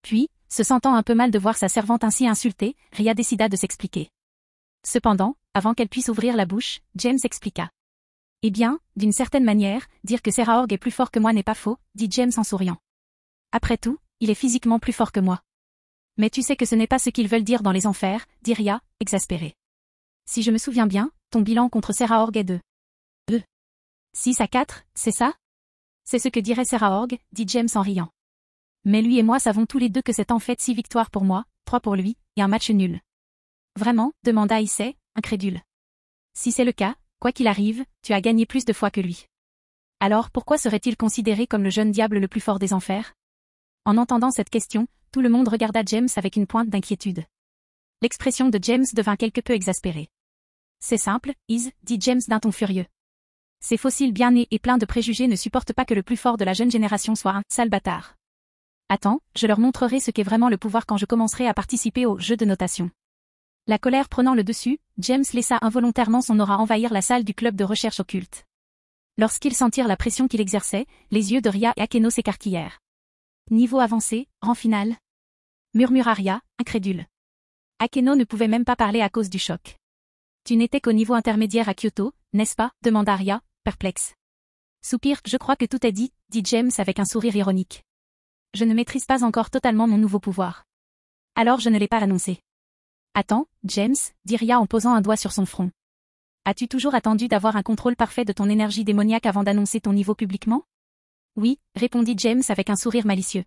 Puis, se sentant un peu mal de voir sa servante ainsi insultée, Ria décida de s'expliquer. Cependant, avant qu'elle puisse ouvrir la bouche, James expliqua. Eh bien, d'une certaine manière, dire que Serahorg est plus fort que moi n'est pas faux, dit James en souriant. Après tout, il est physiquement plus fort que moi. Mais tu sais que ce n'est pas ce qu'ils veulent dire dans les enfers, dit Rhea, exaspérée. Si je me souviens bien, ton bilan contre Serahorg est de 6-4, c'est ça? C'est ce que dirait Serahorg, dit James en riant. Mais lui et moi savons tous les deux que c'est en fait 6 victoires pour moi, 3 pour lui, et un match nul. Vraiment? Demanda Issei, incrédule. Si c'est le cas, quoi qu'il arrive, tu as gagné plus de fois que lui. Alors pourquoi serait-il considéré comme le jeune diable le plus fort des enfers? En entendant cette question, tout le monde regarda James avec une pointe d'inquiétude. L'expression de James devint quelque peu exaspérée. C'est simple, Iz, dit James d'un ton furieux. Ces fossiles bien nés et pleins de préjugés ne supportent pas que le plus fort de la jeune génération soit un sale bâtard. Attends, je leur montrerai ce qu'est vraiment le pouvoir quand je commencerai à participer au jeu de notation. La colère prenant le dessus, James laissa involontairement son aura envahir la salle du club de recherche occulte. Lorsqu'ils sentirent la pression qu'il exerçait, les yeux de Rhea et Akeno s'écarquillèrent. Niveau avancé, rang final? Murmura Rhea, incrédule. Akeno ne pouvait même pas parler à cause du choc. Tu n'étais qu'au niveau intermédiaire à Kyoto, n'est-ce pas? Demanda Rhea, perplexe. Soupir, je crois que tout est dit, dit James avec un sourire ironique. Je ne maîtrise pas encore totalement mon nouveau pouvoir. Alors je ne l'ai pas annoncé. Attends, James, dit Rhea en posant un doigt sur son front. As-tu toujours attendu d'avoir un contrôle parfait de ton énergie démoniaque avant d'annoncer ton niveau publiquement? Oui, répondit James avec un sourire malicieux.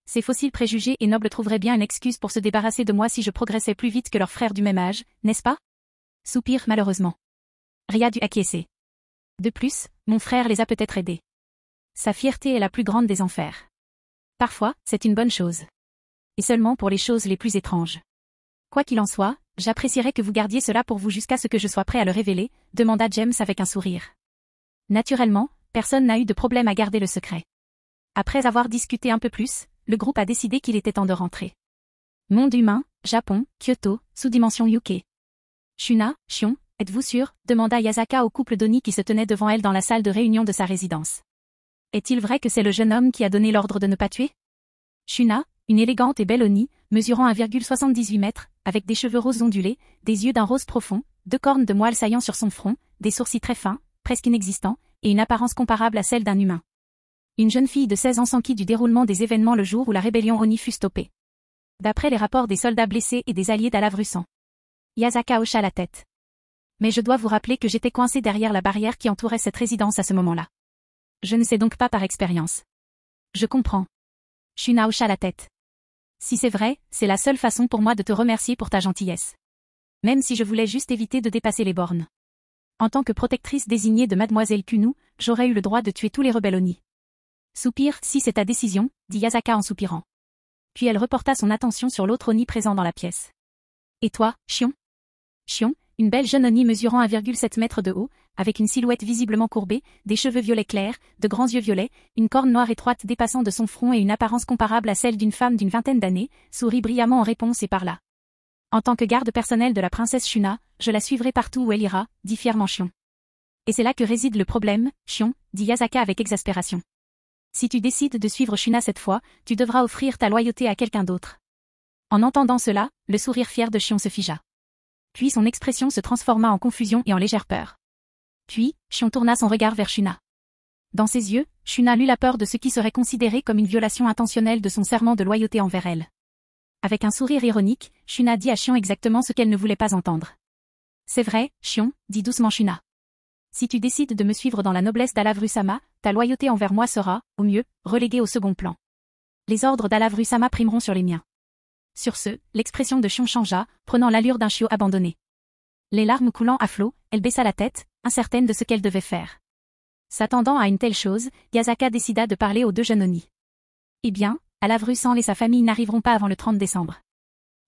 Ces fossiles préjugés et nobles trouveraient bien une excuse pour se débarrasser de moi si je progressais plus vite que leurs frères du même âge, n'est-ce pas? Soupir malheureusement. Rhea dut acquiescer. De plus, mon frère les a peut-être aidés. Sa fierté est la plus grande des enfers. Parfois, c'est une bonne chose. Et seulement pour les choses les plus étranges. Quoi qu'il en soit, j'apprécierais que vous gardiez cela pour vous jusqu'à ce que je sois prêt à le révéler, demanda James avec un sourire. Naturellement, personne n'a eu de problème à garder le secret. Après avoir discuté un peu plus, le groupe a décidé qu'il était temps de rentrer. Monde humain, Japon, Kyoto, sous-dimension UK. Shuna, Shion, êtes-vous sûr? Demanda Yasaka au couple d'Oni qui se tenait devant elle dans la salle de réunion de sa résidence. Est-il vrai que c'est le jeune homme qui a donné l'ordre de ne pas tuer? Shuna, une élégante et belle Oni, mesurant 1,78 mètres, avec des cheveux roses ondulés, des yeux d'un rose profond, 2 cornes de moelle saillant sur son front, des sourcils très fins, presque inexistants, et une apparence comparable à celle d'un humain. Une jeune fille de 16 ans s'enquit du déroulement des événements le jour où la rébellion Oni fut stoppée. D'après les rapports des soldats blessés et des alliés d'Alavrusan. Yasaka hocha la tête. Mais je dois vous rappeler que j'étais coincé derrière la barrière qui entourait cette résidence à ce moment-là. Je ne sais donc pas par expérience. Je comprends. Shuna hocha la tête. Si c'est vrai, c'est la seule façon pour moi de te remercier pour ta gentillesse. Même si je voulais juste éviter de dépasser les bornes. En tant que protectrice désignée de Mademoiselle Kunu, j'aurais eu le droit de tuer tous les rebelles Oni. Soupir, si c'est ta décision, dit Yasaka en soupirant. Puis elle reporta son attention sur l'autre Oni présent dans la pièce. Et toi, Shion? Shion, une belle jeune Oni mesurant 1,7 mètre de haut, avec une silhouette visiblement courbée, des cheveux violets clairs, de grands yeux violets, une corne noire étroite dépassant de son front et une apparence comparable à celle d'une femme d'une vingtaine d'années, sourit brillamment en réponse et parla. En tant que garde personnel de la princesse Shuna, je la suivrai partout où elle ira, dit fièrement Shion. Et c'est là que réside le problème, Shion, dit Yasaka avec exaspération. Si tu décides de suivre Shuna cette fois, tu devras offrir ta loyauté à quelqu'un d'autre. En entendant cela, le sourire fier de Shion se figea. Puis son expression se transforma en confusion et en légère peur. Puis, Shion tourna son regard vers Shuna. Dans ses yeux, Shuna lut la peur de ce qui serait considéré comme une violation intentionnelle de son serment de loyauté envers elle. Avec un sourire ironique, Shuna dit à Shion exactement ce qu'elle ne voulait pas entendre. C'est vrai, Shion, dit doucement Shuna. Si tu décides de me suivre dans la noblesse d'Alavru-sama, ta loyauté envers moi sera, au mieux, reléguée au second plan. Les ordres d'Alavru-sama primeront sur les miens. Sur ce, l'expression de Shion changea, prenant l'allure d'un chiot abandonné. Les larmes coulant à flot, elle baissa la tête, incertaine de ce qu'elle devait faire. S'attendant à une telle chose, Yasaka décida de parler aux 2 jeunes Oni. Eh bien, Alavru-san et sa famille n'arriveront pas avant le 30 décembre.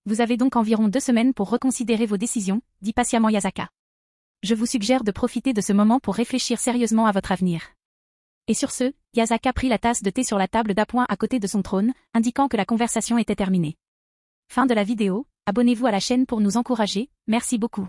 Vous avez donc environ 2 semaines pour reconsidérer vos décisions, dit patiemment Yasaka. Je vous suggère de profiter de ce moment pour réfléchir sérieusement à votre avenir. Et sur ce, Yasaka prit la tasse de thé sur la table d'appoint à côté de son trône, indiquant que la conversation était terminée. Fin de la vidéo, abonnez-vous à la chaîne pour nous encourager, merci beaucoup.